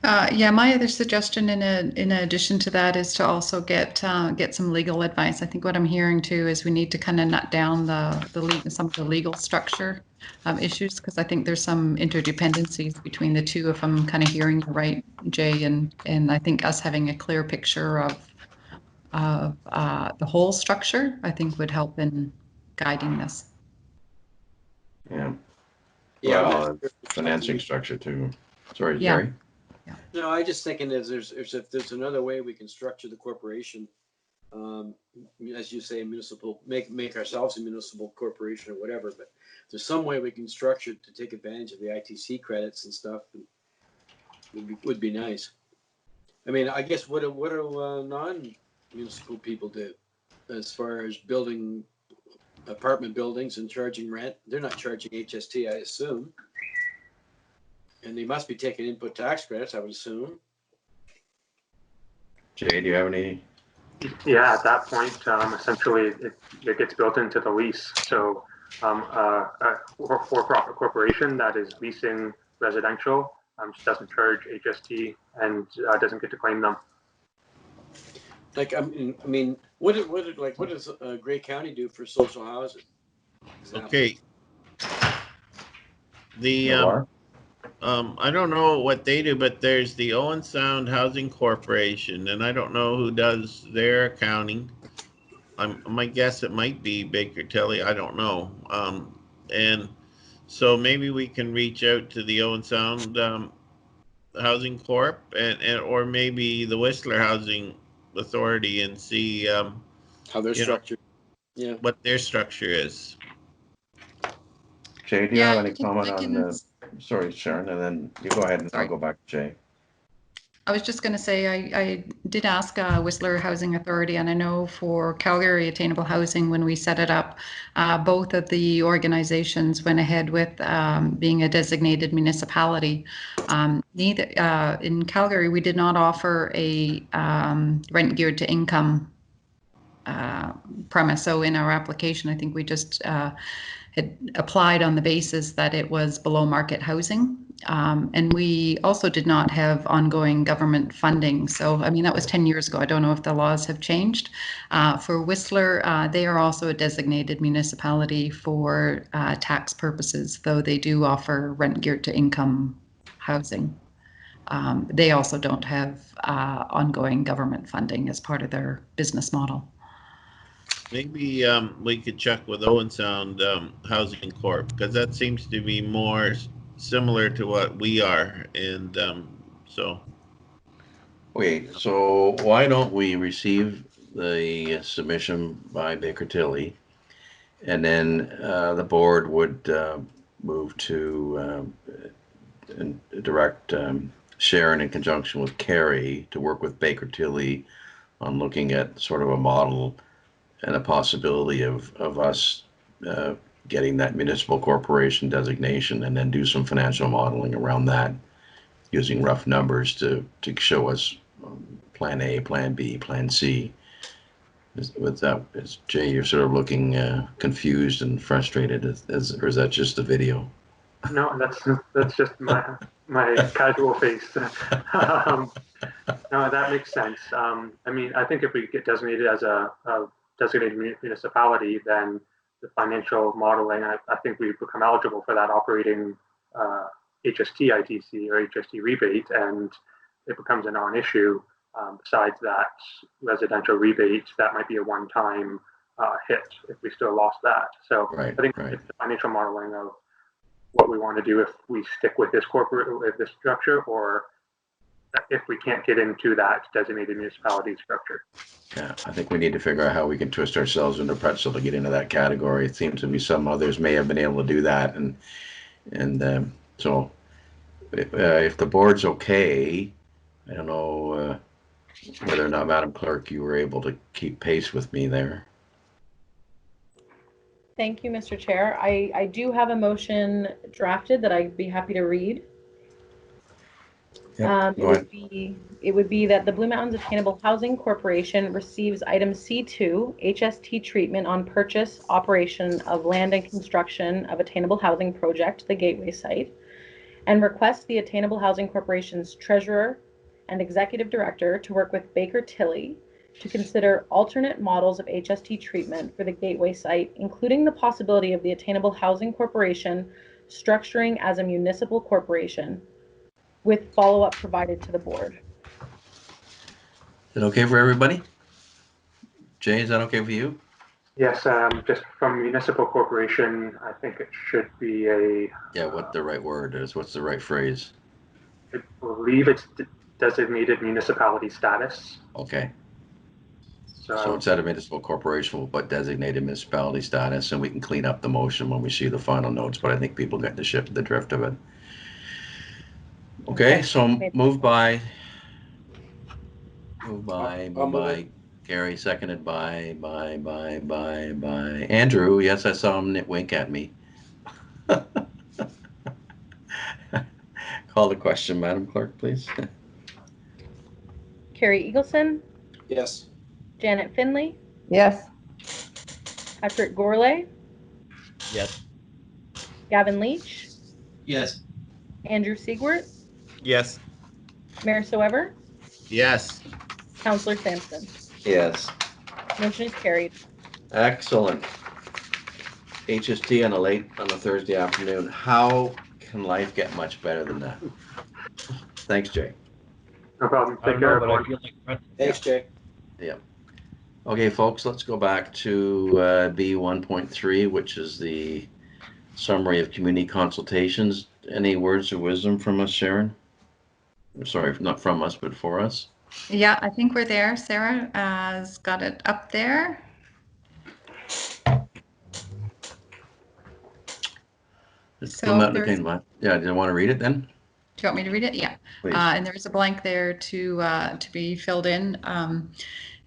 Yeah, my other suggestion in addition to that is to also get some legal advice. I think what I'm hearing too is we need to kind of nut down some of the legal structure issues, because I think there's some interdependencies between the two, if I'm kind of hearing you right, Jay, and I think us having a clear picture of the whole structure, I think would help in guiding this. Yeah. Yeah, well, financing structure too. Sorry, Yeah. Jerry? Yeah. No, I just thinking if there's another way we can structure the corporation, as you say, make ourselves a municipal corporation or whatever. But there's some way we can structure it to take advantage of the ITC credits and stuff. Would be nice. I mean, I guess what do non-municipal people do as far as building apartment buildings and charging rent? They're not charging HST, I assume. And they must be taking input tax credits, I would assume. Jay, do you have any? Yeah, at that point, essentially it gets built into the lease. So a for-profit corporation that is leasing residential just doesn't charge HST and doesn't get to claim them. Like, I mean, what does Grey County do for social housing? Example. Okay. I don't know what they do, but there's the Owen Sound Housing Corporation, and I don't know who does their accounting. My guess it might be Baker Tilly. I don't know. And so maybe we can reach out to the Owen Sound Housing Corp or maybe the Whistler Housing Authority and see how they're structured. Yeah, what their structure is. Jay, do you have any comment on sorry, Sharon, and then you go ahead and I'll go back to Jay. I was just going to say I did ask Whistler Housing Authority, and I know for Calgary Attainable Housing, when we set it up, both of the organizations went ahead with being a designated municipality. Neither in Calgary, we did not offer a rent geared to income premise. So in our application, I think we just had applied on the basis that it was below market housing. And we also did not have ongoing government funding. So, I mean, that was 10 years ago. I don't know if the laws have changed. For Whistler, they are also a designated municipality for tax purposes, though they do offer rent geared to income housing. They also don't have ongoing government funding as part of their business model. Maybe we could check with Owen Sound Housing Corp, because that seems to be more similar to what we are, and so. Wait, so why don't we receive the submission by Baker Tilly, and then the board would move to direct Sharon in conjunction with Carrie to work with Baker Tilly on looking at sort of a model and a possibility of us getting that municipal corporation designation, and then do some financial modeling around that using rough numbers to show us plan A, plan B, plan C. Is Jay, you're sort of looking confused and frustrated, or is that just the video? No, that's just my casual face. No, that makes sense. I mean, I think if we get designated as a designated municipality, then the financial modeling, I think we become eligible for that operating HST ITC or HST rebate, and it becomes a non-issue. Besides that residential rebate, that might be a one-time hit if we still lost that. So I think it's the financial modeling of what we want to do if we stick with this structure, or if we can't get into that designated municipality structure. Yeah, I think we need to figure out how we can twist ourselves into pretzel to get into that category. It seems to me some others may have been able to do that, and so if the board's okay, I don't know whether or not, Madam Clerk, you were able to keep pace with me there. Thank you, Mr. Chair. I do have a motion drafted that I'd be happy to read. It would be that the Blue Mountains Attainable Housing Corporation receives item C2, HST treatment on purchase, operation of land and construction of Attainable Housing Project, the Gateway site, and requests the Attainable Housing Corporation's treasurer and executive director to work with Baker Tilly to consider alternate models of HST treatment for the Gateway site, including the possibility of the Attainable Housing Corporation structuring as a municipal corporation, with follow-up provided to the board. Is that okay for everybody? Jay, is that okay for you? Yes, just from municipal corporation, I think it should be a... Yeah, what the right word is, what's the right phrase? I believe it's designated municipality status. Okay. So instead of municipal corporation, we'll put designated municipality status, and we can clean up the motion when we see the final notes, but I think people get the drift of it. Okay, so move by Gary, seconded by Andrew. Yes, I saw him wink at me. Call the question, Madam Clerk, please. Carrie Eagleson? Yes. Janet Finley? Yes. Patrick Gourlay? Yes. Gavin Leach? Yes. Andrew Siegwart? Yes. Mayor Soever? Yes. Councillor Sampson? Yes. Motion is carried. Excellent. HST on a Thursday afternoon. How can life get much better than that? Thanks, Jay. no problem. I don't know, but I feel like Thanks, Jay. Yeah. Okay, folks, let's go back to B1.3, which is the summary of community consultations. Any words of wisdom from us, Sharon? Sorry, not from us, but for us. Yeah, I think we're there. Sarah has got it up there. Yeah, do you want to read it then? Do you want me to read it? Yeah. Please. And there's a blank there to be filled in.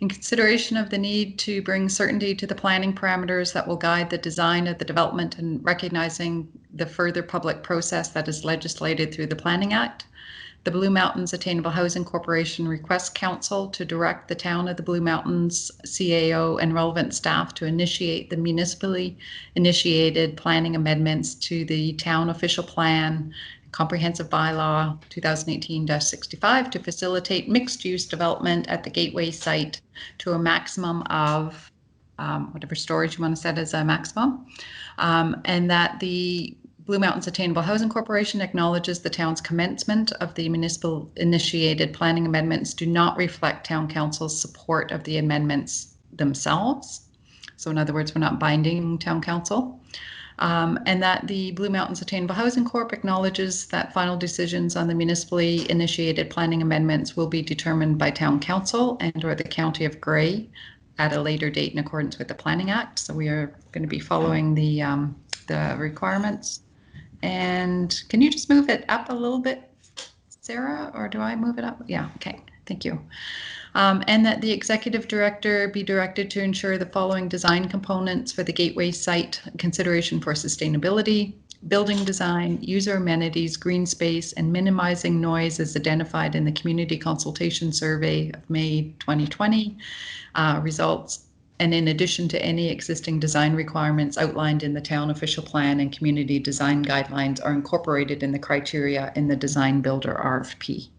In consideration of the need to bring certainty to the planning parameters that will guide the design of the development and recognizing the further public process that is legislated through the Planning Act, the Blue Mountains Attainable Housing Corporation requests Council to direct the Town of the Blue Mountains CAO and relevant staff to initiate the municipally initiated planning amendments to the Town Official Plan Comprehensive Bylaw 2018-65 to facilitate mixed-use development at the Gateway site to a maximum of whatever storage you want to set as a maximum, and that the Blue Mountains Attainable Housing Corporation acknowledges the town's commencement of the municipal initiated planning amendments do not reflect Town Council's support of the amendments themselves. So in other words, we're not binding Town Council. And that the Blue Mountains Attainable Housing Corp acknowledges that final decisions on the municipally initiated planning amendments will be determined by Town Council and or the County of Grey at a later date in accordance with the Planning Act. So we are going to be following the requirements. And can you just move it up a little bit, Sarah, or do I move it up? Yeah, okay, thank you. And that the executive director be directed to ensure the following design components for the Gateway site: consideration for sustainability, building design, user amenities, green space, and minimizing noise as identified in the community consultation survey of May 2020 results. And in addition to any existing design requirements outlined in the town official plan and community design guidelines are incorporated in the criteria in the design builder RFP.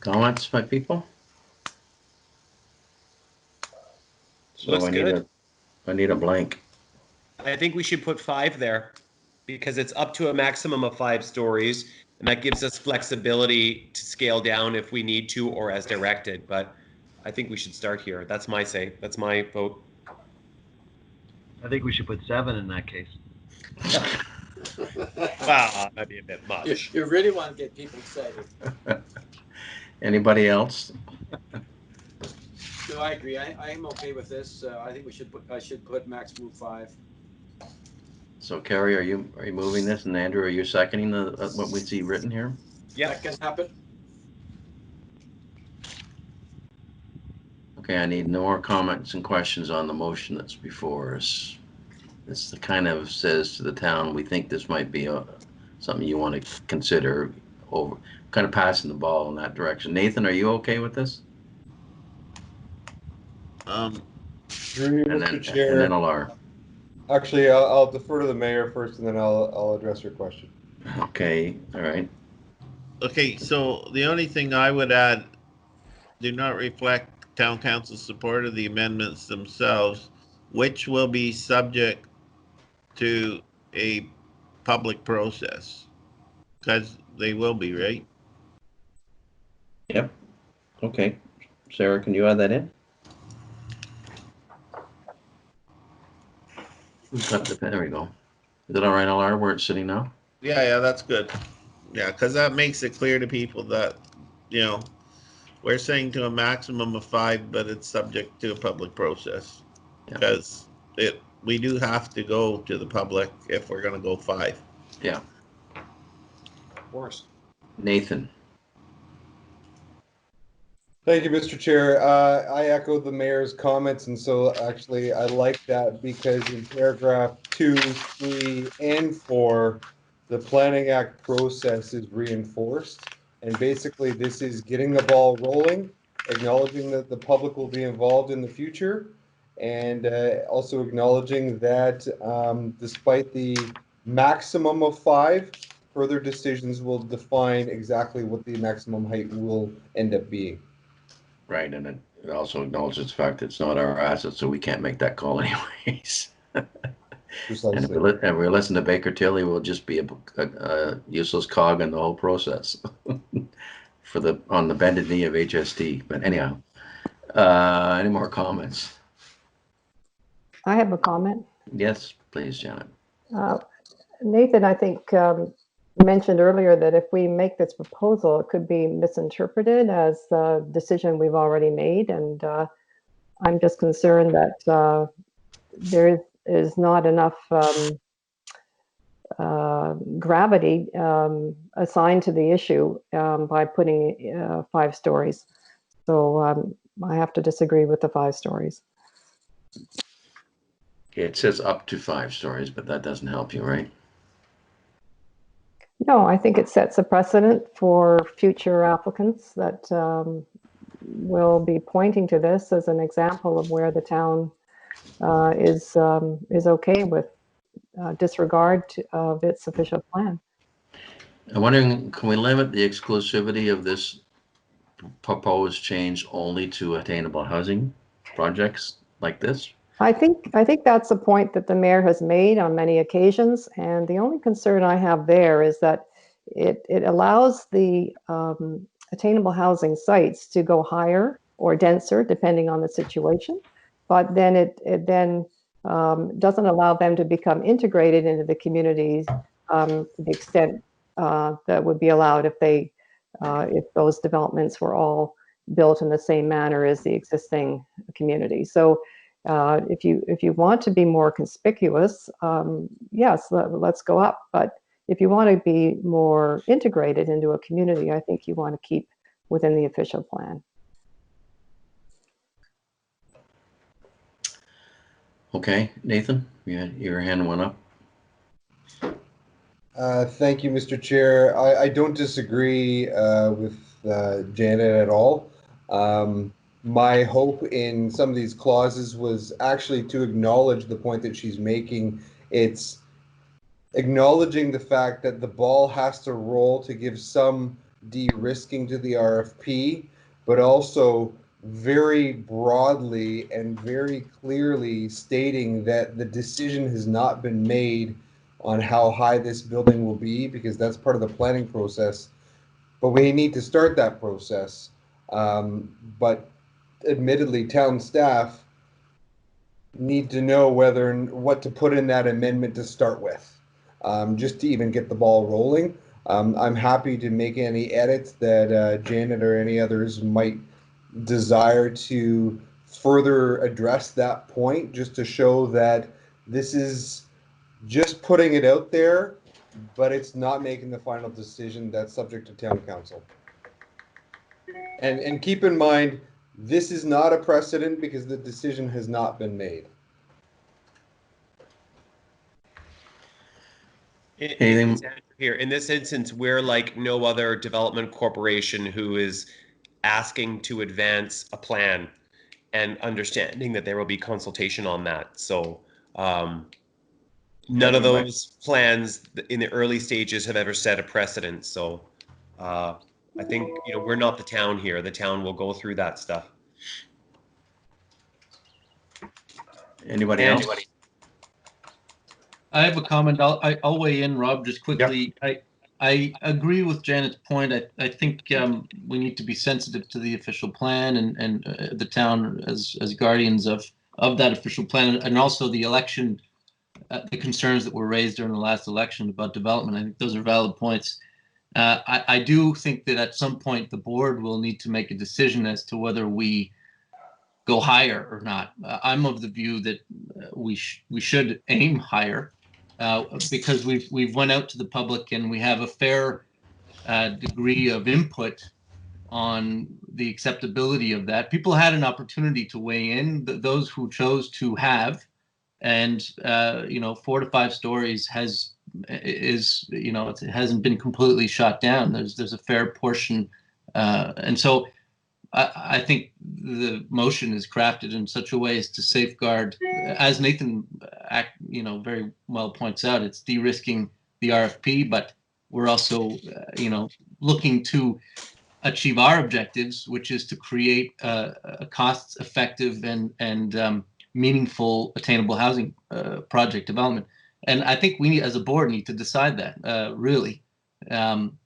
Comments by people? So Looks good. I need a blank. I think we should put 5 there because it's up to a maximum of 5 stories, and that gives us flexibility to scale down if we need to or as directed. But I think we should start here. That's my say. That's my vote. I think we should put 7 in that case. Wow, that'd be a bit much. You really want to get people excited. Anybody else? No, I agree. I'm okay with this. I think I should put maximum 5. So Carrie, are you moving this, and Andrew, are you seconding what we see written here? Yeah, that can happen. Okay, I need no more comments and questions on the motion that's before us. This kind of says to the town, we think this might be something you want to consider, over kind of passing the ball in that direction. Nathan, are you okay with this? Through you, Mr. Chair. And then Alar. Actually, I'll defer to the mayor first, and then I'll address your question. Okay, all right. Okay, so the only thing I would add, do not reflect town council's support of the amendments themselves, which will be subject to a public process, because they will be, right? Yep. Okay. Sarah, can you add that in? Who's got the pen? There we go. Is it all right, Alar, where it's sitting now? Yeah, that's good. Yeah, because that makes it clear to people that, we're saying to a maximum of 5, but it's subject to a public process. Because we do have to go to the public if we're going to go 5. Yeah. Of course. Nathan. Thank you, Mr. Chair. I echo the mayor's comments, and so actually I like that because in paragraph 2, 3, and 4, the Planning Act process is reinforced. And basically this is getting the ball rolling, acknowledging that the public will be involved in the future, and also acknowledging that despite the maximum of 5, further decisions will define exactly what the maximum height will end up being. Right, and it also acknowledges the fact that it's not our asset, so we can't make that call anyways. And if we listen to Baker Tilly, we'll just be a useless cog in the whole process on the bended knee of HST. But anyhow, any more comments? I have a comment. Yes, please, Janet. Nathan, I think, mentioned earlier that if we make this proposal, it could be misinterpreted as a decision we've already made. And I'm just concerned that there is not enough gravity assigned to the issue by putting 5 stories. So I have to disagree with the 5 stories. It says up to 5 stories, but that doesn't help you, right? No, I think it sets a precedent for future applicants that will be pointing to this as an example of where the town is okay with disregard of its official plan. I'm wondering, can we limit the exclusivity of this proposed change only to attainable housing projects like this? I think that's a point that the mayor has made on many occasions, and the only concern I have there is that it allows the attainable housing sites to go higher or denser depending on the situation, but then it doesn't allow them to become integrated into the communities to the extent that would be allowed if those developments were all built in the same manner as the existing community. So if you want to be more conspicuous, yes, let's go up. But if you want to be more integrated into a community, I think you want to keep within the official plan. Okay, Nathan, you had your hand went up. Thank you, Mr. Chair. I don't disagree with Janet at all. My hope in some of these clauses was actually to acknowledge the point that she's making. It's acknowledging the fact that the ball has to roll to give some de-risking to the RFP, but also very broadly and very clearly stating that the decision has not been made on how high this building will be, because that's part of the planning process. But we need to start that process. But admittedly, town staff need to know what to put in that amendment to start with, just to even get the ball rolling. I'm happy to make any edits that Janet or any others might desire to further address that point, just to show that this is just putting it out there, but it's not making the final decision. That's subject to town council. And keep in mind, this is not a precedent because the decision has not been made. Anything? Here, in this instance, we're like no other development corporation who is asking to advance a plan and understanding that there will be consultation on that. So none of those plans in the early stages have ever set a precedent. So I think, we're not the town here. The town will go through that stuff. Anybody else? I have a comment. I'll weigh in, Rob, just quickly. Yep. I agree with Janet's point. I think we need to be sensitive to the official plan and the town as guardians of that official plan, and also the election, the concerns that were raised during the last election about development. I think those are valid points. I do think that at some point the board will need to make a decision as to whether we go higher or not. I'm of the view that we should aim higher. Because we've went out to the public and we have a fair degree of input on the acceptability of that. People had an opportunity to weigh in. Those who chose to have, and 4 to 5 stories it hasn't been completely shot down. There's a fair portion, and so I think the motion is crafted in such a way as to safeguard, as Nathan very well points out, it's de-risking the RFP, but we're also looking to achieve our objectives, which is to create a cost-effective and meaningful attainable housing project development. And I think we as a board need to decide that really,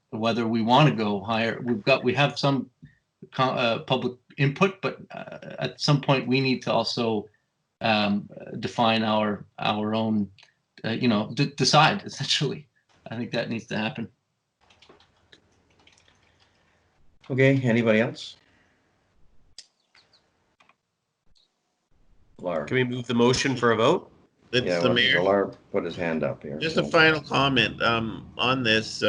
whether we want to go higher. We have some public input, but at some point we need to also define our own, decide essentially. I think that needs to happen. Okay, anybody else? Lar. Can we move the motion for a vote? It's the mayor. Lar put his hand up here. Just a final comment on this.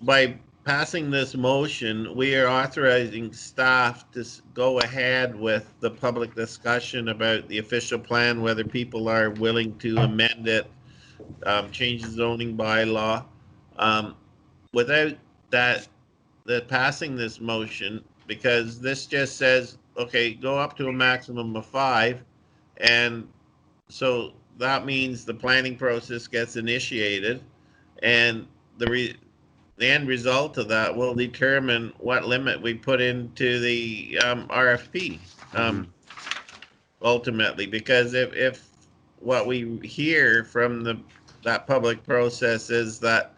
By passing this motion, we are authorizing staff to go ahead with the public discussion about the official plan, whether people are willing to amend it, change the zoning bylaw. Without passing this motion, because this just says, okay, go up to a maximum of 5, and so that means the planning process gets initiated, and the end result of that will determine what limit we put into the RFP ultimately. Because if what we hear from that public process is that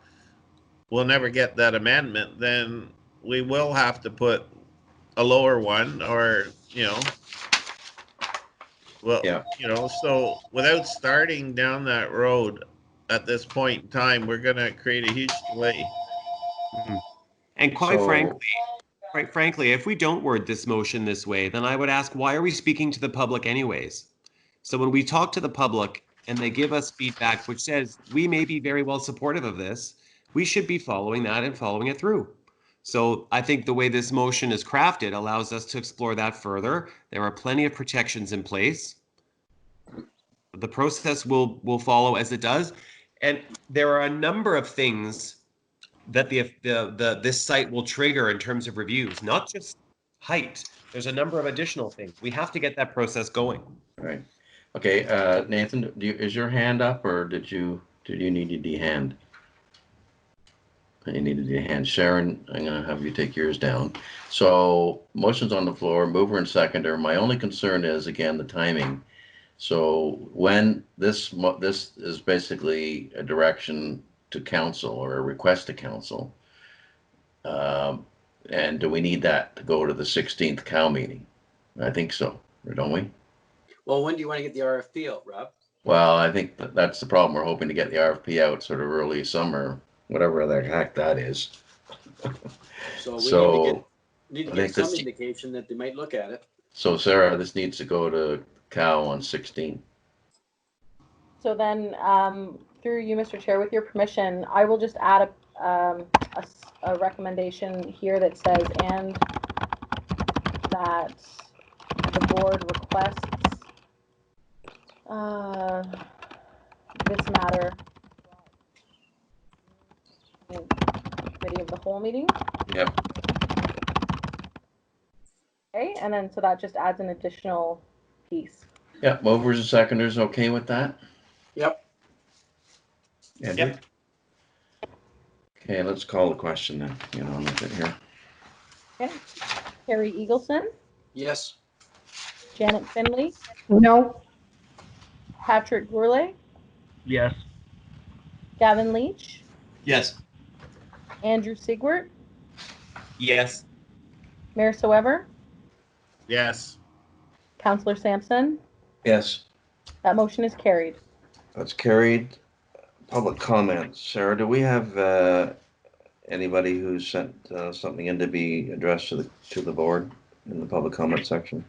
we'll never get that amendment, then we will have to put a lower one, or so without starting down that road at this point in time, we're going to create a huge delay. And quite frankly, if we don't word this motion this way, then I would ask, why are we speaking to the public anyways? So when we talk to the public, and they give us feedback which says we may be very well supportive of this, we should be following that and following it through. So I think the way this motion is crafted allows us to explore that further. There are plenty of protections in place. The process will follow as it does. And there are a number of things that this site will trigger in terms of reviews, not just height. There's a number of additional things. We have to get that process going. Right. Okay, Nathan, is your hand up, or did you need to dehand? You needed your hand. Sharon, I'm going to have you take yours down. So motion's on the floor, mover and seconder. My only concern is, again, the timing. So when this is basically a direction to council or a request to council, and do we need that to go to the 16th COW meeting? I think so, don't we? Well, when do you want to get the RFP out, Rob? Well, I think that's the problem. We're hoping to get the RFP out sort of early summer, whatever the heck that is. So we So need to I get think some this- indication that they might look at it. So Sarah, this needs to go to COW on 16. So then, through you, Mr. Chair, with your permission, I will just add a recommendation here that says, and that the board requests this matter in committee of the whole meeting. Yep. Okay, and then so that just adds an additional piece. Yep. Movers and seconders okay with that? Yep. Andrew? Yep. Okay, let's call the question then. On with it here. Okay. Harry Eagleson, Yes. Janet Finley, No. Patrick Gourlay, Yes. Gavin Leach, Yes. Andrew Sigwart, Yes. Mayor Soever, Yes. Councillor Sampson. Yes. That motion is carried. That's carried. Public comments. Sarah, do we have anybody who sent something in to be addressed to the board in the public comment section?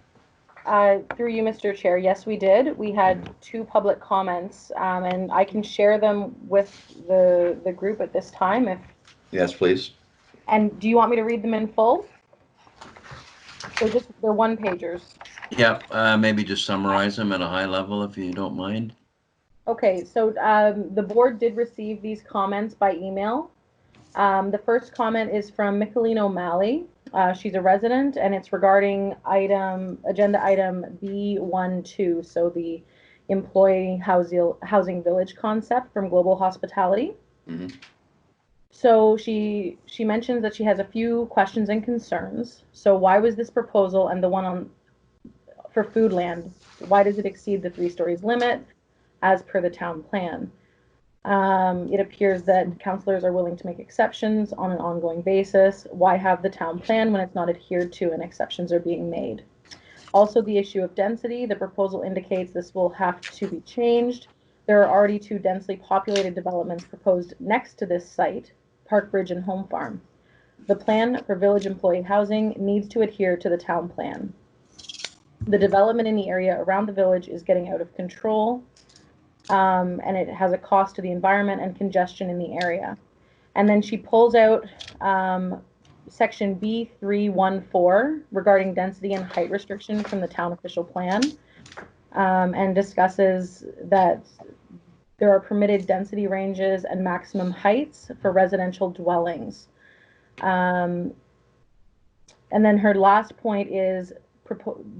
Through you, Mr. Chair, yes, we did. We had 2 public comments, and I can share them with the group at this time. Yes, please. And do you want me to read them in full? They're one-pagers. Yeah, maybe just summarize them at a high level if you don't mind. Okay, so the board did receive these comments by email. The first comment is from Micheline O'Malley. She's a resident, and it's regarding agenda item B12, so the employee housing village concept from Global Hospitality. Mm-hmm. So she mentions that she has a few questions and concerns. So why was this proposal and the one for Foodland, why does it exceed the 3 stories limit as per the town plan? It appears that councillors are willing to make exceptions on an ongoing basis. Why have the town plan when it's not adhered to and exceptions are being made? Also, the issue of density, the proposal indicates this will have to be changed. There are already 2 densely populated developments proposed next to this site, Park Bridge and Home Farm. The plan for village employee housing needs to adhere to the town plan. The development in the area around the village is getting out of control. And it has a cost to the environment and congestion in the area. And then she pulls out section B314 regarding density and height restriction from the town official plan, and discusses that there are permitted density ranges and maximum heights for residential dwellings. And then her last point is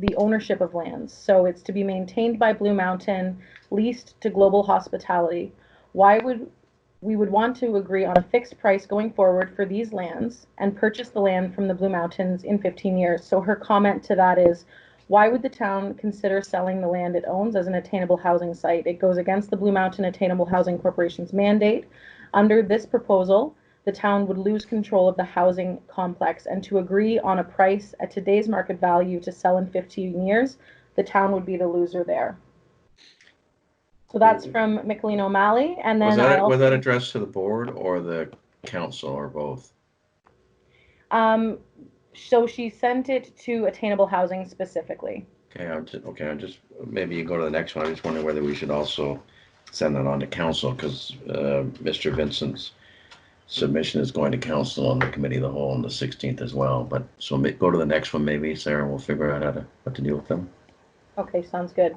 the ownership of lands. So it's to be maintained by Blue Mountain, leased to Global Hospitality. Why would we want to agree on a fixed price going forward for these lands and purchase the land from the Blue Mountains in 15 years? So her comment to that is, why would the town consider selling the land it owns as an attainable housing site? It goes against the Blue Mountain Attainable Housing Corporation's mandate. Under this proposal, the town would lose control of the housing complex, and to agree on a price at today's market value to sell in 15 years, the town would be the loser there. So that's from Micheline O'Malley. And then was that addressed to the board or the council or both? So she sent it to Attainable Housing specifically. Okay, I'm just maybe you go to the next one. I just wonder whether we should also send it on to council, because Mr. Vincent's submission is going to council on the committee of the whole on the 16th as well. But so go to the next one, maybe, Sarah, and we'll figure out what to do with them. Okay, sounds good.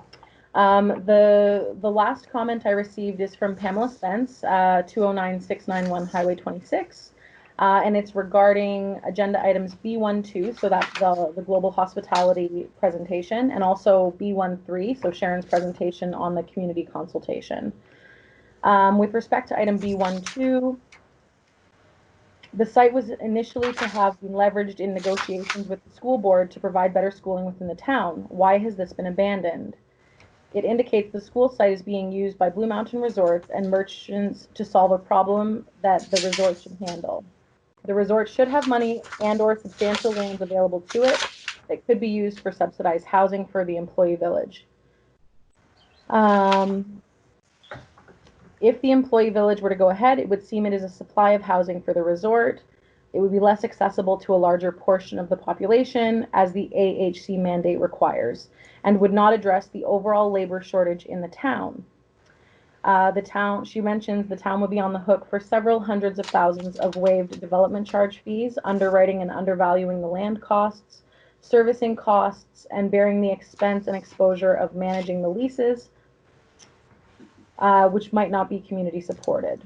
The last comment I received is from Pamela Spence, 209691 Highway 26, and it's regarding agenda items B12, so that's the global hospitality presentation, and also B13, so Sharon's presentation on the community consultation. With respect to item B12, the site was initially to have been leveraged in negotiations with the school board to provide better schooling within the town. Why has this been abandoned? It indicates the school site is being used by Blue Mountain Resorts and merchants to solve a problem that the resort should handle. The resort should have money and/or substantial lands available to it that could be used for subsidized housing for the employee village. If the employee village were to go ahead, it would seem it is a supply of housing for the resort. It would be less accessible to a larger portion of the population, as the AHC mandate requires, and would not address the overall labor shortage in the town. She mentions the town would be on the hook for several hundreds of thousands of waived development charge fees, underwriting and undervaluing the land costs, servicing costs, and bearing the expense and exposure of managing the leases, which might not be community supported.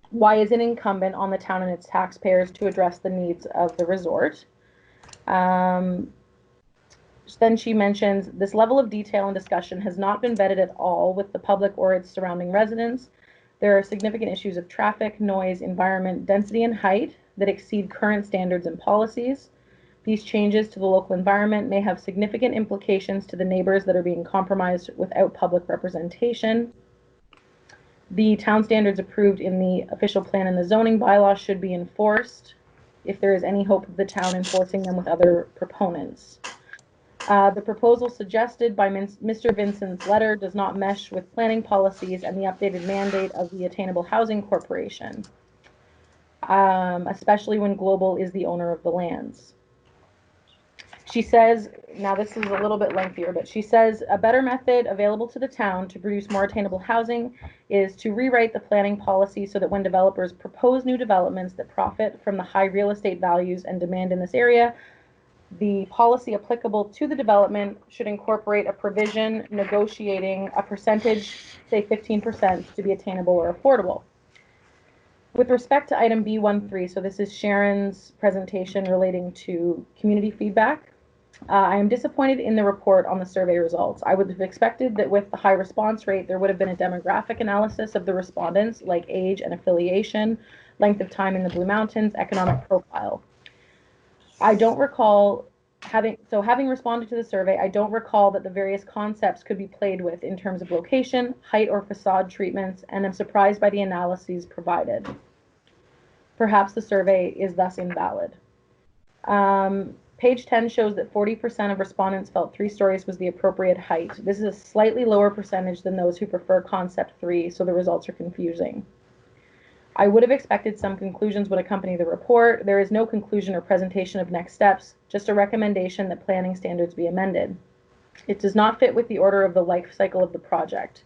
Why is it incumbent on the town and its taxpayers to address the needs of the resort? Then she mentions this level of detail and discussion has not been vetted at all with the public or its surrounding residents. There are significant issues of traffic, noise, environment, density, and height that exceed current standards and policies. These changes to the local environment may have significant implications to the neighbors that are being compromised without public representation. The town standards approved in the official plan and the zoning bylaw should be enforced if there is any hope of the town enforcing them with other proponents. The proposal suggested by Mr. Vincent's letter does not mesh with planning policies and the updated mandate of the Attainable Housing Corporation, especially when Global is the owner of the lands. She says, now this is a little bit lengthier, but she says a better method available to the town to produce more attainable housing is to rewrite the planning policy so that when developers propose new developments that profit from the high real estate values and demand in this area, the policy applicable to the development should incorporate a provision negotiating a percentage, say 15%, to be attainable or affordable. With respect to item B13, so this is Sharon's presentation relating to community feedback. I am disappointed in the report on the survey results. I would have expected that with the high response rate, there would have been a demographic analysis of the respondents, like age and affiliation, length of time in the Blue Mountains, economic profile. I don't recall having responded to the survey, I don't recall that the various concepts could be played with in terms of location, height, or facade treatments, and am surprised by the analyses provided. Perhaps the survey is thus invalid. Page 10 shows that 40% of respondents felt 3 stories was the appropriate height. This is a slightly lower percentage than those who prefer concept 3, so the results are confusing. I would have expected some conclusions would accompany the report. There is no conclusion or presentation of next steps, just a recommendation that planning standards be amended. It does not fit with the order of the life cycle of the project.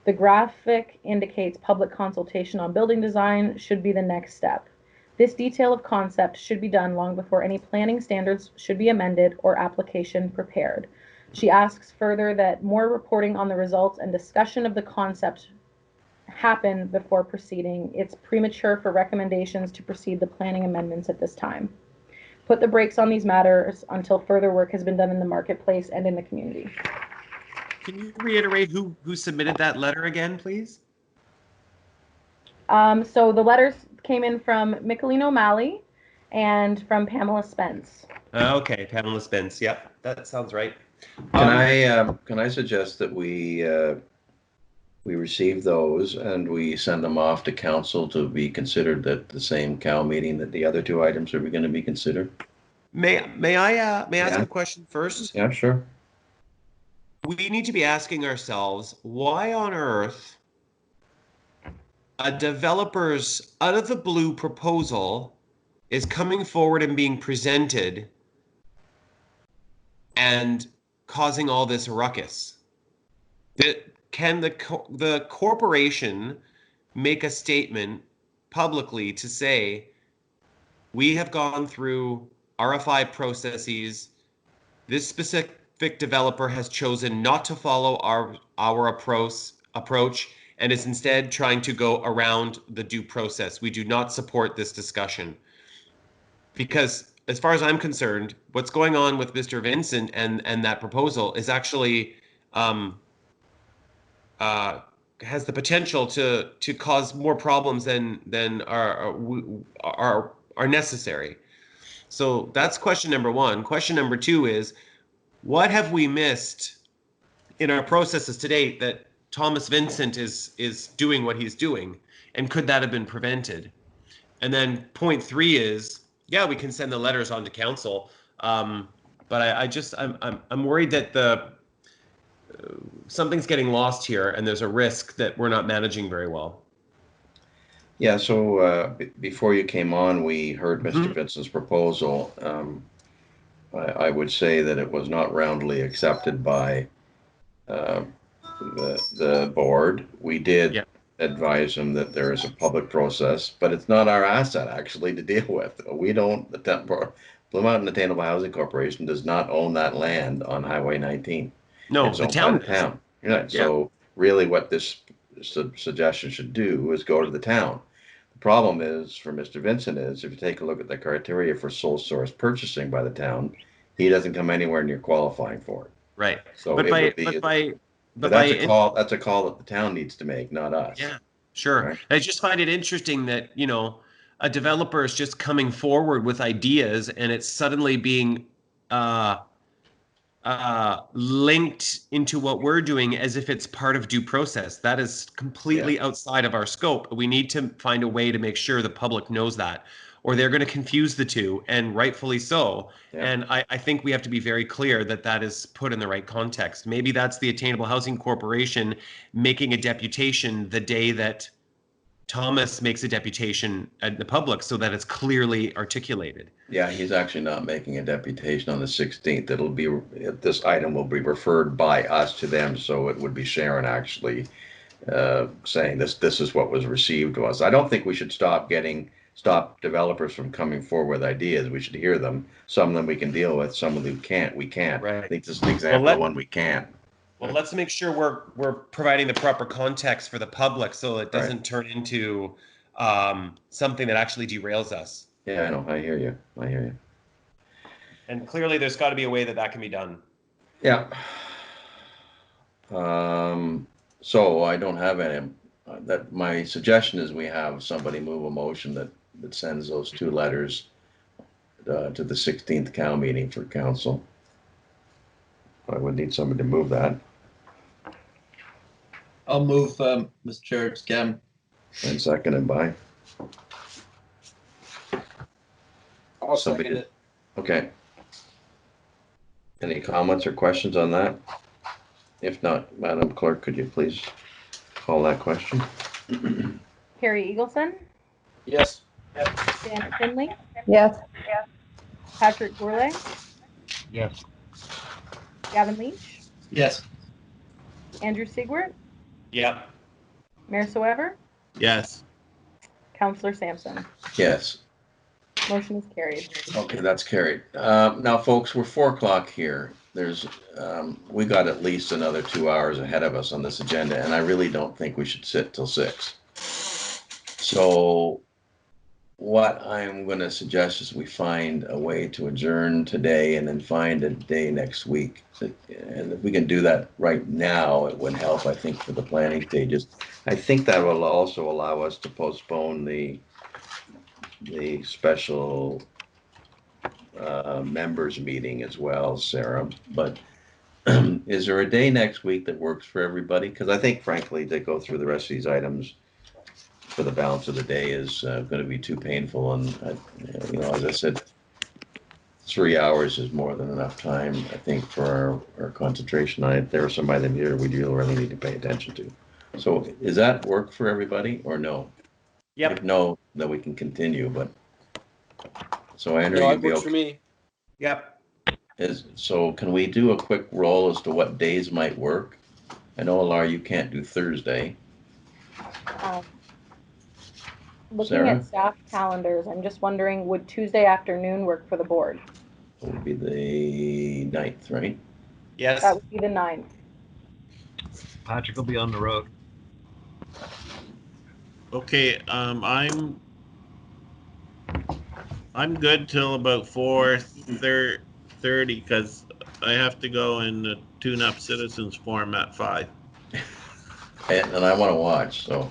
The graphic indicates public consultation on building design should be the next step. This detail of concept should be done long before any planning standards should be amended or application prepared. She asks further that more reporting on the results and discussion of the concept happen before proceeding. It's premature for recommendations to proceed the planning amendments at this time. Put the brakes on these matters until further work has been done in the marketplace and in the community. Can you reiterate who submitted that letter again, please? So the letters came in from Micheline O'Malley and from Pamela Spence. Okay, Pamela Spence. Yep, that sounds right. Can I suggest that we receive those and we send them off to council to be considered at the same COW meeting that the other 2 items are going to be considered? May I ask a question first? Yeah, sure. We need to be asking ourselves, why on earth a developer's out of the blue proposal is coming forward and being presented and causing all this ruckus? can the corporation make a statement publicly to say, we have gone through RFI processes, this specific developer has chosen not to follow our approach and is instead trying to go around the due process. We do not support this discussion. Because as far as I'm concerned, what's going on with Mr. Vincent and that proposal is actually has the potential to cause more problems than are necessary. So that's question number one. Question number two is, what have we missed in our processes to date that Thomas Vincent is doing what he's doing, and could that have been prevented? And then point three is, yeah, we can send the letters on to council, but I'm worried that something's getting lost here, and there's a risk that we're not managing very well. Yeah, so before you came on, we heard Mr. Vincent's proposal. I would say that it was not roundly accepted by the board. We did advise him that there is a public process, but it's not our asset actually to deal with. We don't, Blue Mountain Attainable Housing Corporation does not own that land on Highway 19. No, it's the owned town by the town. Yeah. So really what this suggestion should do is go to the town. The problem is for Mr. Vincent is, if you take a look at the criteria for sole source purchasing by the town, he doesn't come anywhere near qualifying for it. Right. So but that's a call. That's a call that the town needs to make, not us. Yeah, sure. Right? I just find it interesting that, you know, a developer is just coming forward with ideas, and it's suddenly being linked into what we're doing as if it's part of due process. That is completely outside of our scope. We need to find a way to make sure the public knows that, or they're going to confuse the two, and rightfully so. Yeah. And I think we have to be very clear that that is put in the right context. Maybe that's the Attainable Housing Corporation making a deputation the day that Thomas makes a deputation at the public, so that it's clearly articulated. Yeah, he's actually not making a deputation on the 16th. It'll be, this item will be referred by us to them, so it would be Sharon actually saying this is what was received to us. I don't think we should stop developers from coming forward with ideas. We should hear them. Some of them we can deal with, some of them we can't. Right. I think this is an example of one we can't. Well, let's make sure we're providing the proper context for the public, so it doesn't turn into something that actually derails us. Yeah, I know. I hear you. And clearly, there's got to be a way that can be done. Yeah. So I don't have any. That my suggestion is we have somebody move a motion that sends those two letters to the 16th Cal meeting for council. I would need somebody to move that. I'll move, Mr. Chair, it's Cam. And seconded by? I'll second it. Okay. Any comments or questions on that? If not, Madam Clerk, could you please call that question? Carrie Eagleson? Yes. Dan Finley? Yes. Patrick Gourlay? Yes. Gavin Leach? Yes. Andrew Siegwart? Yeah. Mayor Soever? Yes. Councillor Sampson? Yes. Motion is carried. Okay, that's carried. Now, folks, we're 4 o'clock here. There's, we got at least another 2 hours ahead of us on this agenda, and I really don't think we should sit till 6. So what I'm going to suggest is we find a way to adjourn today and then find a day next week. And if we can do that right now, it would help, I think, for the planning stages. I think that will also allow us to postpone the special members meeting as well, Sarah. But is there a day next week that works for everybody? Because I think, frankly, to go through the rest of these items for the balance of the day is going to be too painful. And, you know, as I said, 3 hours is more than enough time, I think, for our concentration on it. There are some items here we do really need to pay attention to. So does that work for everybody or no? Yep. If no, then we can continue. But so Andrew, No, you'd it be works okay. for me. Yep. So can we do a quick roll as to what days might work? I know, Laura, you can't do Thursday. Looking Sarah? at staff calendars, I'm just wondering, would Tuesday afternoon work for the board? It would be the 9th, right? Yes. That would be the 9th. Patrick will be on the road. Okay, I'm good till about 4:30 because I have to go and tune up citizens forum at 5. And I want to watch, so.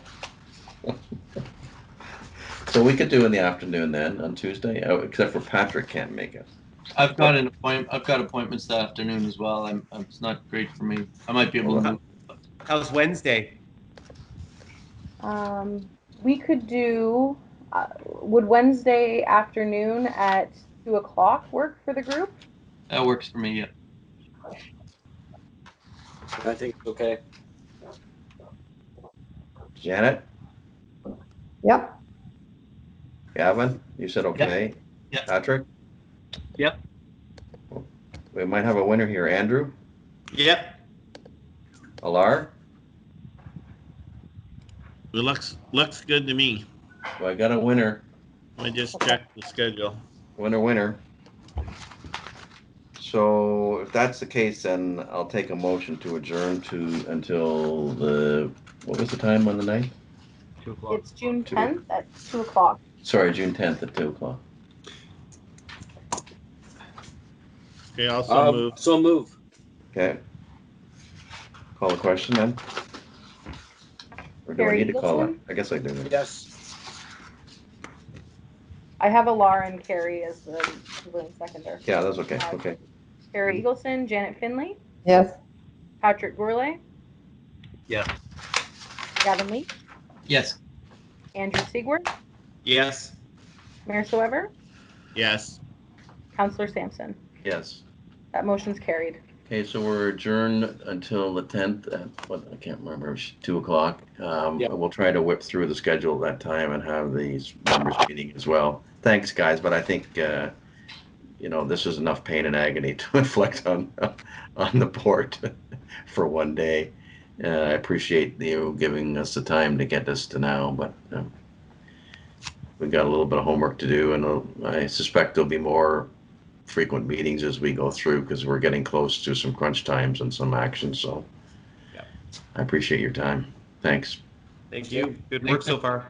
So we could do in the afternoon then on Tuesday, except for Patrick can't make it. I've got appointments that afternoon as well. It's not great for me. I might be able to move. How's Wednesday? We could do, would Wednesday afternoon at 2 o'clock work for the group? That works for me, yeah. I think it's okay. Janet? Yep. Gavin, you said okay? Yep. Patrick? Yep. We might have a winner here. Andrew? Yep. Alar? It looks good to me. Well, I got a winner. I just checked the schedule. Winner. So if that's the case, then I'll take a motion to adjourn until what was the time on the 9th? 2 o'clock. It's June 10th at 2 o'clock. Sorry, June 10th at 2 o'clock. Okay, also move. So move. Okay. Call the question then? Or do I Carrie need to call it? Eagleson? I guess I do. Yes. I have Alar and Carrie as the seconder. Yeah, that's okay. Okay. Carrie Eagleson, Janet Finley, Yes. Patrick Gourlay, Yes. Gavin Lee, Yes. Andrew Siegworth, Yes. Mayor Soever, Yes. Councillor Sampson. Yes. That motion's carried. Okay, so we're adjourned until the 10th at, I can't remember, 2 o'clock. We'll try to whip through the schedule at that time and have these members meeting as well. Thanks, guys, but I think, this is enough pain and agony to inflict on the board for one day. I appreciate you giving us the time to get this to now, but we've got a little bit of homework to do, and I suspect there'll be more frequent meetings as we go through because we're getting close to some crunch times and some action. So I appreciate your time. Thanks. Thank you. Good work so far.